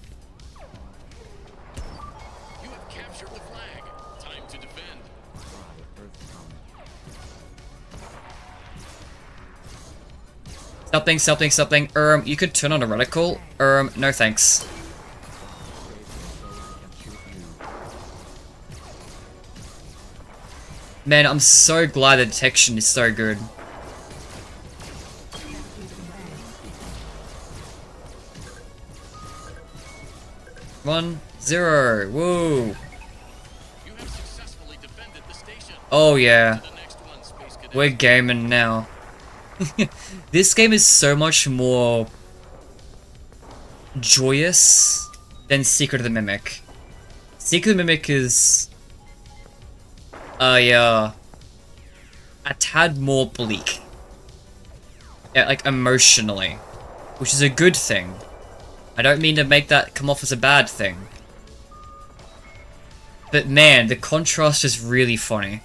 You have captured the flag. Time to defend. Something. You could turn on a reticle. No thanks. Man, I'm so glad the detection is so good. 1-0. Woo. You have successfully defended the station. Oh yeah. We're gaming now. This game is so much more joyous than Secret of the Mimic. Secret of the Mimic is a tad more bleak. Yeah, like emotionally, which is a good thing. I don't mean to make that come off as a bad thing. But man, the contrast is really funny.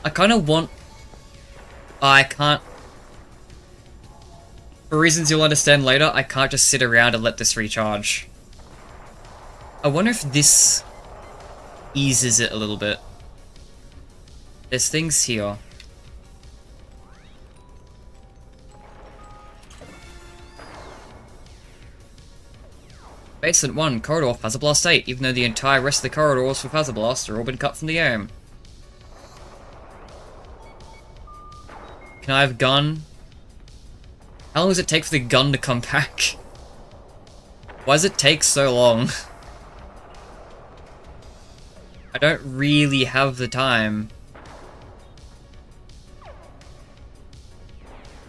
I kind of want... I can't... For reasons you'll understand later, I can't just sit around and let this recharge. I wonder if this eases it a little bit. There's things here. Basement 1, corridor, Phaser Blast 8, even though the entire rest of the corridors for Phaser Blast are all been cut from the game. Can I have gun? How long does it take for the gun to come back? Why does it take so long? I don't really have the time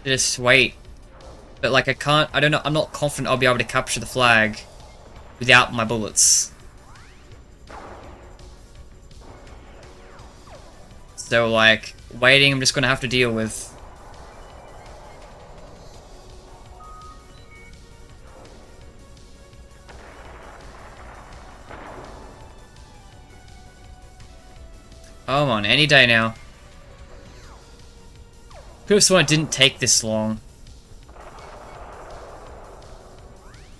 to just wait. But like I don't know, I'm not confident I'll be able to capture the flag without my bullets. So like, waiting I'm just gonna have to deal with. Come on, any day now. Could have sworn it didn't take this long.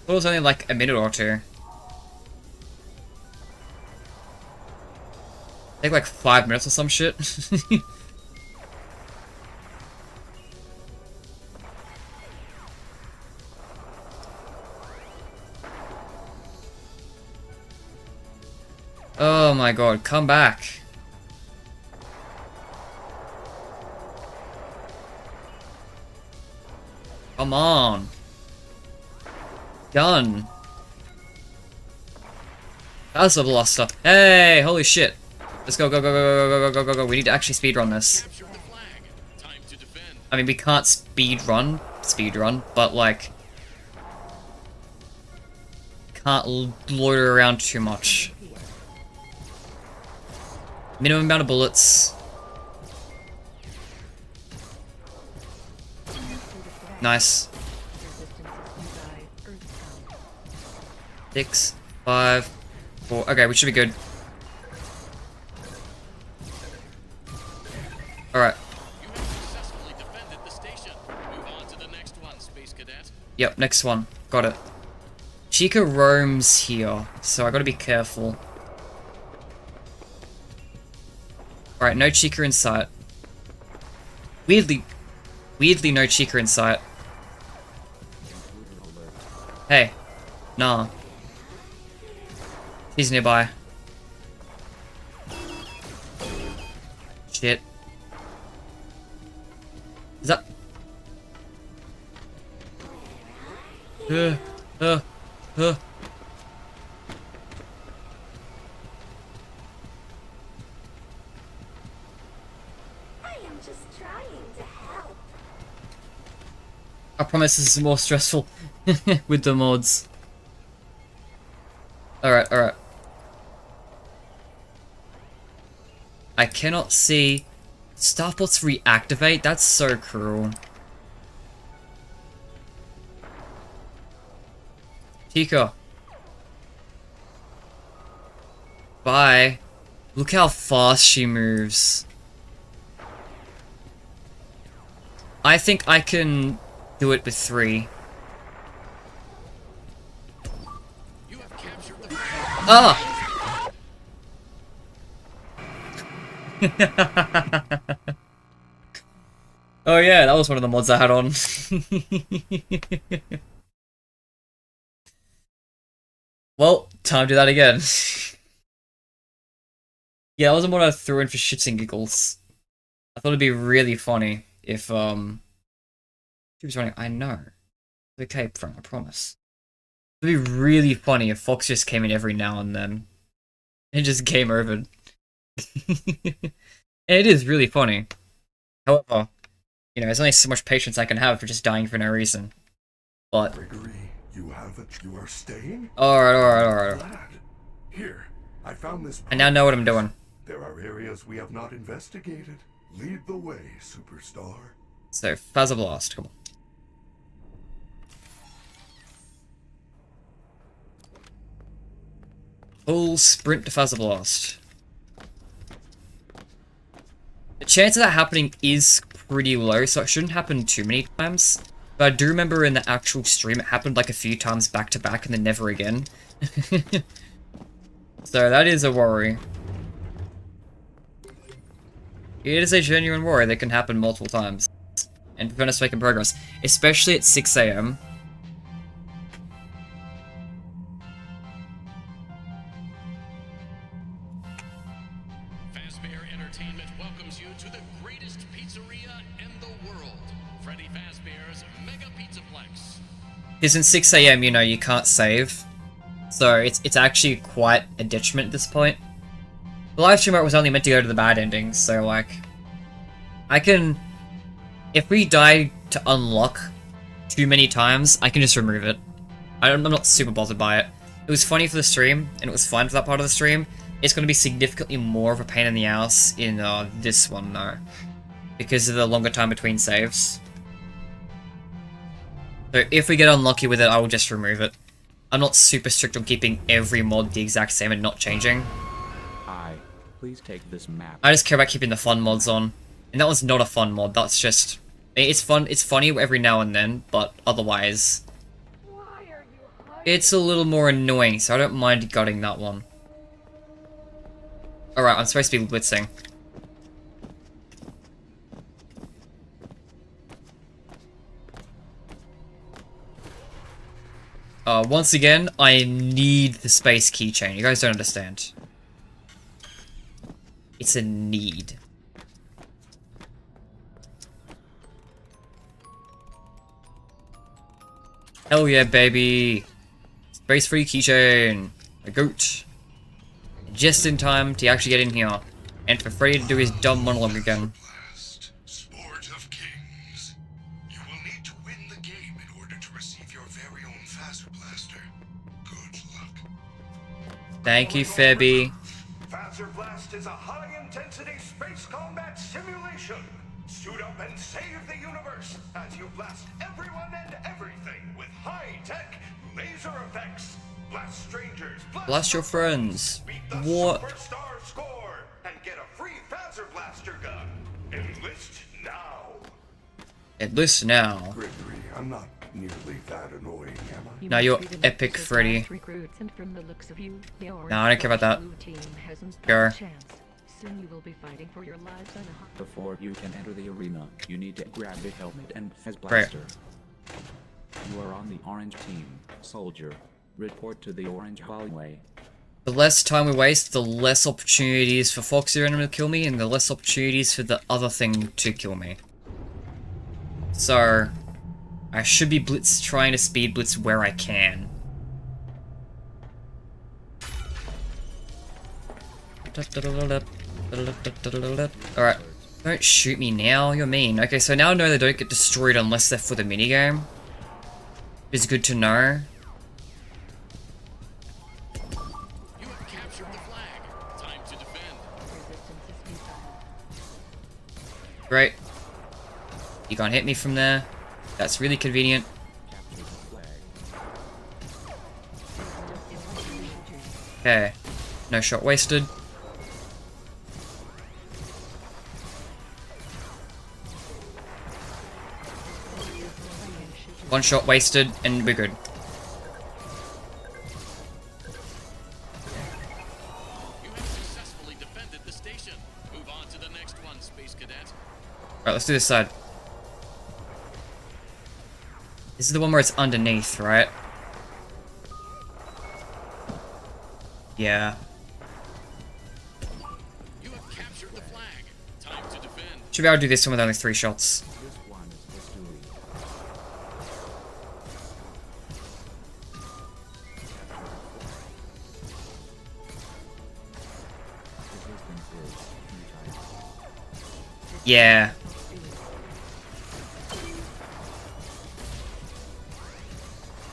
It was only like a minute or two. Take like 5 minutes or some shit. Oh my god, come back. Come on. Done. That's a lost stuff. Hey, holy shit. Let's go, go, go, go, go, go, go, go, go. We need to actually speedrun this. I mean, we can't speedrun, but like, can't loiter around too much. Minimum amount of bullets. Nice. 6, 5, 4. Okay, we should be good. Alright. Yep, next one. Got it. Chica roams here, so I gotta be careful. Alright, no Chica in sight. Weirdly no Chica in sight. Hey. Nah. He's nearby. Shit. Is that... I am just trying to help. I promise this is more stressful with the mods. Alright, alright. I cannot see... Staffbots reactivate? That's so cruel. Chica. Bye. Look how fast she moves. I think I can do it with 3. Ah! Oh yeah, that was one of the mods I had on. Well, time to do that again. Yeah, that was a mod I threw in for shits and giggles. I thought it'd be really funny if, she was running. I know. Okay, Frank, I promise. It'd be really funny if Fox just came in every now and then. And just game over. It is really funny. However, you know, there's only so much patience I can have for just dying for no reason. But... Gregory, you are staying? Alright. Glad. Here, I found this... I now know what I'm doing. There are areas we have not investigated. Lead the way, superstar. So, Phasma Blast, come on. Full sprint to Phasma Blast. The chance of that happening is pretty low, so it shouldn't happen too many times. But I do remember in the actual stream it happened like a few times back to back and then never again. So that is a worry. It is a genuine worry that can happen multiple times. And prevent us making progress. Especially at 6 AM. Fazbear Entertainment welcomes you to the greatest pizzeria in the world. Freddy Fazbear's Mega Pizzaplex. Because in 6 AM, you know, you can't save. So it's actually quite a detriment at this point. The live stream art was only meant to go to the bad endings, so like, I can, if we die to unlock too many times, I can just remove it. I'm not super bothered by it. It was funny for the stream, and it was fun for that part of the stream. It's going to be significantly more of a pain in the ass in this one though, because of the longer time between saves. So if we get unlucky with it, I will just remove it. I'm not super strict on keeping every mod the exact same and not changing. Please take this map. I just care about keeping the fun mods on. And that one's not a fun mod, that's just... It's fun, it's funny every now and then, but otherwise... It's a little more annoying, so I don't mind gutting that one. Alright, I'm supposed to be blitzing. Once again, I need the space keychain. You guys don't understand. It's a need. Hell yeah, baby! Space free keychain! A goat! Just in time to actually get in here. And for Freddy to do his dumb monologue again. Sport of Kings. You will need to win the game in order to receive your very own Phaser Blaster. Good luck. Thank you, Febby. Phaser Blast is a high-intensity space combat simulation. Suit up and save the universe as you blast everyone and everything with high-tech laser effects. Blast strangers, Blast your friends. What? Superstar score and get a free Phaser Blaster gun. Enlist now. Enlist now. Gregory, I'm not nearly that annoying, am I? Now you're epic, Freddy. No, I don't care about that. Sure. Soon you will be fighting for your lives on a... Before you can enter the arena, you need to grab the helmet and Phase Right. Blaster. You are on the orange team, soldier. Report to the orange hallway. The less time we waste, the less opportunities for Foxy Random to kill me, and the less opportunities for the other thing to kill me. So, I should be trying to speed blitz where I can. Alright. Don't shoot me now, you're mean. Okay, so now I know they don't get destroyed unless they're for the minigame. It's good to know. You have captured the flag. Time to defend. Great. You can't hit me from there. That's really convenient. Okay. No shot wasted. One shot wasted, and we're good. You have successfully defended the station. Move on to the next one, Space Cadet. Alright, let's do this side. This is the one where it's underneath, right? Yeah. You have captured the flag. Time to defend. Should be able to do this one with only 3 shots. This one is history. Yeah.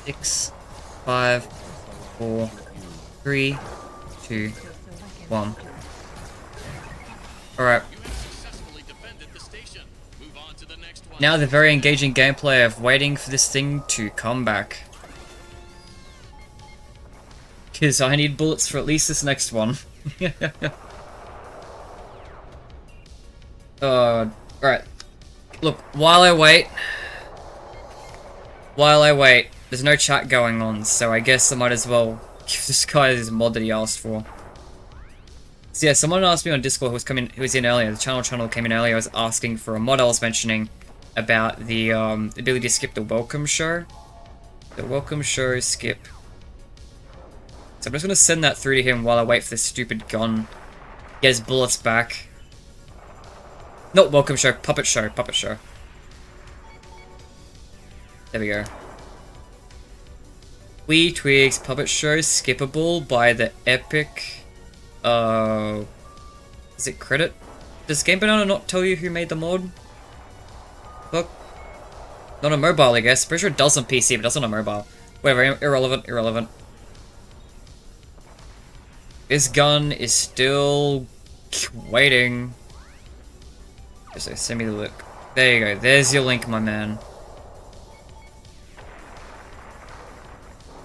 Six, 5, 4, 3, 2, 1. Alright. Now the very engaging gameplay of waiting for this thing to come back. Because I need bullets for at least this next one. Alright. Look, while I wait, there's no chat going on, so I guess I might as well give this guy his mod that he asked for. So yeah, someone asked me on Discord who was in earlier, the channel came in earlier, was asking for a mod I was mentioning about the ability to skip the welcome show. The welcome show skip. So I'm just gonna send that through to him while I wait for this stupid gun. Get his bullets back. Not welcome show, puppet show, puppet show. There we go. Wee Twigs puppet show skippable by the epic Is it credit? Does Game Banana not tell you who made the mod? Fuck. Not on mobile, I guess. Pretty sure it does on PC, but it doesn't on mobile. Whatever, irrelevant. This gun is still waiting. So send me the link. There you go. There's your link, my man.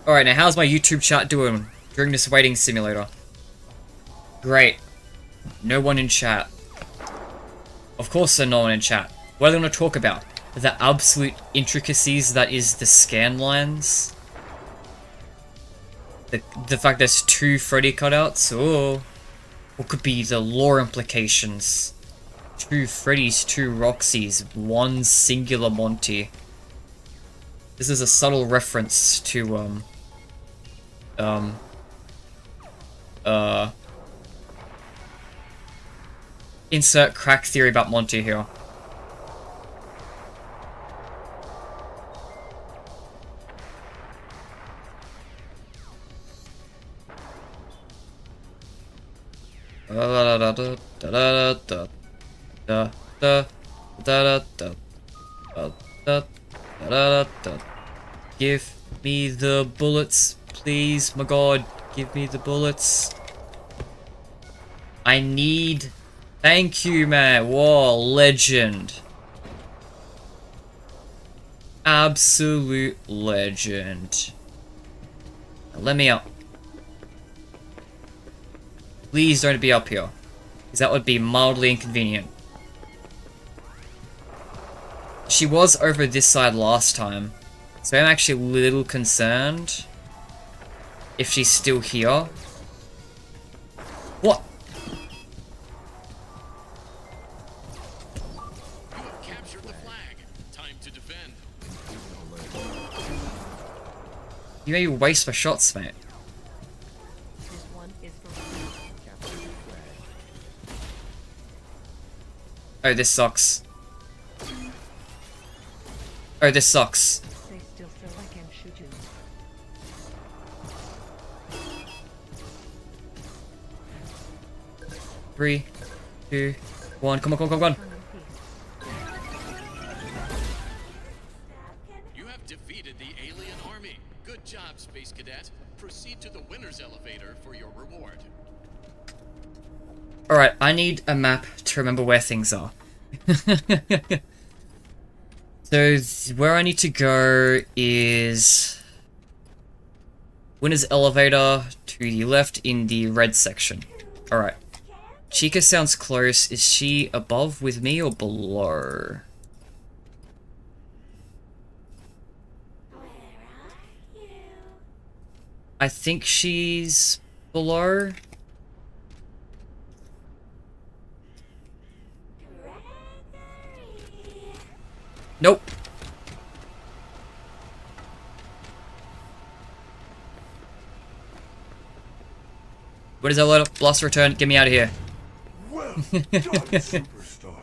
Alright, now how's my YouTube chat doing during this waiting simulator? Great. No one in chat. Of course there's no one in chat. What are they going to talk about? The absolute intricacies that is the scan lines? The fact there's 2 Freddy cutouts? Oh. What could be the lore implications? 2 Freddys, 2 Roxys, 1 singular Monty. This is a subtle reference to, insert crack theory about Monty here. Give me the bullets, please. My god, give me the bullets. I need... Thank you, man. Whoa, legend. Absolute legend. Now, let me up. Please don't be up here, because that would be mildly inconvenient. She was over this side last time, so I'm actually a little concerned if she's still here. What? You have captured the flag. Time to defend. You maybe waste my shots, mate. Oh, this sucks. Oh, this sucks. Stay still so I can shoot you. 3, 2, 1. Come on. You have defeated the alien army. Good job, Space Cadet. Proceed to the winner's elevator for your reward. Alright, I need a map to remember where things are. So, where I need to go is... winner's elevator to the left in the red section. Alright. Chica sounds close. Is she above with me or below? I think she's below. Nope. What is that load up? Blast return. Get me out of here. Well done, superstar.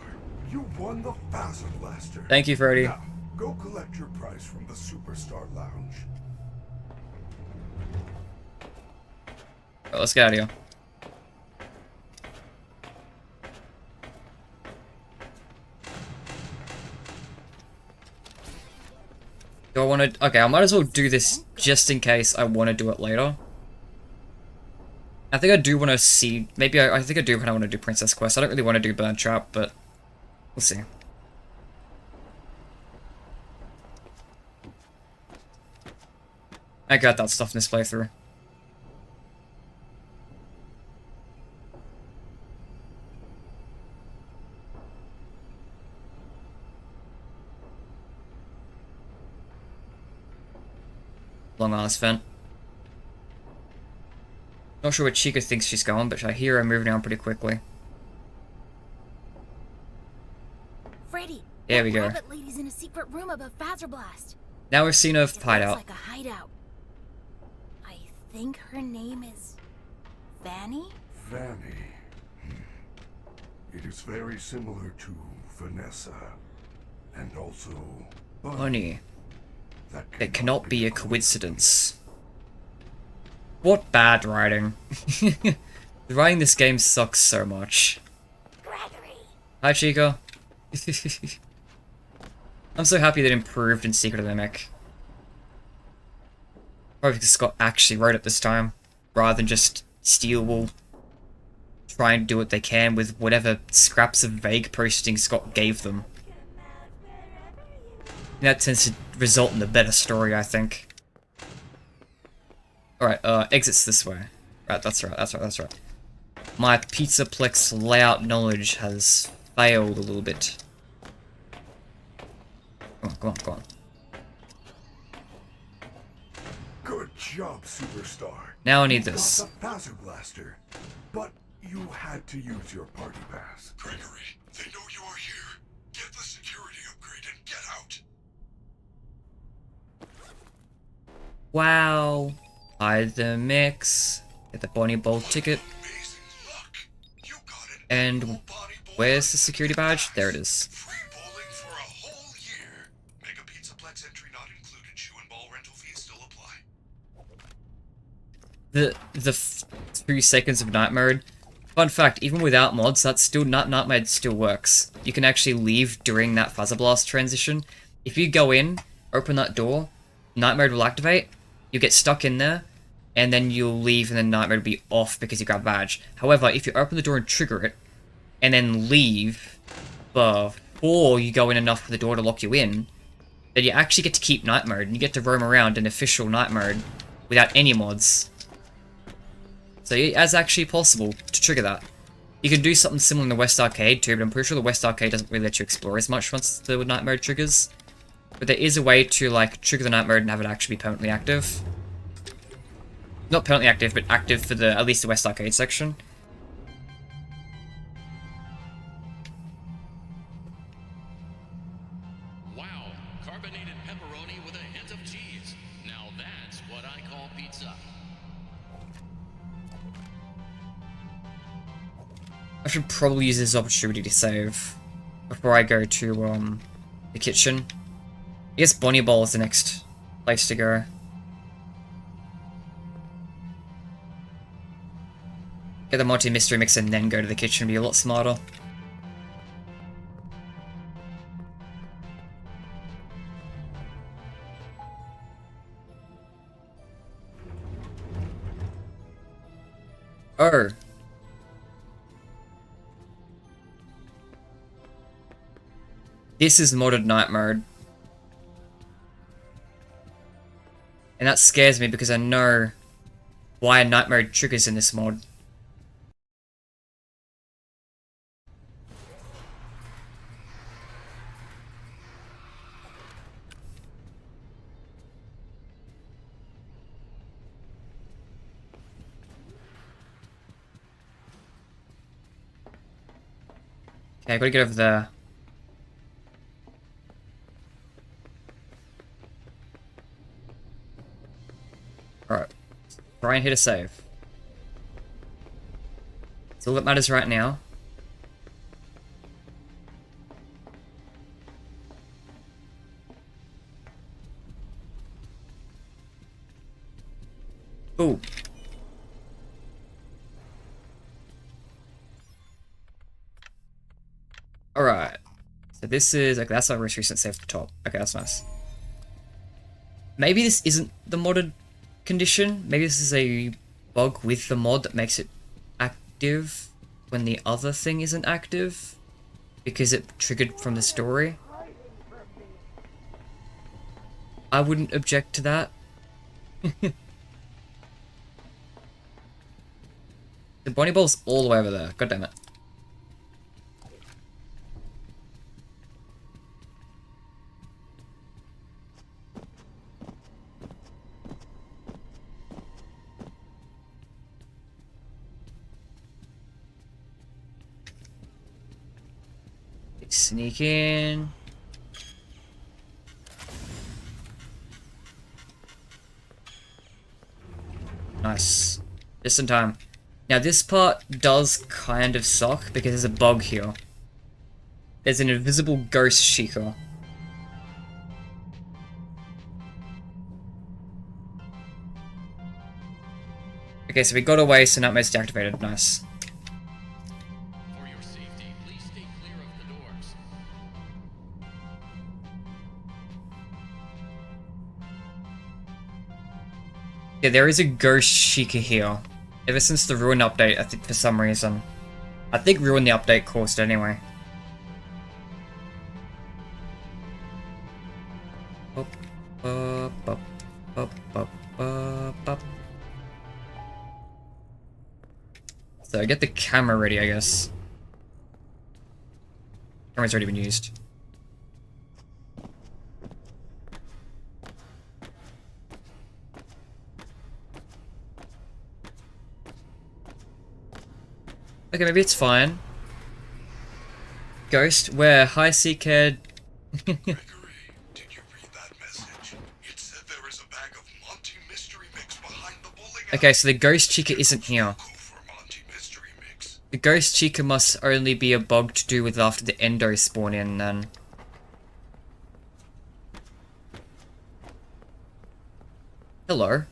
You won the Phaser Blaster. Thank you, Freddy. Now, go collect your prize from the Superstar Lounge. Let's get out of here. Do I want to... Okay, I might as well do this just in case I want to do it later. I think I do want to see... Maybe I think I do when I want to do Princess Quest. I don't really want to do Burn Trap, but... We'll see. I got that stuff in this playthrough. Long ass vent. Not sure where Chica thinks she's going, but I hear her moving around pretty quickly. Freddy, there we go. Rabbit lady's in a secret room above Phaser Blast. Now we've seen her hideout. Like a hideout. I think her name is Vanny? Vanny. It is very similar to Vanessa. And also... Bunny. That cannot be a coincidence. What bad writing. The writing in this game sucks so much. Hi, Chico. I'm so happy that improved in Secret of the Mech. Probably because Scott actually wrote it this time, rather than just Steel will try and do what they can with whatever scraps of vague posting Scott gave them. And that tends to result in a better story, I think. Alright, exits this way. Right, that's right. My Pizzaplex layout knowledge has failed a little bit. Come on. Good job, superstar. Now I need this. You got the Phaser Blaster, but you had to use your party pass. Gregory, they know you are here. Get the security upgrade and get out. Wow. Hide the mix. Get the Bonnie Bowl ticket. And where's the security badge? There it is. Free bowling for a whole year. Mega Pizzaplex entry not included. Shoe and ball rental fees still apply. The 3 seconds of night mode. Fun fact, even without mods, that's still night mode still works. You can actually leave during that Phaser Blast transition. If you go in, open that door, night mode will activate. You get stuck in there, and then you'll leave, and then night mode will be off because you grab badge. However, if you open the door and trigger it, and then leave before you go in enough for the door to lock you in, then you actually get to keep night mode, and you get to roam around in official night mode without any mods. So it's actually possible to trigger that. You can do something similar in the West Arcade too, but I'm pretty sure the West Arcade doesn't really let you explore as much once the night mode triggers. But there is a way to like trigger the night mode and have it actually be permanently active. Not permanently active, but active for at least the West Arcade section. Wow, carbonated pepperoni with a hint of cheese. Now that's what I call pizza. I should probably use this opportunity to save before I go to the kitchen. I guess Bonnie Bowl is the next place to go. Get the multi-mystery mix and then go to the kitchen would be a lot smarter. Oh. This is modded night mode. And that scares me because I know why night mode triggers in this mod. Okay, I gotta get over there. Alright. Try and hit a save. That's all that matters right now. Ooh. Alright. So this is... Okay, that's our most recent save at the top. Okay, that's nice. Maybe this isn't the modded condition. Maybe this is a bug with the mod that makes it active when the other thing isn't active. Because it triggered from the story. I wouldn't object to that. The Bonnie Bowl's all the way over there. God damn it. Sneak in. Nice. Just in time. Now this part does kind of suck because there's a bug here. There's an invisible ghost Sheikah. Okay, so we got away, so now it's deactivated. Nice. For your safety, please stay clear of Yeah, there is a ghost Chica here. Ever since the Ruin update, I think for some reason. I think Ruin the update caused it anyway. So get the camera ready, I guess. Camera's already been used. Okay, maybe it's fine. Ghost, where? Hi, Seekhead. Gregory, did you read that message? It said there is a bag of Monty Mystery Mix behind the bowling alley. Okay, so the Ghost Chica isn't here. The Ghost Chica must only be a bug to do with after the Endo spawn in, then. Hello.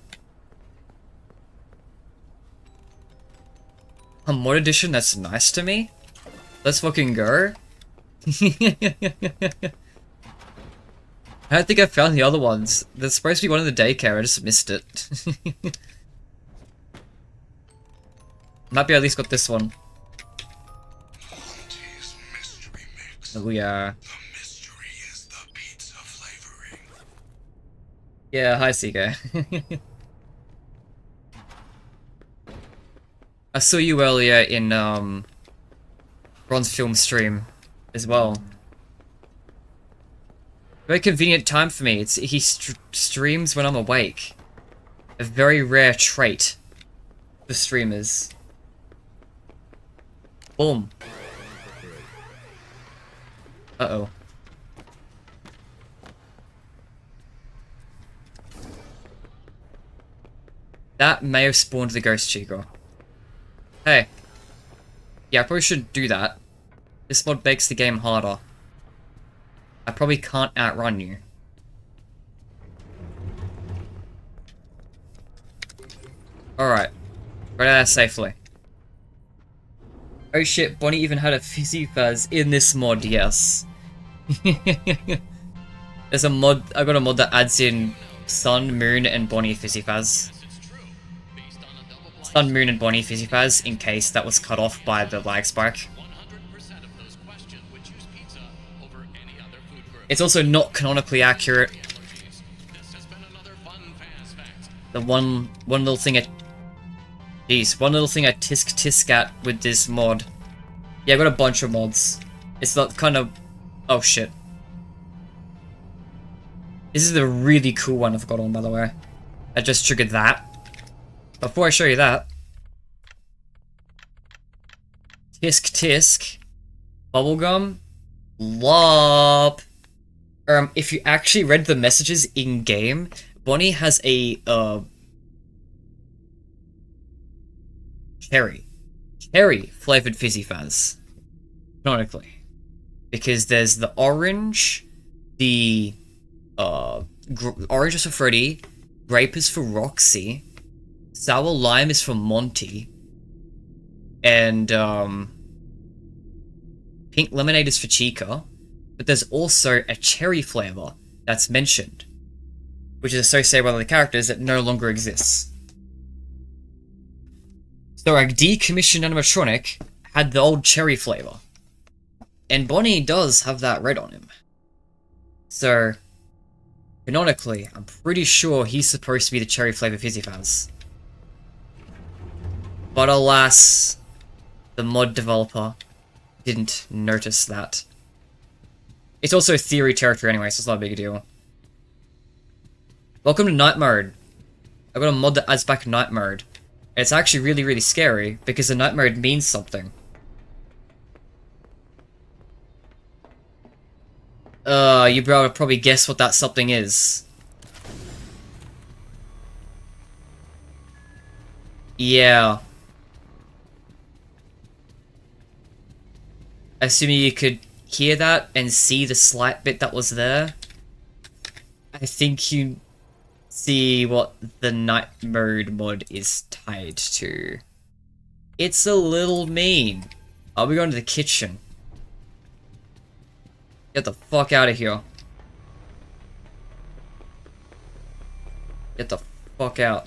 A mod edition that's nice to me? Let's fucking go. I don't think I found the other ones. There's supposed to be one in the daycare, I just missed it. Might be at least got this one. Monty's Mystery Mix. Oh yeah. The mystery is the pizza flavoring. Yeah, hi CK. I saw you earlier in Ron's film stream as well. Very convenient time for me. He streams when I'm awake. A very rare trait for streamers. Boom. Uh-oh. That may have spawned the Ghost Chica. Hey. Yeah, I probably should do that. This mod makes the game harder. I probably can't outrun you. Alright. Right out safely. Oh shit, Bonnie even had a fizzy fuzz in this mod, yes. There's a mod, I got a mod that adds in Sun, Moon, and Bonnie fizzy fuzz. Sun, Moon, and Bonnie fizzy fuzz in case that was cut off by the lag spike. It's also not canonically accurate. The one little thing one little thing I tisk at with this mod. Yeah, I got a bunch of mods. It's not kind of... Oh shit. This is a really cool one I've got on, by the way. I just triggered that. Before I show you that... Tisk. Bubblegum. Lop. If you actually read the messages in-game, Bonnie has a, cherry-flavored fizzy fuzz. Canonically. Because there's the orange, the, orange is for Freddy, grape is for Roxy, sour lime is for Monty, and, pink lemonade is for Chica. But there's also a cherry flavor that's mentioned, which is associated with other characters that no longer exists. So a decommissioned animatronic had the old cherry flavor. And Bonnie does have that red on him. So, canonically, I'm pretty sure he's supposed to be the cherry flavor fizzy fuzz. But alas, the mod developer didn't notice that. It's also theory territory anyway, so it's not a big deal. Welcome to night mode. I've got a mod that adds back night mode. And it's actually really scary, because the night mode means something. You'll be able to probably guess what that something is. Yeah. Assuming you could hear that and see the slight bit that was there, I think you see what the night mode mod is tied to. It's a little mean. I'll be going to the kitchen. Get the fuck out of here. Get the fuck out.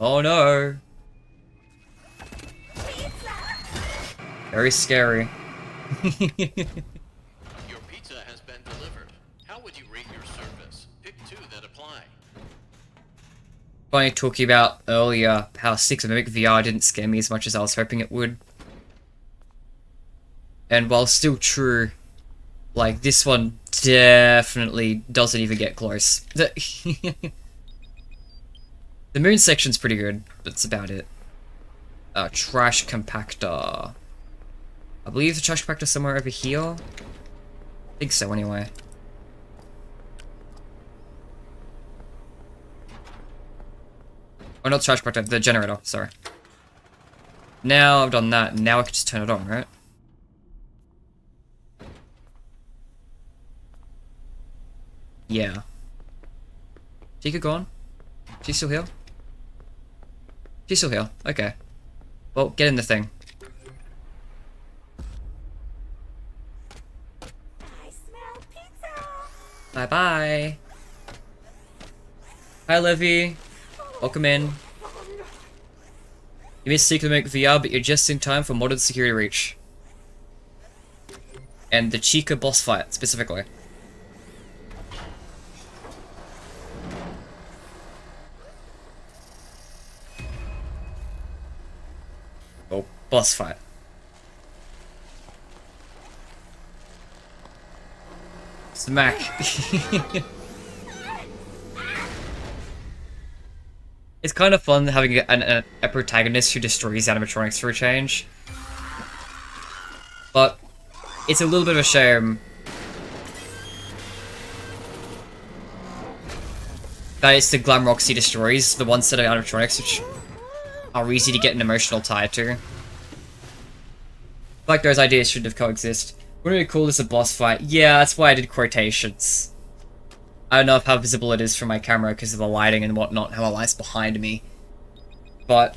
Oh no. Very scary. Your pizza has been delivered. How would you rate your service? Pick 2 that apply. Funny talking about earlier how 6 Mimic VR didn't scare me as much as I was hoping it would. And while still true, like, this one definitely doesn't even get close. The Moon section's pretty good, but that's about it. Trash compactor. I believe the trash compactor's somewhere over here. I think so, anyway. Oh, not the trash compactor, the generator, sorry. Now I've done that, now I can just turn it on, right? Yeah. Chica gone? She's still here? She's still here, okay. Well, get in the thing. I smell pizza. Bye-bye. Hi, Livy. Welcome in. You missed Secret Mimic VR, but you're just in time for modded security reach. And the Chica boss fight, specifically. Oh, boss fight. Smack. It's kind of fun having a protagonist who destroys animatronics for a change. But it's a little bit of a shame that it's the Glam Rocks he destroys, the one set of animatronics which are easy to get an emotional tie to. Like those ideas shouldn't have coexist. Wouldn't we call this a boss fight? Yeah, that's why I did quotations. I don't know how visible it is from my camera because of the lighting and whatnot, how the light's behind me. But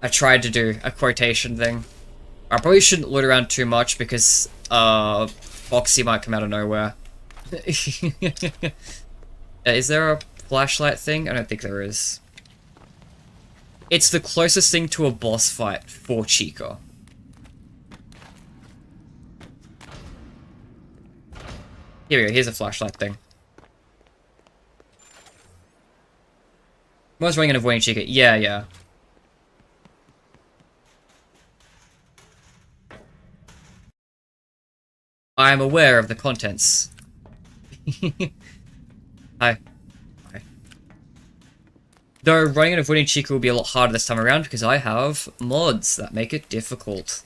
I tried to do a quotation thing. I probably shouldn't loot around too much because Foxy might come out of nowhere. Is there a flashlight thing? I don't think there is. It's the closest thing to a boss fight for Chica. Here we go, here's a flashlight thing. Most running and avoiding Chica. Yeah. I am aware of the contents. Hi. Though running and avoiding Chica will be a lot harder this time around because I have mods that make it difficult.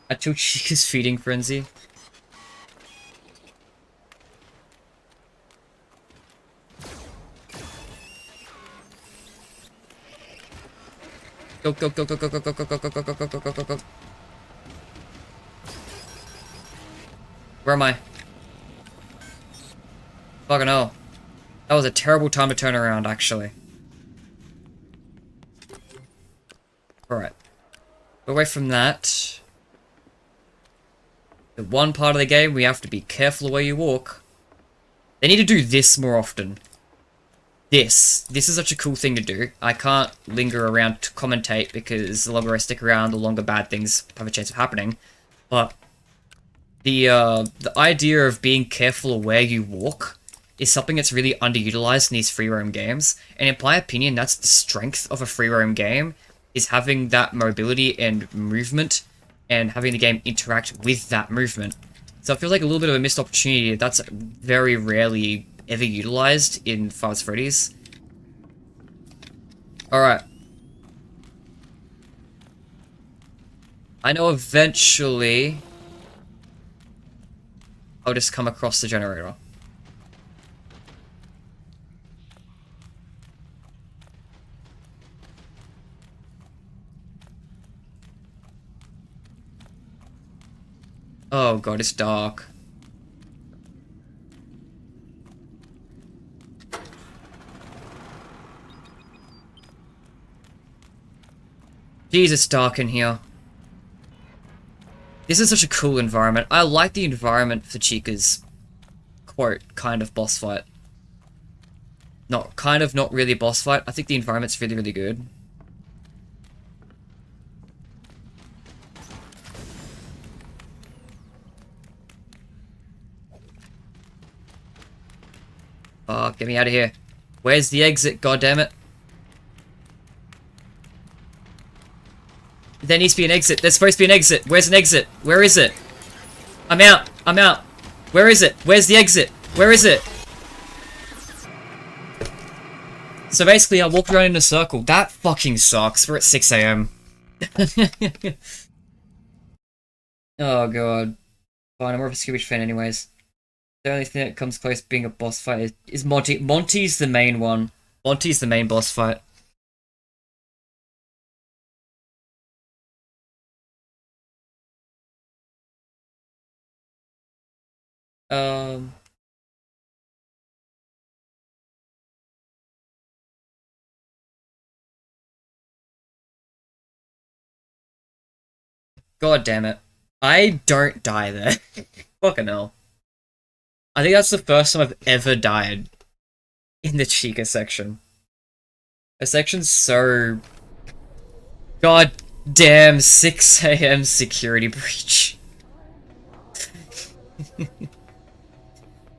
Until Chica's feeding frenzy. Go. Where am I? Fucking hell. That was a terrible time to turn around, actually. Alright. Away from that. The one part of the game, we have to be careful where you walk. They need to do this more often. This is such a cool thing to do. I can't linger around to commentate because the longer I stick around, the longer bad things have a chance of happening. But the idea of being careful where you walk is something that's really underutilized in these free roam games. And in my opinion, that's the strength of a free roam game, is having that mobility and movement and having the game interact with that movement. So it feels like a little bit of a missed opportunity that's very rarely ever utilized in Five Nights at Freddy's. Alright. I know eventually I'll just come across the generator. Oh god, it's dark. Jesus, dark in here. This is such a cool environment. I like the environment for Chica's, quote, kind of boss fight. not really a boss fight. I think the environment's really, really good. Oh, get me out of here. Where's the exit, goddammit? There needs to be an exit. There's supposed to be an exit. Where's an exit? Where is it? I'm out. I'm out. Where is it? Where's the exit? Where is it? So basically, I walked around in a circle. That fucking sucks. We're at 6 AM. Oh god. Fine, I'm more of a Scooby fan anyways. The only thing that comes close to being a boss fight is Monty. Monty's the main one. Monty's the main boss fight. God damn it. I don't die there. Fucking hell. I think that's the first time I've ever died in the Chica section. The section's so... God damn 6 AM security breach.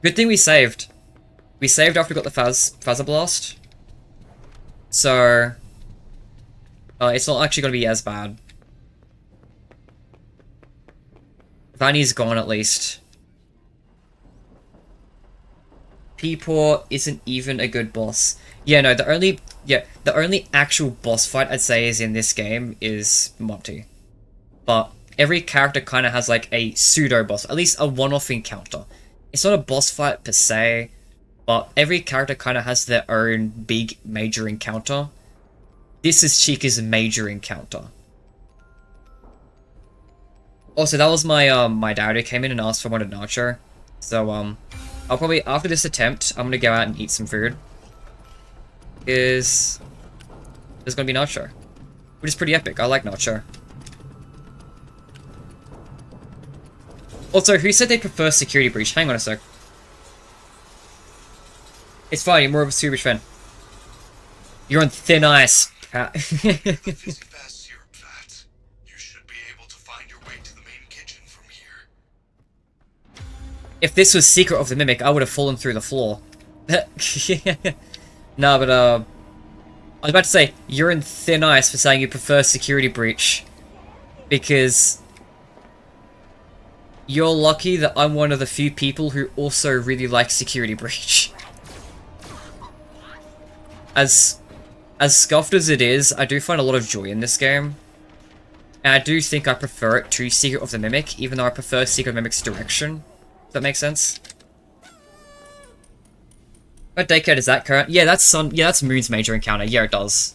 Good thing we saved. We saved after we got the Phaser Blast. So... it's not actually going to be as bad. Vanny's gone at least. P-Port isn't even a good boss. Yeah, no, the only actual boss fight I'd say is in this game is Monty. But every character kind of has like a pseudo-boss, at least a one-off encounter. It's not a boss fight per se, but every character kind of has their own big major encounter. This is Chica's major encounter. Also, that was my my dad who came in and asked for one nacho. So I'll probably, after this attempt, I'm gonna go out and eat some food. There's gonna be nacho, which is pretty epic. I like nacho. Also, who said they prefer security breach? Hang on a sec. It's fine. You're more of a super breach fan. You're on thin ice, Pat. If this was Secret of the Mimic, I would have fallen through the floor. No, but I was about to say, you're in thin ice for saying you prefer security breach. Because you're lucky that I'm one of the few people who also really like security breach. As scuffed as it is, I do find a lot of joy in this game. And I do think I prefer it to Secret of the Mimic, even though I prefer Secret of the Mimic's direction. Does that make sense? What daycare is that current? Yeah, that's Moon's major encounter. Yeah, it does.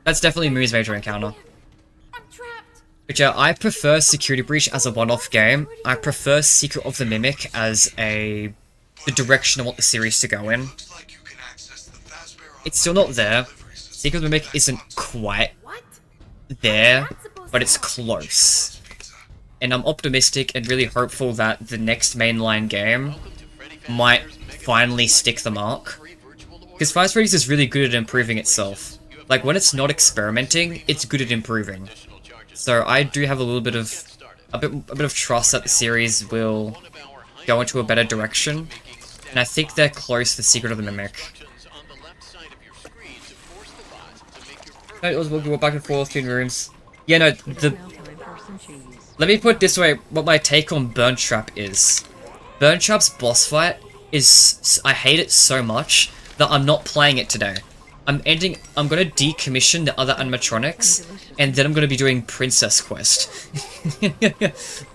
That's definitely Moon's major encounter. But yeah, I prefer Security Breach as a one-off game. I prefer Secret of the Mimic as the direction I want the series to go in. It's still not there. Secret of the Mimic isn't quite there, but it's close. And I'm optimistic and really hopeful that the next mainline game might finally stick the mark. Because Five Freddy's is really good at improving itself. Like, when it's not experimenting, it's good at improving. So I do have a little bit of a bit of trust that the series will go into a better direction. And I think they're close to the Secret of the Mimic. No, it was we'll go back and forth between rooms. Yeah, no, let me put it this way, what my take on Burn Trap is. Burn Trap's boss fight is... I hate it so much that I'm not playing it today. I'm gonna decommission the other animatronics, and then I'm gonna be doing Princess Quest.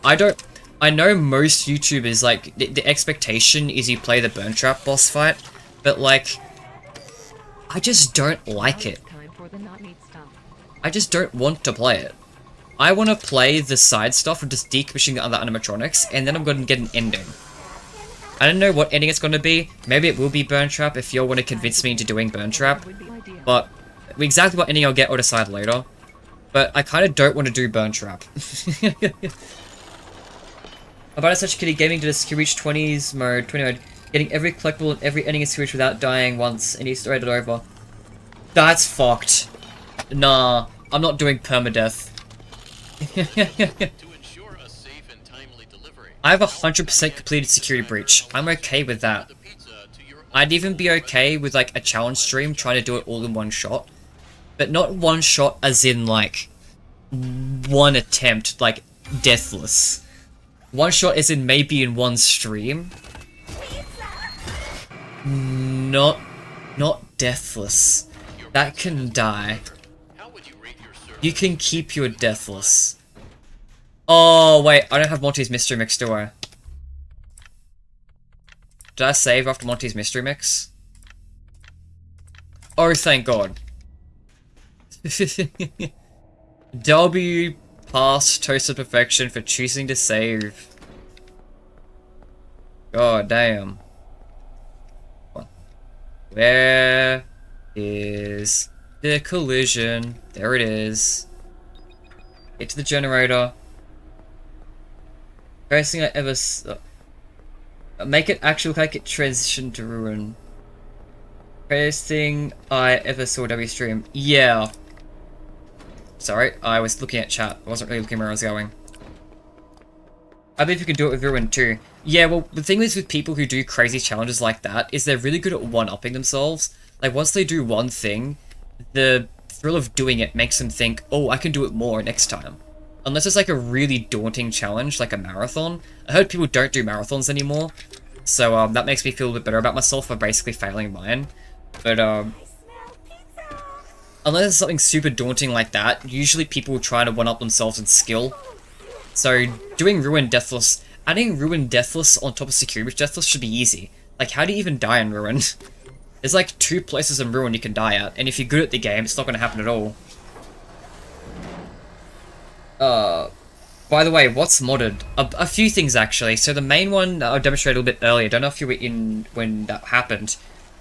I know most YouTubers, like, the expectation is you play the Burn Trap boss fight, but, like, I just don't like it. I just don't want to play it. I want to play the side stuff of just decommissioning the other animatronics, and then I'm going to get an ending. I don't know what ending it's going to be. Maybe it will be Burn Trap if you want to convince me into doing Burn Trap. But exactly what ending I'll get, I'll decide later. But I kind of don't want to do Burn Trap. About such kitty gaming to the Security Breach 20s mode, 20 mode. Getting every collectible and every ending switch without dying once and he started it over. That's fucked. Nah, I'm not doing permadeath. I have 100% completed security breach. I'm okay with that. I'd even be okay with like a challenge stream trying to do it all in one shot. But not one shot as in like one attempt, like deathless. One shot as in maybe in one stream. Not deathless. That can die. You can keep your deathless. Oh wait, I don't have Monty's mystery mix, do I? Did I save after Monty's mystery mix? Oh, thank God. W pass Toasted Perfection for choosing to save. God damn. Where is the collision? There it is. Get to the generator. First thing I ever make it actually look like it transitioned to ruin. First thing I ever saw W stream. Yeah. Sorry, I was looking at chat. I wasn't really looking where I was going. I believe you can do it with ruin too. Yeah, well, the thing is with people who do crazy challenges like that is they're really good at one-upping themselves. Like, once they do one thing, the thrill of doing it makes them think, oh, I can do it more next time. Unless it's like a really daunting challenge, like a marathon. I heard people don't do marathons anymore, so that makes me feel a bit better about myself for basically failing mine. But unless it's something super daunting like that, usually people try to one-up themselves in skill. So doing Ruin Deathless, adding Ruin Deathless on top of Security Breach Deathless should be easy. Like, how do you even die in Ruin? There's like 2 places in Ruin you can die at, and if you're good at the game, it's not going to happen at all. By the way, what's modded? A few things actually. So the main one I demonstrated a little bit earlier, I don't know if you were in when that happened,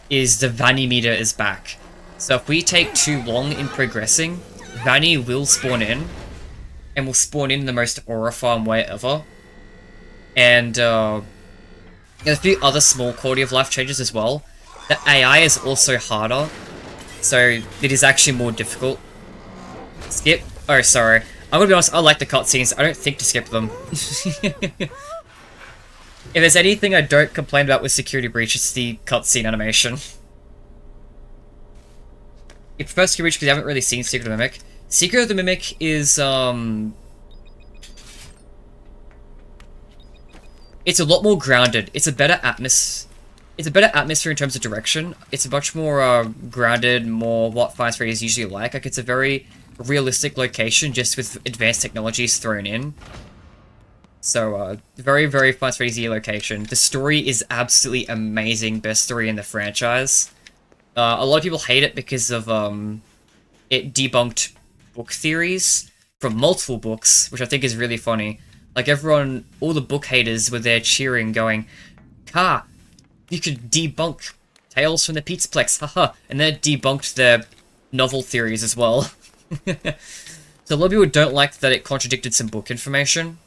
is the Vanny meter is back. So if we take too long in progressing, Vanny will spawn in, and will spawn in the most horrifying way ever. And there's a few other small quality of life changes as well. The AI is also harder, so it is actually more difficult. Skip? Oh, sorry. I'm gonna be honest, I like the cutscenes. I don't think to skip them. If there's anything I don't complain about with Security Breach, it's the cutscene animation. You prefer Security Breach because you haven't really seen Secret of the Mimic. Secret of the Mimic is, it's a lot more grounded. It's a better atmosphere in terms of direction. It's a much more, grounded, more what Five Nights at Freddy's is usually like. Like, it's a very realistic location, just with advanced technologies thrown in. So, very, very Five Nights at Freddy's location. The story is absolutely amazing. Best story in the franchise. A lot of people hate it because of, it debunked book theories from multiple books, which I think is really funny. Like, everyone, all the book haters were there cheering, going, "Ha! You could debunk Tales from the Pizzaplex, haha!" And then it debunked their novel theories as well. So a lot of people don't like that it contradicted some book information.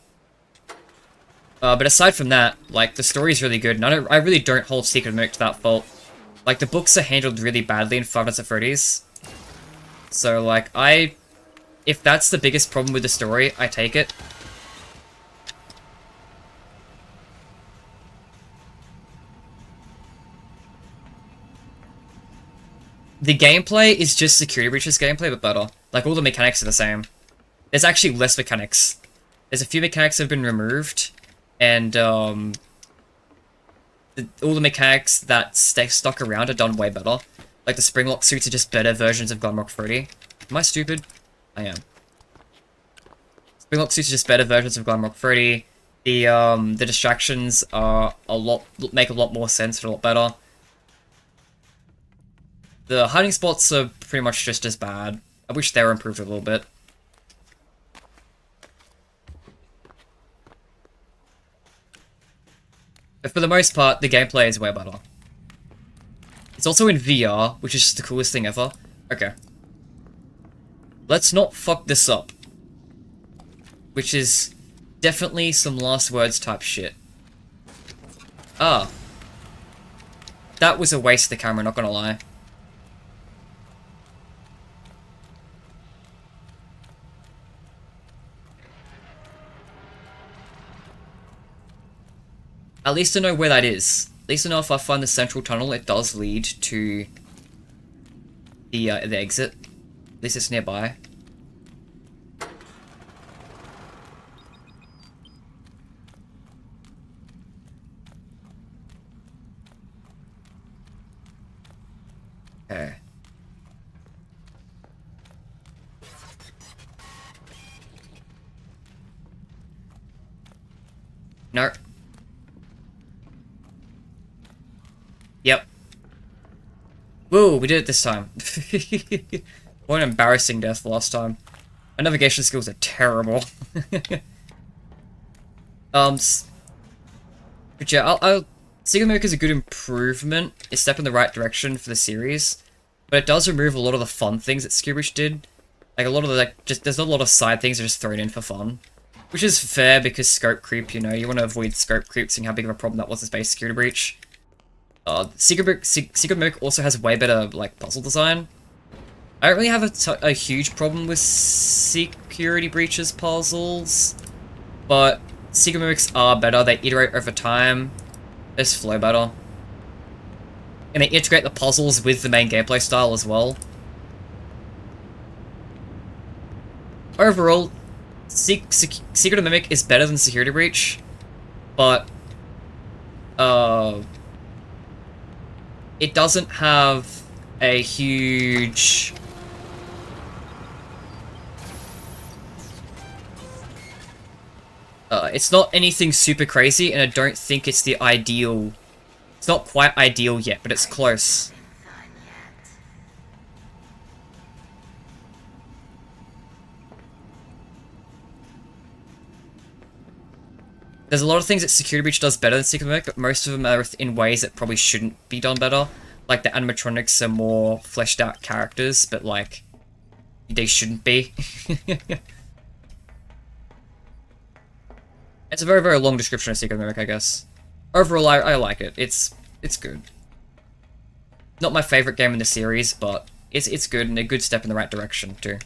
But aside from that, like, the story is really good, and I really don't hold Secret of the Mimic to that fault. Like, the books are handled really badly in Five Nights at Freddy's. So, like, if that's the biggest problem with the story, I take it. The gameplay is just Security Breach's gameplay, but better. Like, all the mechanics are the same. There's actually less mechanics. There's a few mechanics that have been removed, and, all the mechanics that stay stuck around are done way better. Like, the Springlock suits are just better versions of Glamrock Freddy. Am I stupid? I am. Springlock suits are just better versions of Glamrock Freddy. The distractions are make a lot more sense and a lot better. The hiding spots are pretty much just as bad. I wish they were improved a little bit. But for the most part, the gameplay is way better. It's also in VR, which is just the coolest thing ever. Okay. Let's not fuck this up. Which is definitely some last words type shit. Ah. that was a waste of the camera, not gonna lie. At least I know where that is. At least I know if I find the central tunnel, it does lead to the exit. At least it's nearby. Okay. No. Yep. Whoa, we did it this time. What an embarrassing death last time. My navigation skills are terrible. But yeah, Secret America is a good improvement. It's a step in the right direction for the series. But it does remove a lot of the fun things that Secret Breach did. Like a lot of the, there's not a lot of side things that are just thrown in for fun. Which is fair because scope creep, you know, you want to avoid scope creep, seeing how big of a problem that was in Space Security Breach. Secret Mimic also has way better, like, puzzle design. I don't really have a huge problem with Security Breach's puzzles, but Secret Mimics are better, they iterate over time, they just flow better. And they integrate the puzzles with the main gameplay style as well. Overall, Secret Mimic is better than Security Breach, but it doesn't have a huge it's not anything super crazy, and I don't think it's the ideal. It's not quite ideal yet, but it's close. There's a lot of things that Security Breach does better than Secret Mimic, but most of them are in ways that probably shouldn't be done better. Like, the animatronics are more fleshed out characters, but, like, they shouldn't be. It's a very, very long description of Secret Mimic, I guess. Overall, I like it. It's good. Not my favorite game in the series, but it's good, and a good step in the right direction, too.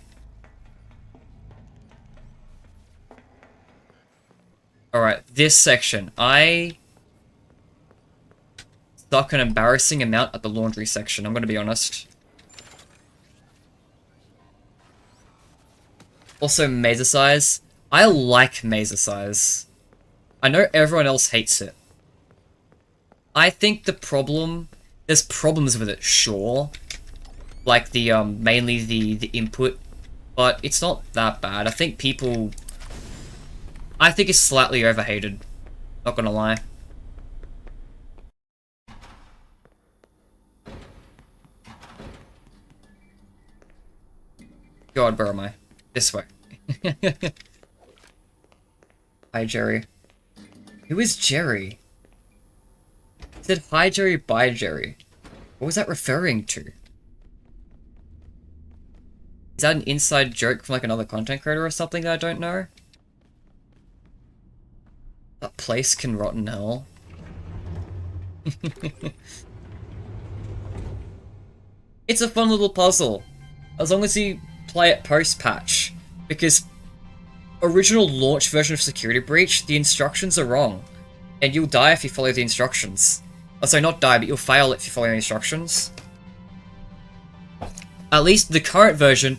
Alright, this section. I stuck an embarrassing amount at the laundry section, I'm gonna be honest. Also, Mesa size. I like Mesa size. I know everyone else hates it. I think the problem... There's problems with it, sure. Like the, mainly the input. But it's not that bad. I think people... I think it's slightly overhated. Not gonna lie. God, where am I? This way. Hi, Jerry. Who is Jerry? It said, hi, Jerry, bye, Jerry. What was that referring to? Is that an inside joke from, like, another content creator or something that I don't know? That place can rot in hell. It's a fun little puzzle. As long as you play it post-patch. Because original launch version of Security Breach, the instructions are wrong. And you'll die if you follow the instructions. Oh, sorry, not die, but you'll fail if you follow the instructions. At least the current version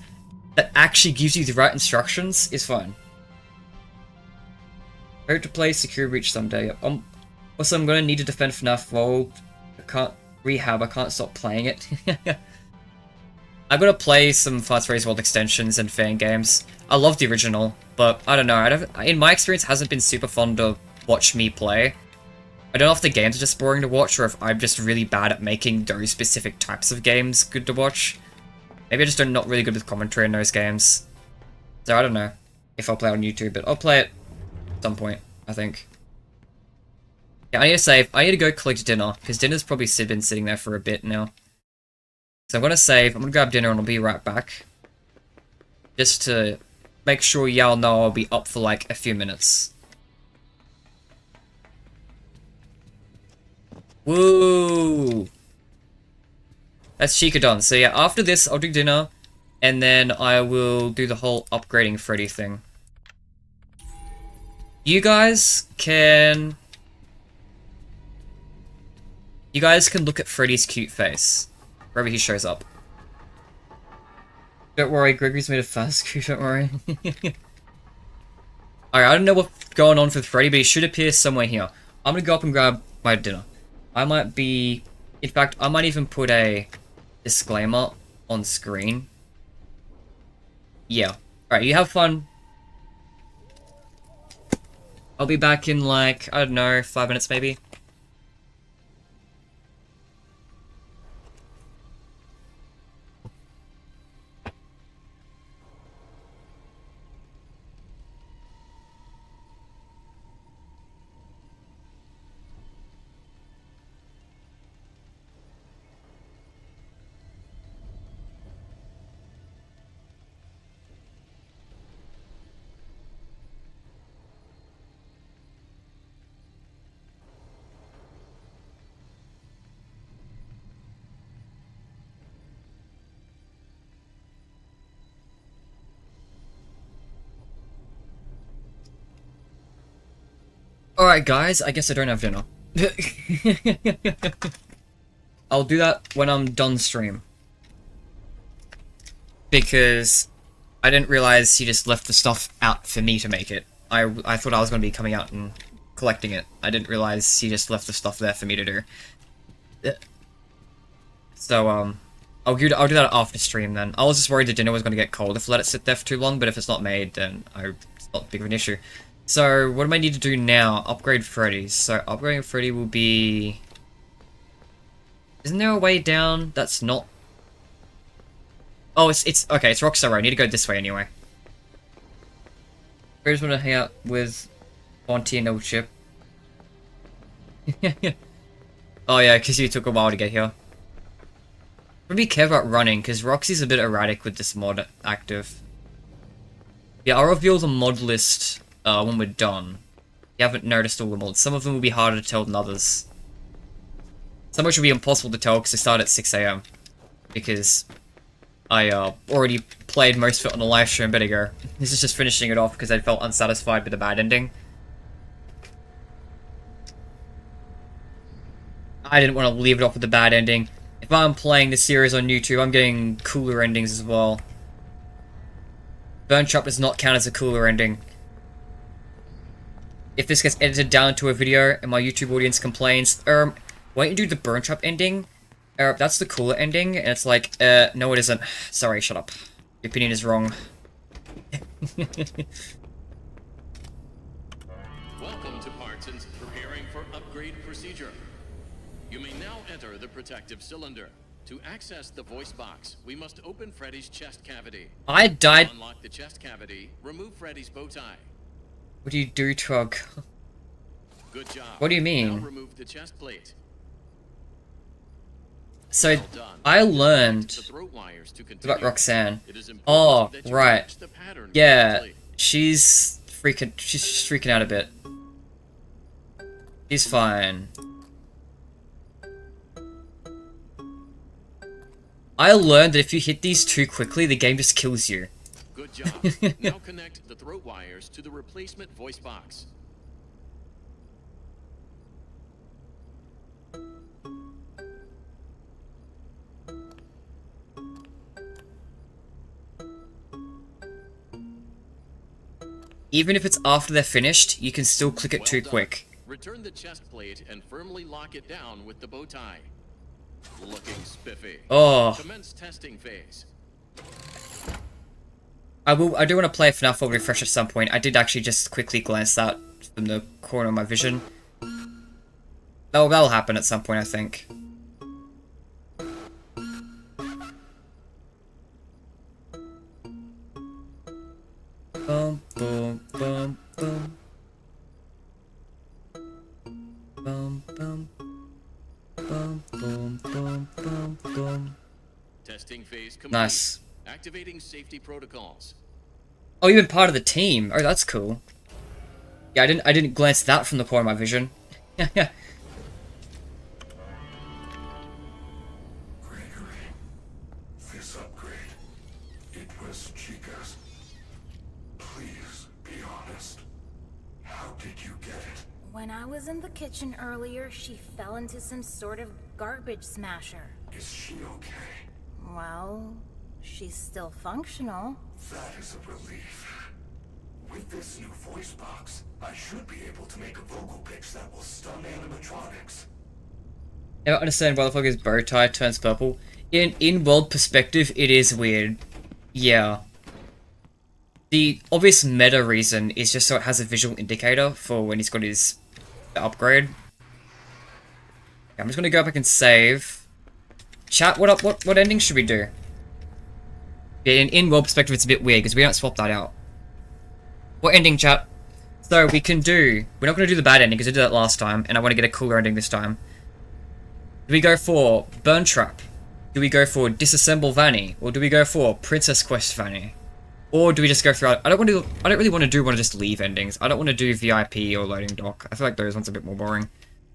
that actually gives you the right instructions is fine. I hope to play Security Breach someday. Also, I'm gonna need to defend FNAF World. I can't rehab, I can't stop playing it. I'm gonna play some Fast Race World extensions and fan games. I love the original, but I don't know. In my experience, it hasn't been super fun to watch me play. I don't know if the games are just boring to watch, or if I'm just really bad at making those specific types of games good to watch. Maybe I just am not really good with commentary in those games. So I don't know if I'll play it on YouTube, but I'll play it at some point, I think. Yeah, I need to save. I need to go collect dinner, because dinner's probably been sitting there for a bit now. So I'm gonna save, I'm gonna grab dinner and I'll be right back. Just to make sure y'all know I'll be up for like a few minutes. Woo! That's Chica done. So yeah, after this, I'll do dinner, and then I will do the whole upgrading Freddy thing. You guys can look at Freddy's cute face wherever he shows up. Don't worry, Gregory's made a fast cue, don't worry. Alright, I don't know what's going on with Freddy, but he should appear somewhere here. I'm gonna go up and grab my dinner. I might be... In fact, I might even put a disclaimer on screen. Yeah. Alright, you have fun. I'll be back in like, I don't know, 5 minutes maybe. Alright guys, I guess I don't have dinner. I'll do that when I'm done stream. Because I didn't realize he just left the stuff out for me to make it. I thought I was going to be coming out and collecting it. I didn't realize he just left the stuff there for me to do. So, I'll do that after stream then. I was just worried the dinner was going to get cold if I let it sit there for too long, but if it's not made, then it's not big of an issue. So, what do I need to do now? Upgrade Freddy. So, upgrading Freddy will be... Isn't there a way down that's not... Oh, it's okay, it's Rockstar Road. I need to go this way anyway. I just want to hang out with Monty and No Chip. Oh yeah, because you took a while to get here. But be careful about running, because Roxy's a bit erratic with this mod active. Yeah, I'll reveal the mod list when we're done. You haven't noticed all the mods. Some of them will be harder to tell than others. Some of which will be impossible to tell because they start at 6 AM. Because I already played most of it on the live stream. Better go. This is just finishing it off because I felt unsatisfied with the bad ending. I didn't want to leave it off with the bad ending. If I'm playing the series on YouTube, I'm getting cooler endings as well. Burn Trap does not count as a cooler ending. If this gets edited down to a video and my YouTube audience complains, why don't you do the Burn Trap ending? That's the cooler ending, and it's like, no it isn't. Sorry, shut up. Your opinion is wrong. Welcome to Partson's preparing for upgrade procedure. You may now enter the protective cylinder. To access the voice box, we must open Freddy's chest cavity. I died. To unlock the chest cavity, remove Freddy's bow tie. What do you do, Trug? Good job. What do you mean? Now remove the chest plate. So, I learned about Roxanne. Oh, right. Yeah, she's freaking out a bit. She's fine. I learned that if you hit these too quickly, the game just kills you. Good job. Now connect the throat wires to the replacement voice box. Even if it's after they're finished, you can still click it too quick. Return the chest plate and firmly lock it down with the bow tie. Looking spiffy. Oh. Commence testing phase. I do want to play FNAF World Refresh at some point. I did actually just quickly glance that from the corner of my vision. That'll happen at some point, I think. Boom, boom, boom, boom. Boom, boom. Boom, boom, boom, boom, boom. Testing phase complete. Nice. Activating safety protocols. Oh, you've been part of the team. Oh, that's cool. Yeah, I didn't glance that from the corner of my vision. Gregory, was in the kitchen earlier, she fell into some sort of garbage smasher. Is she okay? Well, she's still functional. That is a relief. With this new voice box, I should be able to make a vocal pitch that will stun animatronics. I don't understand why the fuck his bow tie turns purple. In-world perspective, it is weird. Yeah. The obvious meta reason is just so it has a visual indicator for when he's got his upgrade. I'm just gonna go back and save. Chat, what ending should we do? Yeah, in-world perspective, it's a bit weird because we don't swap that out. What ending, chat? So we can do... We're not going to do the bad ending because we did that last time, and I want to get a cooler ending this time. Do we go for Burn Trap? Do we go for Disassemble Vanny? Or do we go for Princess Quest Vanny? Or do we just go through... I don't really want to do one of just leave endings. I don't want to do VIP or Loading Dock. I feel like those ones are a bit more boring.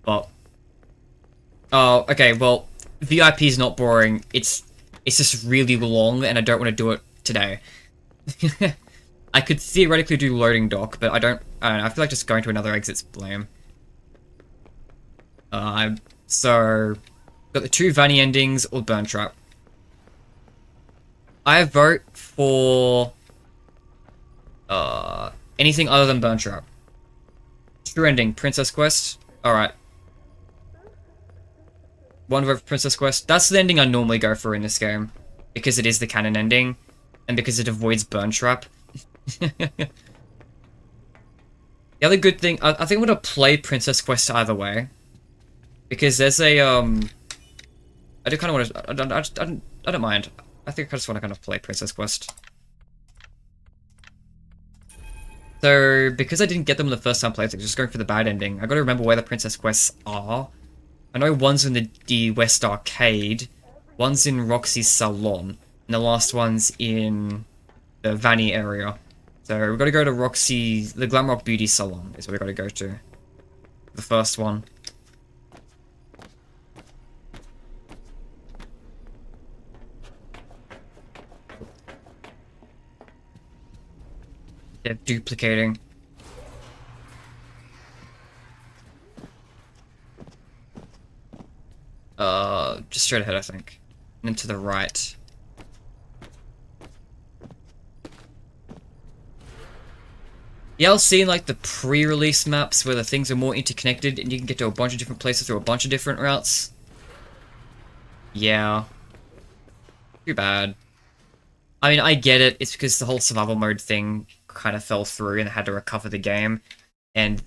But... Oh, okay, well... VIP is not boring. It's just really long, and I don't want to do it today. I could theoretically do Loading Dock, but I don't know, I feel like just going to another exit's blame. So... Got the 2 Vanny endings or Burn Trap. I vote for... anything other than Burn Trap. True ending, Princess Quest. Alright. 1 vote for Princess Quest. That's the ending I normally go for in this game. Because it is the canon ending. And because it avoids Burn Trap. The other good thing... I think I'm gonna play Princess Quest either way. Because there's a, I do kind of want to... I don't mind. I think I just want to kind of play Princess Quest. So, because I didn't get them in the first time playthrough, just going for the bad ending, I gotta remember where the Princess Quests are. I know one's in the West Arcade, one's in Roxy's Salon, and the last one's in the Vanny area. So, we've got to go to Roxy... The Glamrock Beauty Salon is where we've got to go to. The first one. They're duplicating. Just straight ahead, I think. And then to the right. Yeah, I've seen like the pre-release maps where the things are more interconnected and you can get to a bunch of different places through a bunch of different routes. Yeah. Too bad. I mean, I get it. It's because the whole survival mode thing kind of fell through and had to recover the game. And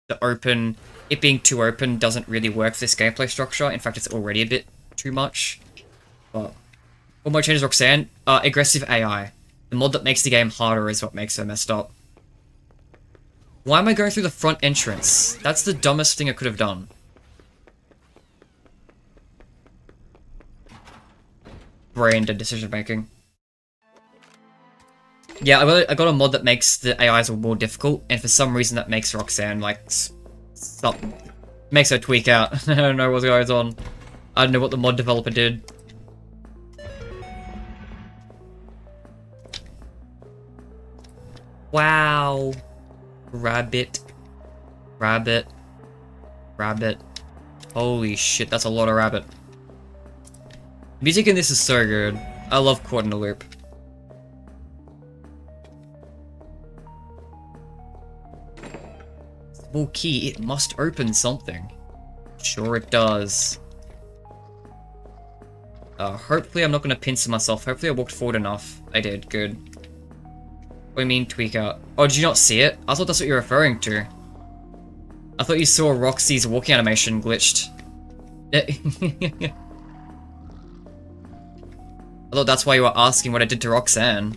it being too open doesn't really work for this gameplay structure. In fact, it's already a bit too much. But what more changes, Roxanne? Aggressive AI. The mod that makes the game harder is what makes it messed up. Why am I going through the front entrance? That's the dumbest thing I could have done. Brain dead decision making. Yeah, I got a mod that makes the AIs more difficult, and for some reason that makes Roxanne, like, makes her tweak out. I don't know what goes on. I don't know what the mod developer did. Wow. Rabbit. Rabbit. Rabbit. Holy shit, that's a lot of rabbit. Music in this is so good. I love Caught in a Loop. Small key, it must open something. Sure it does. Hopefully I'm not gonna pincer myself. Hopefully I walked forward enough. I did, good. What do you mean, tweak out? Oh, did you not see it? I thought that's what you were referring to. I thought you saw Roxy's walking animation glitched. I thought that's why you were asking what I did to Roxanne.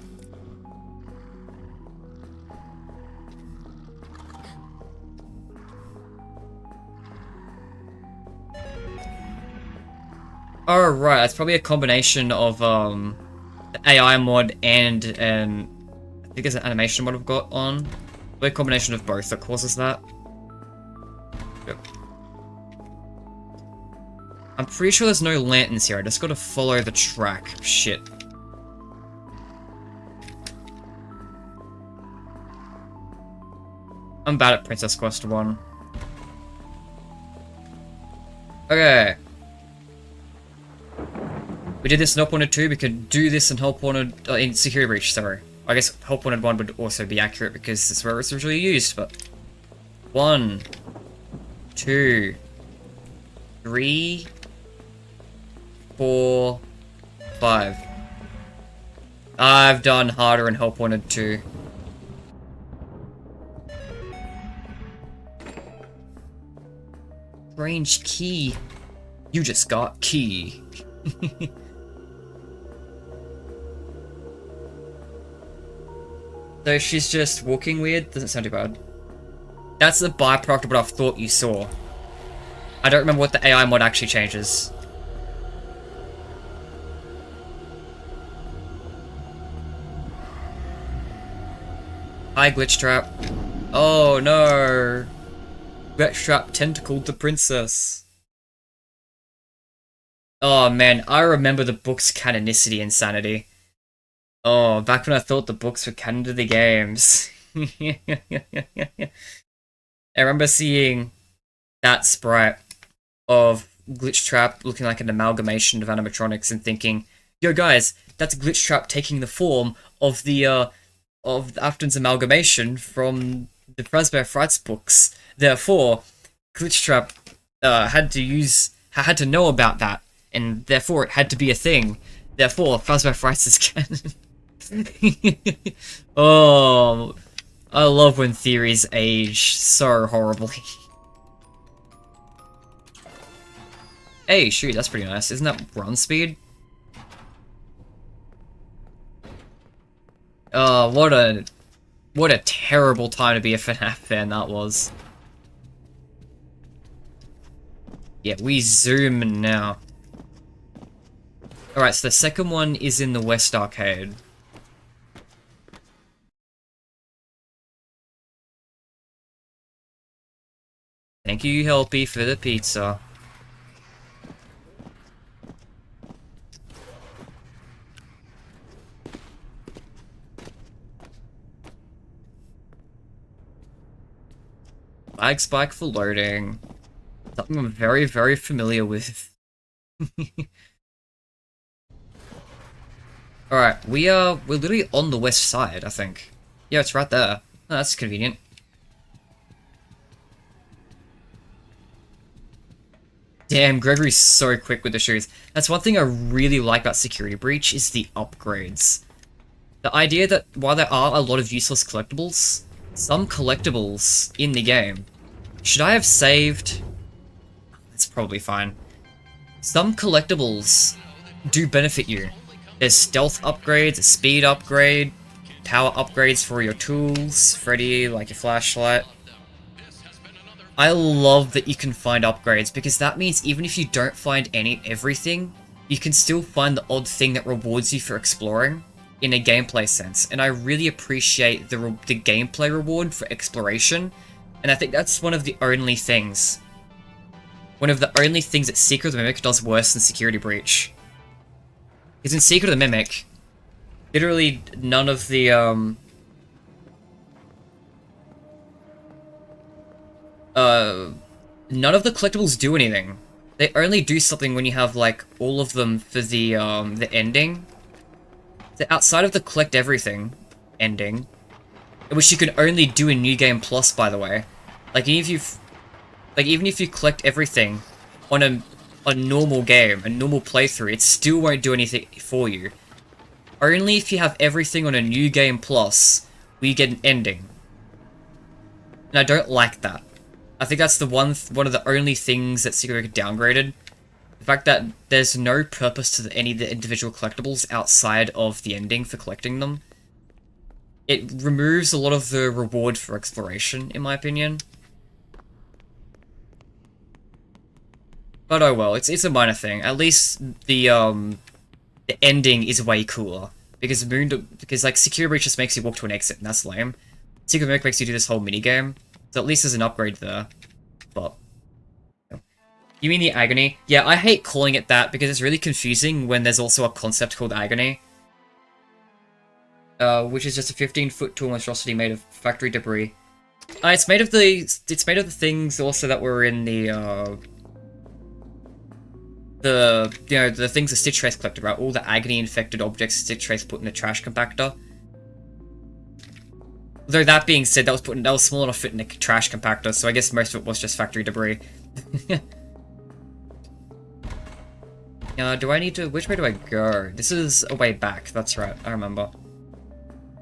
Oh, right, it's probably a combination of, the AI mod and, I think there's an animation mod I've got on. Probably a combination of both that causes that. Yep. I'm pretty sure there's no lanterns here, I just gotta follow the track. Shit. I'm bad at Princess Quest 1. Okay. We did this in Help Wanted 2, we could do this in Help Wanted, in Security Breach, sorry. I guess Help Wanted 1 would also be accurate because it's where it was originally used, but... 1, 2, 3, 4, 5. I've done harder in Help Wanted 2. Strange key. You just got key. So she's just walking weird? Doesn't sound too bad. That's the byproduct of what I thought you saw. I don't remember what the AI mod actually changes. Hi, Glitch Trap. Oh no! Glitch Trap tentacled the princess. Oh man, I remember the book's canonicity insanity. Oh, back when I thought the books were canon to the games. I remember seeing that sprite of Glitch Trap looking like an amalgamation of animatronics and thinking, yo guys, that's Glitch Trap taking the form of the Afton's amalgamation from the Fazbear Frights books. Therefore, Glitch Trap had to know about that, and therefore it had to be a thing. Therefore, Fazbear Frights is canon. Oh, I love when theories age so horribly. Hey, shoot, that's pretty nice. Isn't that run speed? Oh, what a terrible time to be a FNAF fan that was. Yeah, we zoom now. Alright, so the second one is in the West Arcade. Thank you, Helpy, for the pizza. Flag spike for loading. Something I'm very, very familiar with. Alright, we're literally on the west side, I think. Yeah, it's right there. Oh, that's convenient. Damn, Gregory's so quick with the shoes. That's one thing I really like about Security Breach, is the upgrades. The idea that while there are a lot of useless collectibles, some collectibles in the game... Should I have saved? It's probably fine. Some collectibles do benefit you. There's stealth upgrades, a speed upgrade, power upgrades for your tools, Freddy, like your flashlight. I love that you can find upgrades, because that means even if you don't find everything, you can still find the odd thing that rewards you for exploring in a gameplay sense. And I really appreciate the gameplay reward for exploration, and I think that's one of the only things. One of the only things that Secret of the Mimic does worse than Security Breach. Because in Secret of the Mimic, literally none of the, none of the collectibles do anything. They only do something when you have, like, all of them for the ending. So outside of the collect everything ending, which you can only do in New Game Plus, by the way. Like, even if you collect everything on a normal game, a normal playthrough, it still won't do anything for you. Only if you have everything on a New Game Plus, will you get an ending. And I don't like that. I think that's the one of the only things that Secret Breach downgraded. The fact that there's no purpose to any of the individual collectibles outside of the ending for collecting them. It removes a lot of the reward for exploration, in my opinion. But oh well, it's a minor thing. At least the ending is way cooler. Because like Security Breach just makes you walk to an exit, and that's lame. Secret Mimic makes you do this whole minigame. So at least there's an upgrade there. But you mean the Agony? Yeah, I hate calling it that because it's really confusing when there's also a concept called Agony. Which is just a 15-foot tall monstrosity made of factory debris. It's made of the things also that were in the the things that Stitch Trace collected, right? All the agony-infected objects Stitch Trace put in the trash compactor. Though that being said, that was small enough to fit in a trash compactor, so I guess most of it was just factory debris. Do I need to... Which way do I go? This is a way back, that's right, I remember.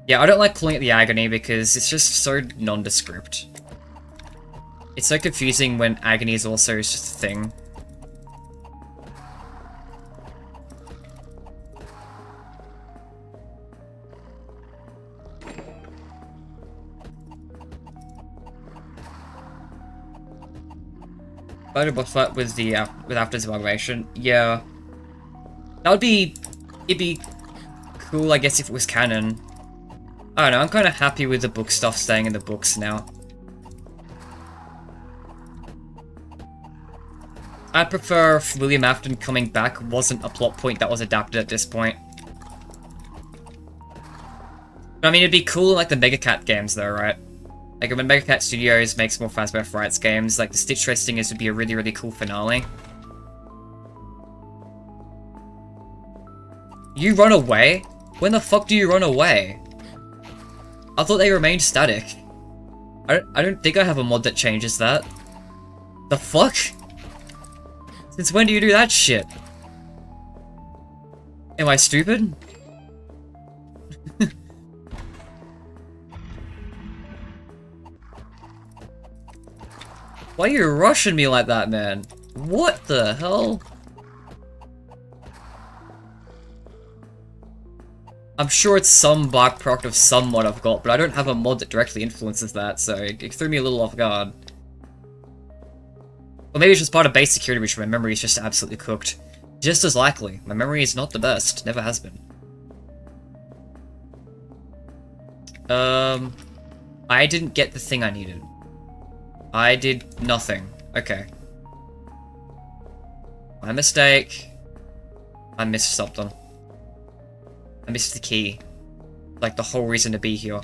Yeah, I don't like calling it the agony because it's just so nondescript. It's so confusing when agony is also just a thing. Spider boss fight with the with after's evaluation. Yeah, that would be cool, I guess, if it was canon. I don't know. I'm kind of happy with the book stuff staying in the books now. I prefer if William Afton coming back wasn't a plot point that was adapted at this point. But, I mean, it'd be cool like the Mega Cat games, though, right? Like, when Mega Cat Studios makes more Fazbear Frights games, like, the Stitch Trace Stingers would be a really, really cool finale. You run away? When the fuck do you run away? I thought they remained static. I don't think I have a mod that changes that. The fuck? Since when do you do that shit? Am I stupid? Why are you rushing me like that, man? What the hell? I'm sure it's some byproduct of some mod I've got, but I don't have a mod that directly influences that, so it threw me a little off guard. Or maybe it's just part of base security, which my memory is just absolutely cooked. Just as likely. My memory is not the best. Never has been. I didn't get the thing I needed. I did nothing. Okay. My mistake. I missed something. I missed the key. Like the whole reason to be here.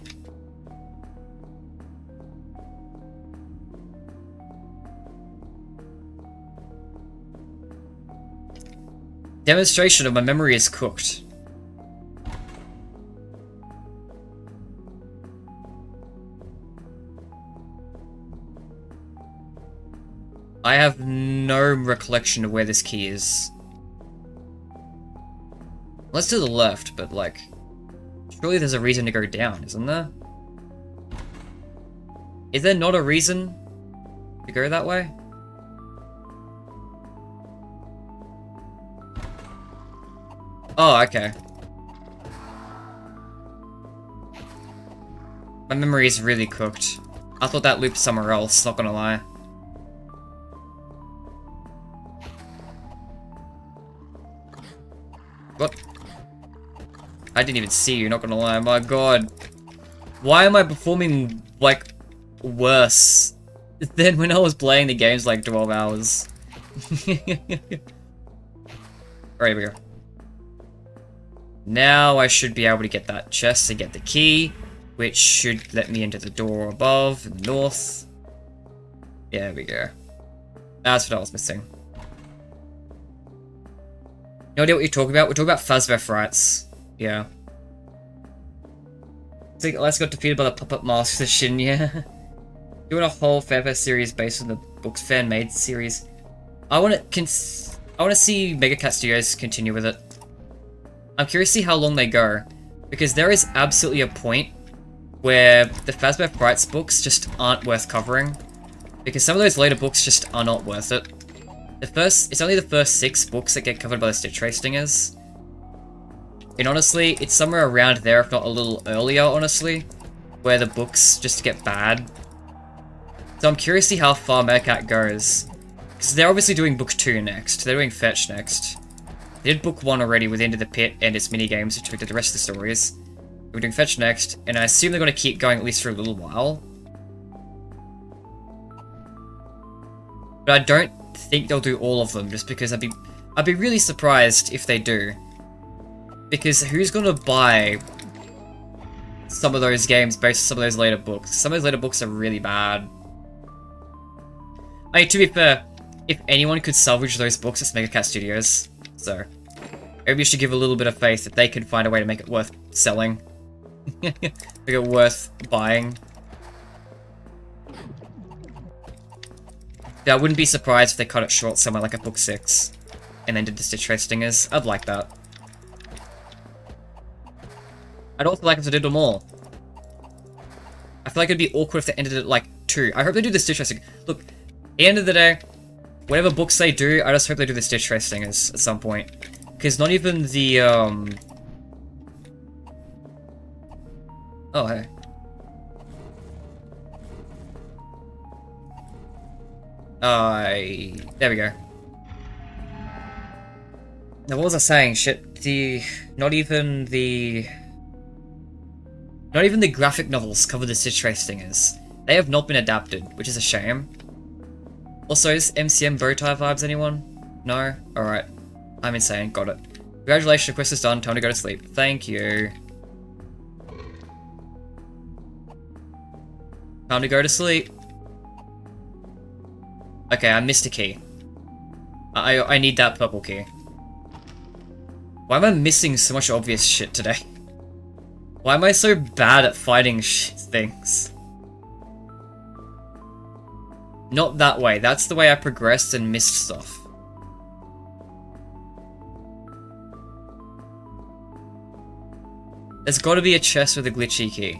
Demonstration of my memory is cooked. I have no recollection of where this key is. Let's to the left, but like... Surely there's a reason to go down, isn't there? Is there not a reason to go that way? Oh, okay. My memory is really cooked. I thought that looped somewhere else, not gonna lie. What? I didn't even see you, not gonna lie. My god. Why am I performing, like, worse than when I was playing the games like 12 hours? Alright, here we go. Now I should be able to get that chest to get the key, which should let me into the door above, in the north. Yeah, there we go. That's what I was missing. No idea what you're talking about? We're talking about Fazbear Frights. Yeah. So let's got defeated by the puppet mask of Shinya. Doing a whole Fazbear series based on the book's fan-made series. I want to see Mega Cat Studios continue with it. I'm curious to see how long they go, because there is absolutely a point where the Fazbear Frights books just aren't worth covering, because some of those later books just are not worth it. It's only the first 6 books that get covered by the Stitch Trace Stingers. And honestly, it's somewhere around there, if not a little earlier, honestly, where the books just get bad. So I'm curious to see how far Mega Cat goes. Because they're obviously doing book 2 next. They're doing Fetch next. They did book 1 already with Into the Pit and its minigames, which we did the rest of the stories. We're doing Fetch next, and I assume they're going to keep going at least for a little while. But I don't think they'll do all of them, just because I'd be really surprised if they do. Because who's gonna buy some of those games based on some of those later books? Some of those later books are really bad. I mean, to be fair, if anyone could salvage those books, it's Megacat Studios. So, maybe you should give a little bit of faith that they can find a way to make it worth selling. Make it worth buying. Yeah, I wouldn't be surprised if they cut it short somewhere like a book 6. And then did the Stitch Trace stingers. I'd like that. I'd also like if they did them all. I feel like it'd be awkward if they ended it at like 2. I hope they do the Stitch Tracing. Look, at the end of the day, whatever books they do, I just hope they do the Stitch Trace stingers at some point. Because not even the, Oh, hey. There we go. Now, what was I saying? Shit, not even the graphic novels cover the Stitch Trace stingers. They have not been adapted, which is a shame. Also, is MCM bowtie vibes, anyone? No? Alright. I'm insane, got it. Congratulations, quest is done, time to go to sleep. Thank you. Time to go to sleep. Okay, I missed a key. I need that purple key. Why am I missing so much obvious shit today? Why am I so bad at fighting things? Not that way. That's the way I progressed and missed stuff. There's gotta be a chest with a glitchy key.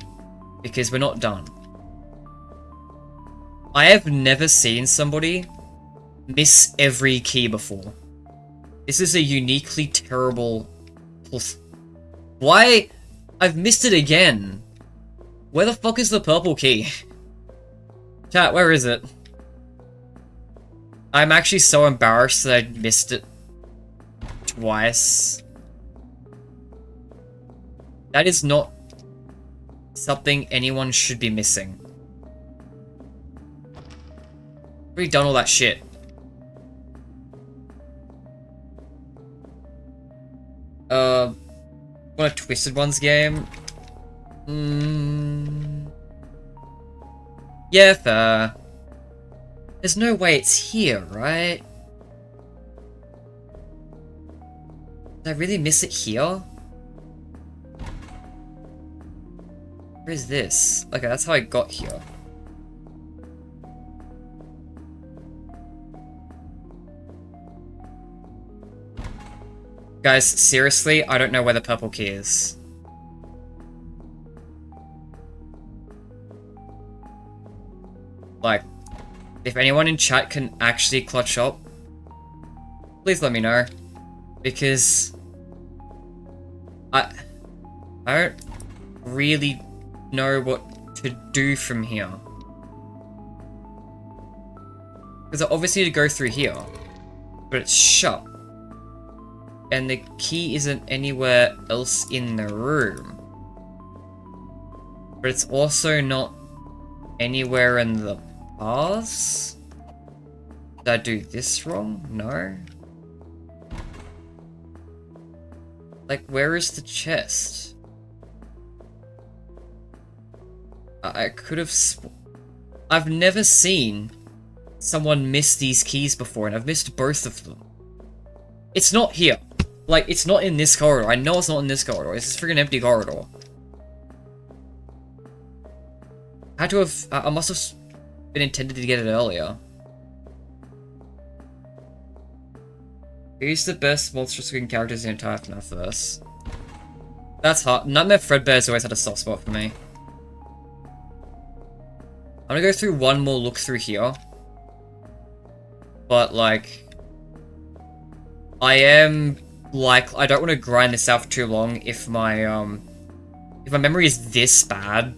Because we're not done. I have never seen somebody miss every key before. This is a uniquely terrible... Why? I've missed it again. Where the fuck is the purple key? Chat, where is it? I'm actually so embarrassed that I missed it twice. That is not something anyone should be missing. I've already done all that shit. What a Twisted Ones game? Yeah, fair. There's no way it's here, right? Did I really miss it here? Where is this? Okay, that's how I got here. Guys, seriously, I don't know where the purple key is. Like, if anyone in chat can actually clutch up, please let me know. Because I don't really know what to do from here. Because I obviously need to go through here, but it's shut. And the key isn't anywhere else in the room. But it's also not anywhere in the paths? Did I do this wrong? No. Like, where is the chest? I could have... I've never seen someone miss these keys before, and I've missed both of them. It's not here. Like, it's not in this corridor. I know it's not in this corridor. It's this freaking empty corridor. I had to have... I must have been intended to get it earlier. Who's the best monstrous-looking characters in the entire FNAF verse? That's hard. Nightmare Fredbear's always had a soft spot for me. I'm gonna go through one more look through here. But, like... I am... Like, I don't want to grind this out for too long if my memory is this bad,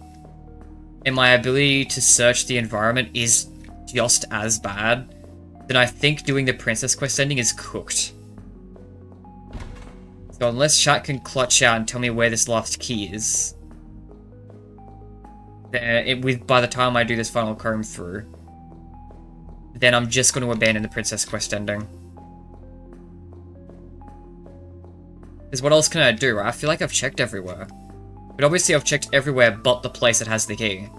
and my ability to search the environment is just as bad, then I think doing the Princess Quest ending is cooked. So unless chat can clutch out and tell me where this last key is, then by the time I do this final comb through, then I'm just going to abandon the Princess Quest ending. Because what else can I do? I feel like I've checked everywhere. But obviously I've checked everywhere but the place that has the key.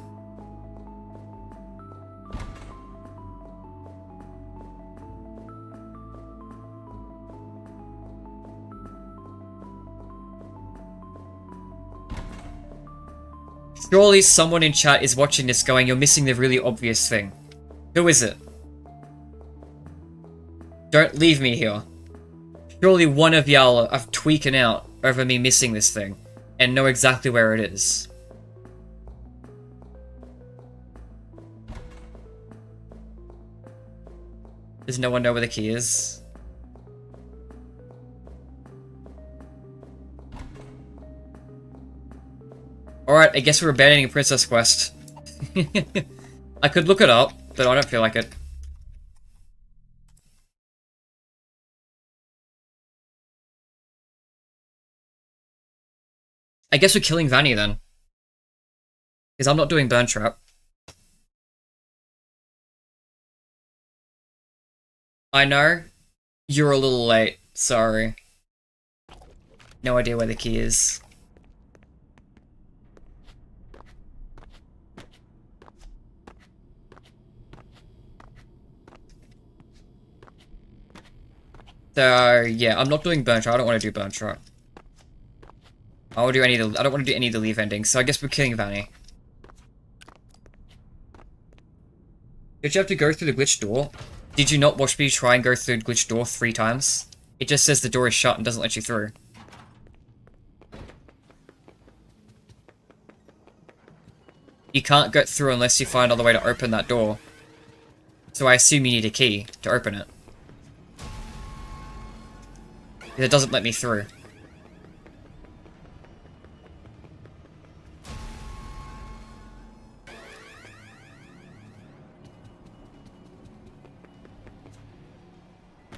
Surely someone in chat is watching this going, you're missing the really obvious thing. Who is it? Don't leave me here. Surely one of y'all are tweaking out over me missing this thing and know exactly where it is. Does no one know where the key is? Alright, I guess we're abandoning Princess Quest. I could look it up, but I don't feel like it. I guess we're killing Vanny then. Because I'm not doing Burn Trap. I know. You're a little late. Sorry. No idea where the key is. So, yeah, I'm not doing Burn Trap. I don't want to do Burn Trap. I don't want to do any of the leave endings, so I guess we're killing Vanny. Did you have to go through the glitched door? Did you not watch me try and go through the glitched door 3 times? It just says the door is shut and doesn't let you through. You can't get through unless you find another way to open that door. So I assume you need a key to open it. It doesn't let me through.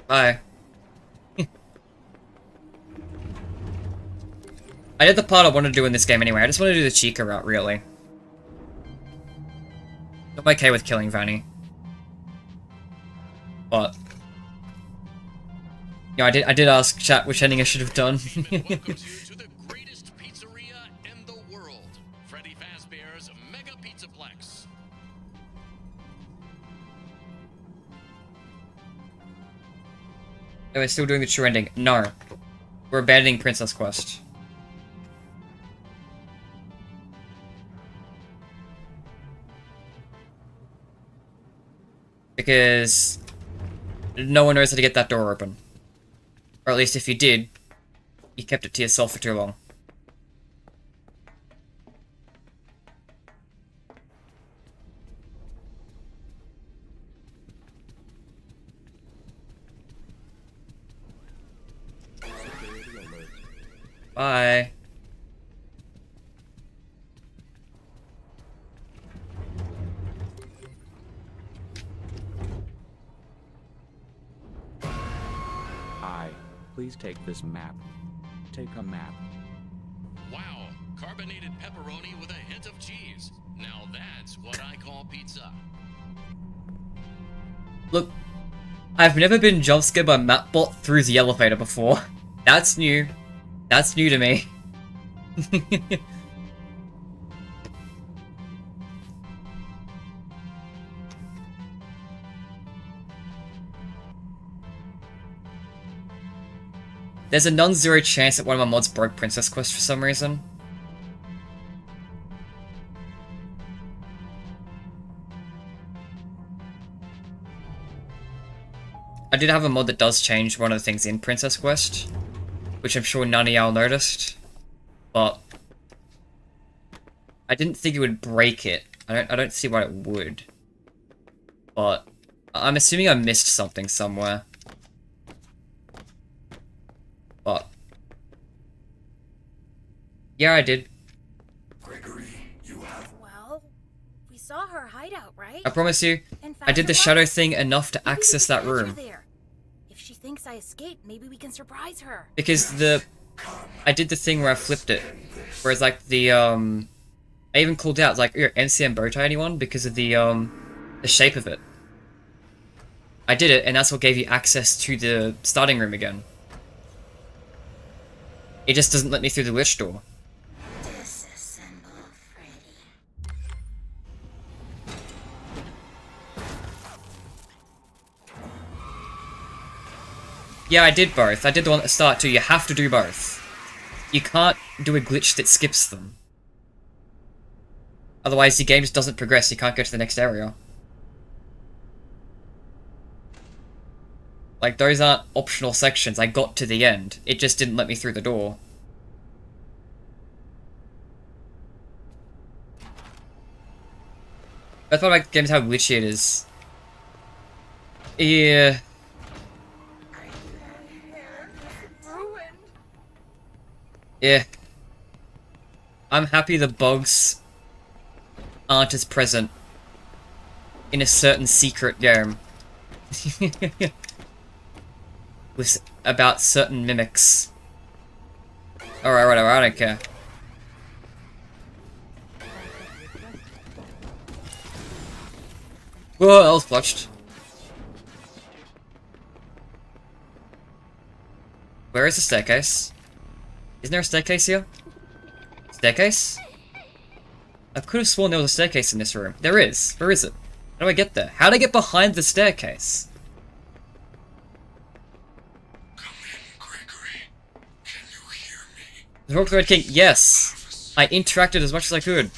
Bye. I did the part I wanted to do in this game anyway. I just want to do the Chica route, really. I'm okay with killing Vanny. But... yeah, I did ask chat which ending I should have done. Welcomes you to the greatest pizzeria in the world, Freddy Fazbear's Mega Pizzaplex. Are we still doing the true ending? No. We're abandoning Princess Quest. Because... no one knows how to get that door open. Or at least if you did, you kept it to yourself for too long. Bye. Please take this map. Take a map. Wow, carbonated pepperoni with a hint of cheese. Now that's what I call pizza. Look, I've never been jump scared by Mapbot through the elevator before. That's new. That's new to me. There's a non-zero chance that one of my mods broke Princess Quest for some reason. I did have a mod that does change one of the things in Princess Quest, which I'm sure none of y'all noticed, but I didn't think it would break it. I don't see why it would, but I'm assuming I missed something somewhere. But yeah, I did. Gregory, you have... Well, we saw her hideout, right? I promise you, In fact, I did the it shadow was. thing enough to Maybe we access can that catch her room. there. If she thinks I escaped, maybe we can surprise her. Because I did the thing where I flipped it. Whereas like I even called out, like, MCM bowtie anyone? Because of the shape of it. I did it, and that's what gave you access to the starting room again. It just doesn't let me through the glitch door. Disassemble Freddy. Yeah, I did both. I did the one at the start too. You have to do both. You can't do a glitch that skips them. Otherwise, the game just doesn't progress. You can't go to the next area. Like, those aren't optional sections. I got to the end. It just didn't let me through the door. That's why my game's how glitchy it is. Yeah. Yeah. I'm happy the bugs aren't as present in a certain secret game. With about certain mimics. Alright, whatever, I don't care. Whoa, that was clutched. Where is the staircase? Isn't there a staircase here? Staircase? I could have sworn there was a staircase in this room. There is. Where is it? How do I get there? How do I get behind the staircase? The Rock the Red King, yes! I interacted as much as I could.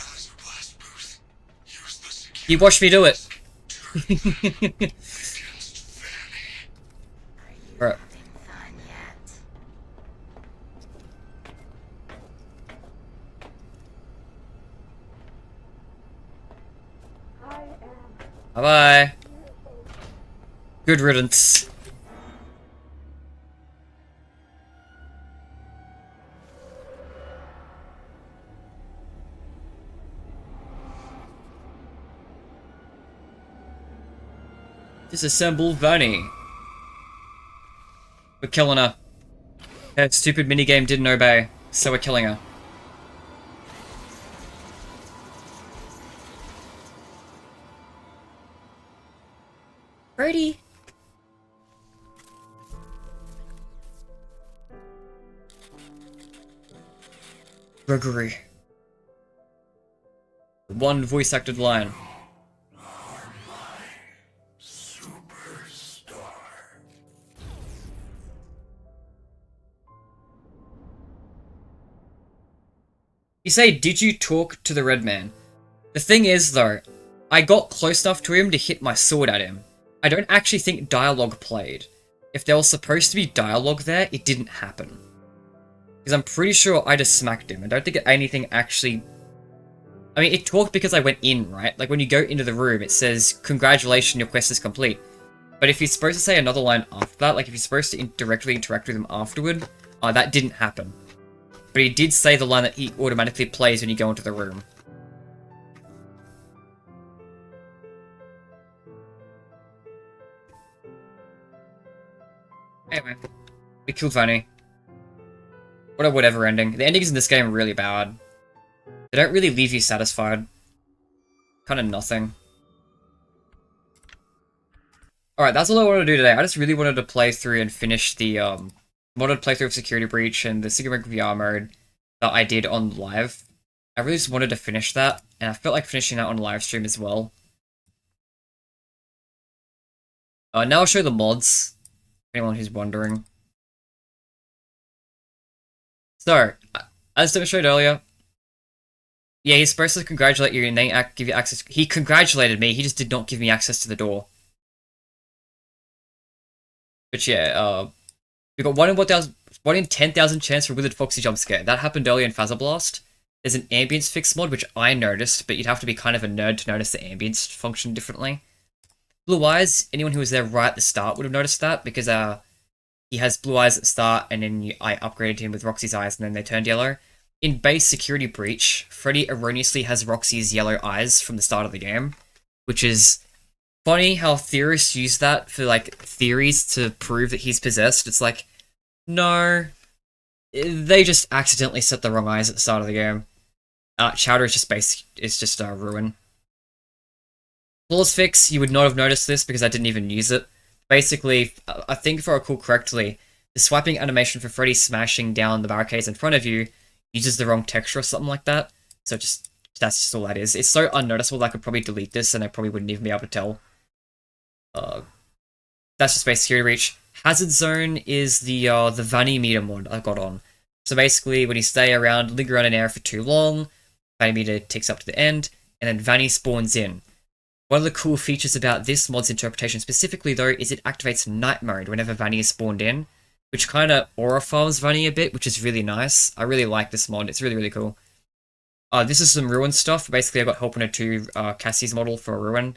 He watched me do it. Alright. Bye-bye. Good riddance. Disassemble Vanny. We're killing her. That stupid minigame didn't obey, so we're killing her. Freddy! Gregory. One voice acted line. You say, did you talk to the red man? The thing is, though, I got close enough to him to hit my sword at him. I don't actually think dialogue played. If there was supposed to be dialogue there, it didn't happen. Because I'm pretty sure I just smacked him. I don't think anything actually... I mean, it talked because I went in, right? Like, when you go into the room, it says, congratulations, your quest is complete. But if you're supposed to say another line after that, like if you're supposed to directly interact with him afterward, that didn't happen. But he did say the line that he automatically plays when you go into the room. Anyway, we killed Vanny. What a whatever ending. The endings in this game are really bad. They don't really leave you satisfied. Kind of nothing. Alright, that's all I wanted to do today. I just really wanted to play through and finish the modded playthrough of Security Breach and the Secret VR mode that I did on live. I really just wanted to finish that, and I felt like finishing that on live stream as well. Now I'll show the mods, for anyone who's wondering. So, as demonstrated earlier, yeah, he's supposed to congratulate you and then give you access. He congratulated me, he just did not give me access to the door. But yeah, we got 1 in 10,000 chance for Withered Foxy jumpscare. That happened earlier in Phasor Blast. There's an ambience fix mod, which I noticed, but you'd have to be kind of a nerd to notice the ambience function differently. Blue eyes, anyone who was there right at the start would have noticed that, because he has blue eyes at the start, and then I upgraded him with Roxy's eyes, and then they turned yellow. In base Security Breach, Freddy erroneously has Roxy's yellow eyes from the start of the game, which is funny how theorists use that for, like, theories to prove that he's possessed. It's like, no, they just accidentally set the wrong eyes at the start of the game. Chowder is just ruin. Flaws fix, you would not have noticed this because I didn't even use it. Basically, I think if I recall correctly, the swiping animation for Freddy smashing down the barricades in front of you uses the wrong texture or something like that. So that's just all that is. It's so unnoticeable that I could probably delete this and I probably wouldn't even be able to tell. That's just base Security Breach. Hazard Zone is the Vanny meter mod I got on. So basically, when you stay around, linger around an area for too long, Vanny meter ticks up to the end. and then Vanny spawns in. One of the cool features about this mod's interpretation specifically, though, is it activates night mode whenever Vanny is spawned in, which kind of aura farms Vanny a bit, which is really nice. I really like this mod. It's really, really cool. This is some Ruin stuff. Basically, I got help on a 2 Cassie's model for Ruin.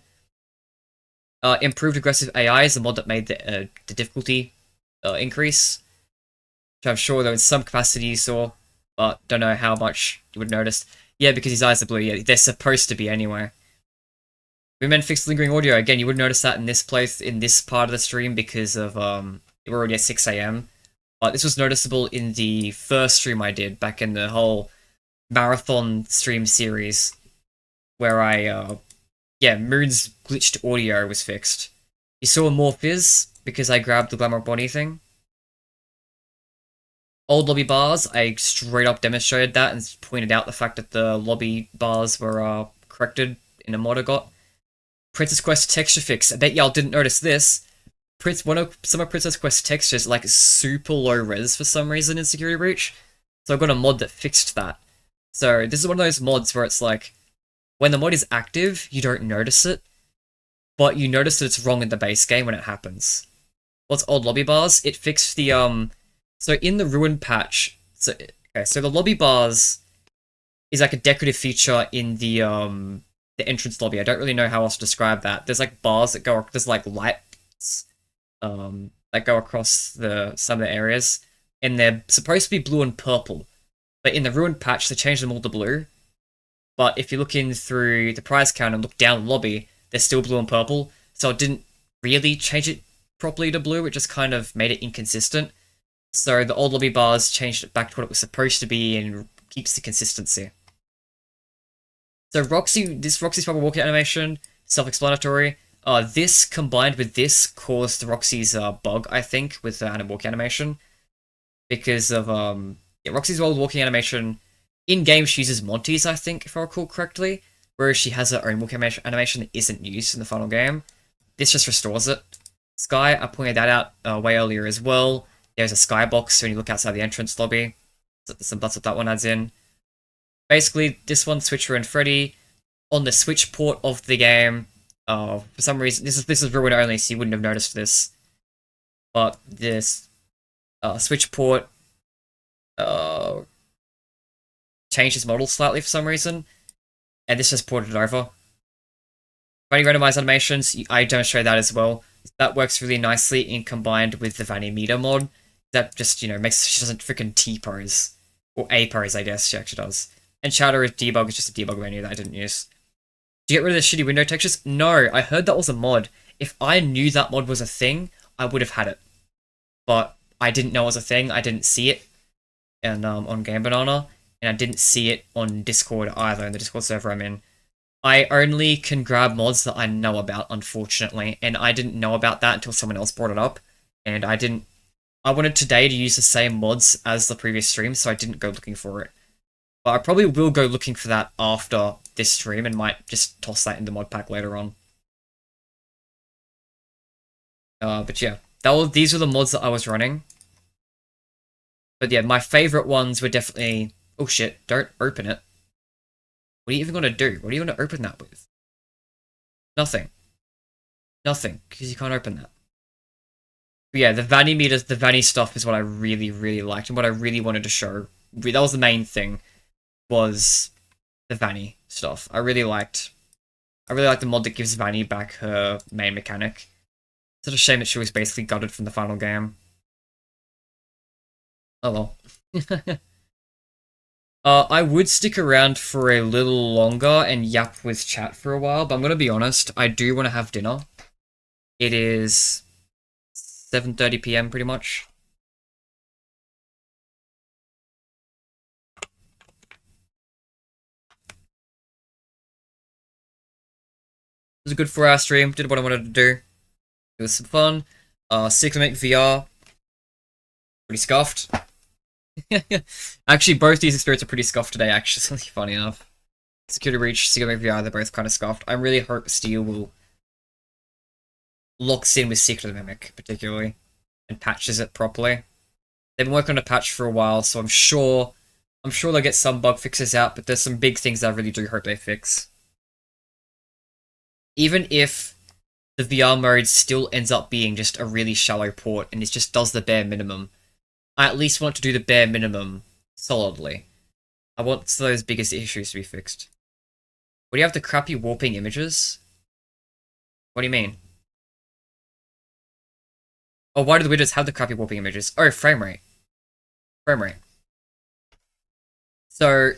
Improved aggressive AI is the mod that made the difficulty increase, which I'm sure though in some capacity you saw, but don't know how much you would notice. Yeah, because his eyes are blue. Yeah, they're supposed to be anyway. Women fixed lingering audio. Again, you would notice that in this part of the stream because of we're already at 6 AM. But this was noticeable in the first stream I did back in the whole marathon stream series, where Moon's glitched audio was fixed. You saw more fizz because I grabbed the Glamour Bonnie thing. Old lobby bars, I straight up demonstrated that and pointed out the fact that the lobby bars were corrected in a mod I got. Princess Quest texture fix. I bet y'all didn't notice this. Some of Princess Quest textures like super low res for some reason in Security Breach. So I got a mod that fixed that. So this is one of those mods where it's like, when the mod is active, you don't notice it, but you notice that it's wrong in the base game when it happens. What's old lobby bars? It fixed the so in the Ruin patch, so the lobby bars is like a decorative feature in the entrance lobby. I don't really know how else to describe that. There's like bars that go, there's like lights that go across some of the areas, and they're supposed to be blue and purple. But in the Ruin patch, they changed them all to blue. But if you look in through the prize count and look down the lobby, they're still blue and purple. So it didn't really change it properly to blue, it just kind of made it inconsistent. So the old lobby bars changed it back to what it was supposed to be and keeps the consistency. So Roxy's proper walkout animation, self-explanatory. This combined with this caused Roxy's bug, I think, with the walkout animation. Because of Roxy's old walking animation, in-game she uses Monty's, I think, if I recall correctly, whereas she has her own walking animation that isn't used in the final game. This just restores it. Sky, I pointed that out way earlier as well. There's a skybox when you look outside the entrance lobby. That's what that one adds in. Basically, this one, Switcher and Freddy, on the Switch port of the game. For some reason, this is Ruin only, so you wouldn't have noticed this. But this Switch port changed his model slightly for some reason, and this just ported it over. Vanny randomized animations, I demonstrated that as well. That works really nicely in combined with the Vanny meter mod. That just, makes she doesn't freaking T-pose. Or A-pose, I guess, she actually does. And Chatter debug is just a debug menu that I didn't use. Do you get rid of the shitty window textures? No, I heard that was a mod. If I knew that mod was a thing, I would have had it. But I didn't know it was a thing, I didn't see it on Game Banana, and I didn't see it on Discord either, in the Discord server I'm in. I only can grab mods that I know about, unfortunately, and I didn't know about that until someone else brought it up, and I wanted today to use the same mods as the previous stream, so I didn't go looking for it. But I probably will go looking for that after this stream, and might just toss that in the mod pack later on. But yeah, these were the mods that I was running. But yeah, my favorite ones were definitely... Oh shit, don't open it. What are you even going to do? What are you going to open that with? Nothing. Nothing, because you can't open that. But yeah, the Vanny meters, the Vanny stuff is what I really, really liked, and what I really wanted to show. That was the main thing, was the Vanny stuff. I really liked the mod that gives Vanny back her main mechanic. It's such a shame that she was basically gutted from the final game. Oh well. I would stick around for a little longer and yap with chat for a while, but I'm gonna be honest, I do want to have dinner. It is 7:30 PM pretty much. It was a good 4-hour stream, did what I wanted to do. It was some fun. Cyclamic VR. Pretty scuffed. Actually, both these experiences are pretty scuffed today, actually, funny enough. Security Breach, Cyclamic VR, they're both kind of scuffed. I really hope Steel will locks in with Secret of the Mimic, particularly, and patches it properly. They've been working on a patch for a while, so I'm sure they'll get some bug fixes out, but there's some big things that I really do hope they fix. even if the VR mode still ends up being just a really shallow port and it just does the bare minimum, I at least want to do the bare minimum solidly. I want those biggest issues to be fixed. What do you have, the crappy warping images? What do you mean? Oh, why do the widgets have the crappy warping images? Oh, frame rate. Frame rate. So,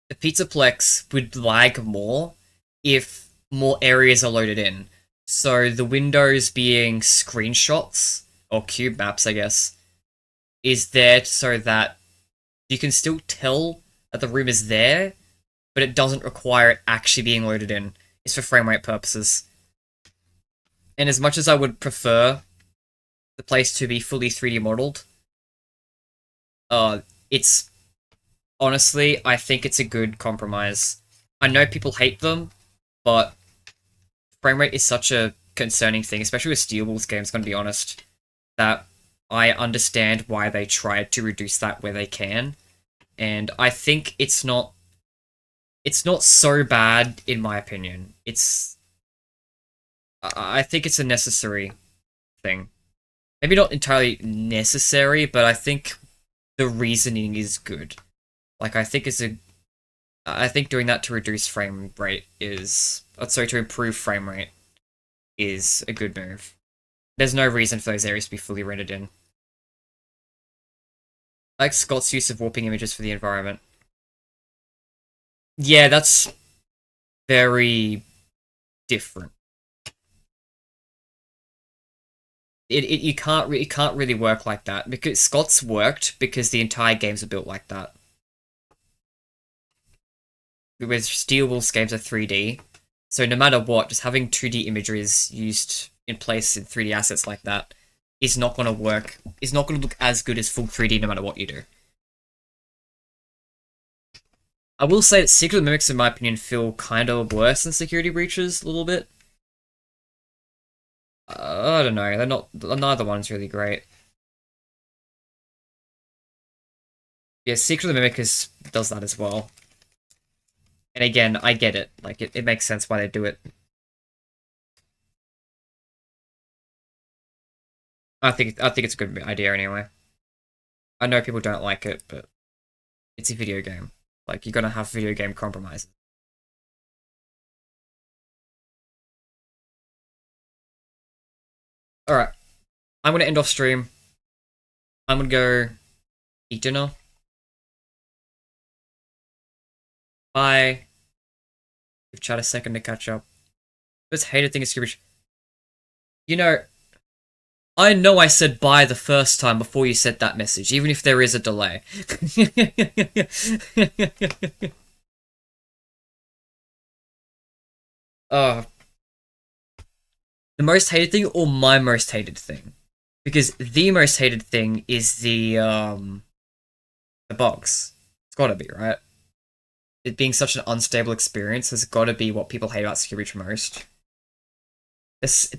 the Pizzaplex would lag more if more areas are loaded in. So, the windows being screenshots, or cube maps, I guess, is there so that you can still tell that the room is there, but it doesn't require it actually being loaded in. It's for frame rate purposes. And as much as I would prefer the place to be fully 3D modeled, it's honestly, I think it's a good compromise. I know people hate them, but frame rate is such a concerning thing, especially with Steelballs games, gonna be honest, that I understand why they tried to reduce that where they can. And I think it's not so bad, in my opinion. I think it's a necessary thing. Maybe not entirely necessary, but I think the reasoning is good. Like, I think doing that to reduce frame rate to improve frame rate is a good move. There's no reason for those areas to be fully rendered in. I like Scott's use of warping images for the environment. Yeah, that's very different. It can't really work like that, because Scott's worked because the entire games are built like that. Whereas Steelballs games are 3D, so no matter what, just having 2D imageries used in place in 3D assets like that is not going to work. It's not going to look as good as full 3D no matter what you do. I will say that Secret Mimics, in my opinion, feel kind of worse than Security Breaches a little bit. I don't know. Neither one's really great. Yeah, Secret of the Mimic does that as well. And again, I get it. Like, it makes sense why they do it. I think it's a good idea anyway. I know people don't like it, but it's a video game. Like, you're gonna have video game compromises. Alright. I'm gonna end off stream. I'm gonna go eat dinner. Bye. Give chat a second to catch up. This hated thing is Scooby. You know, I know I said bye the first time before you said that message, even if there is a delay. The most hated thing or my most hated thing? Because the most hated thing is the bugs. It's gotta be, right? It being such an unstable experience has gotta be what people hate about Security Breach most.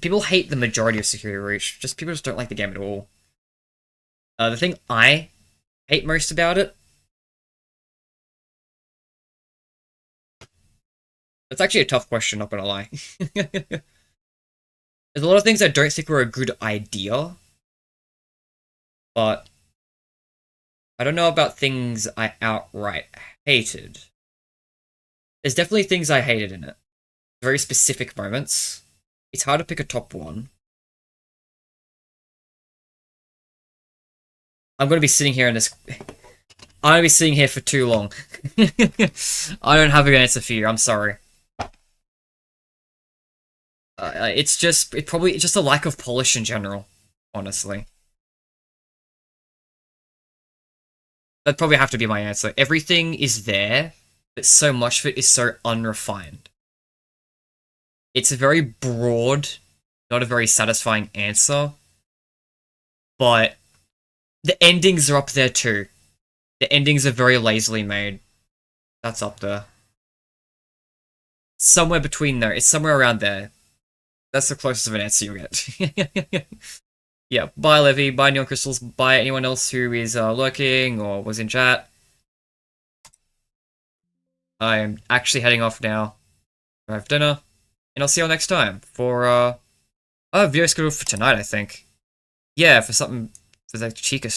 People hate the majority of Security Breach, people just don't like the game at all. The thing I hate most about it... It's actually a tough question, not gonna lie. There's a lot of things I don't think were a good idea, but I don't know about things I outright hated. There's definitely things I hated in it. Very specific moments. It's hard to pick a top one. I'm gonna be sitting here in this... I'm gonna be sitting here for too long. I don't have an answer for you, I'm sorry. It's just a lack of polish in general, honestly. That'd probably have to be my answer. Everything is there, but so much of it is so unrefined. It's a very broad, not a very satisfying answer, but the endings are up there too. The endings are very lazily made. That's up there. Somewhere between there. It's somewhere around there. That's the closest of an answer you'll get. Yeah, bye Levy, bye Neon Crystals, bye anyone else who is lurking or was in chat. I am actually heading off now. I have dinner. And I'll see you all next time for, video schedule for tonight, I think. Yeah, for something, for the Chica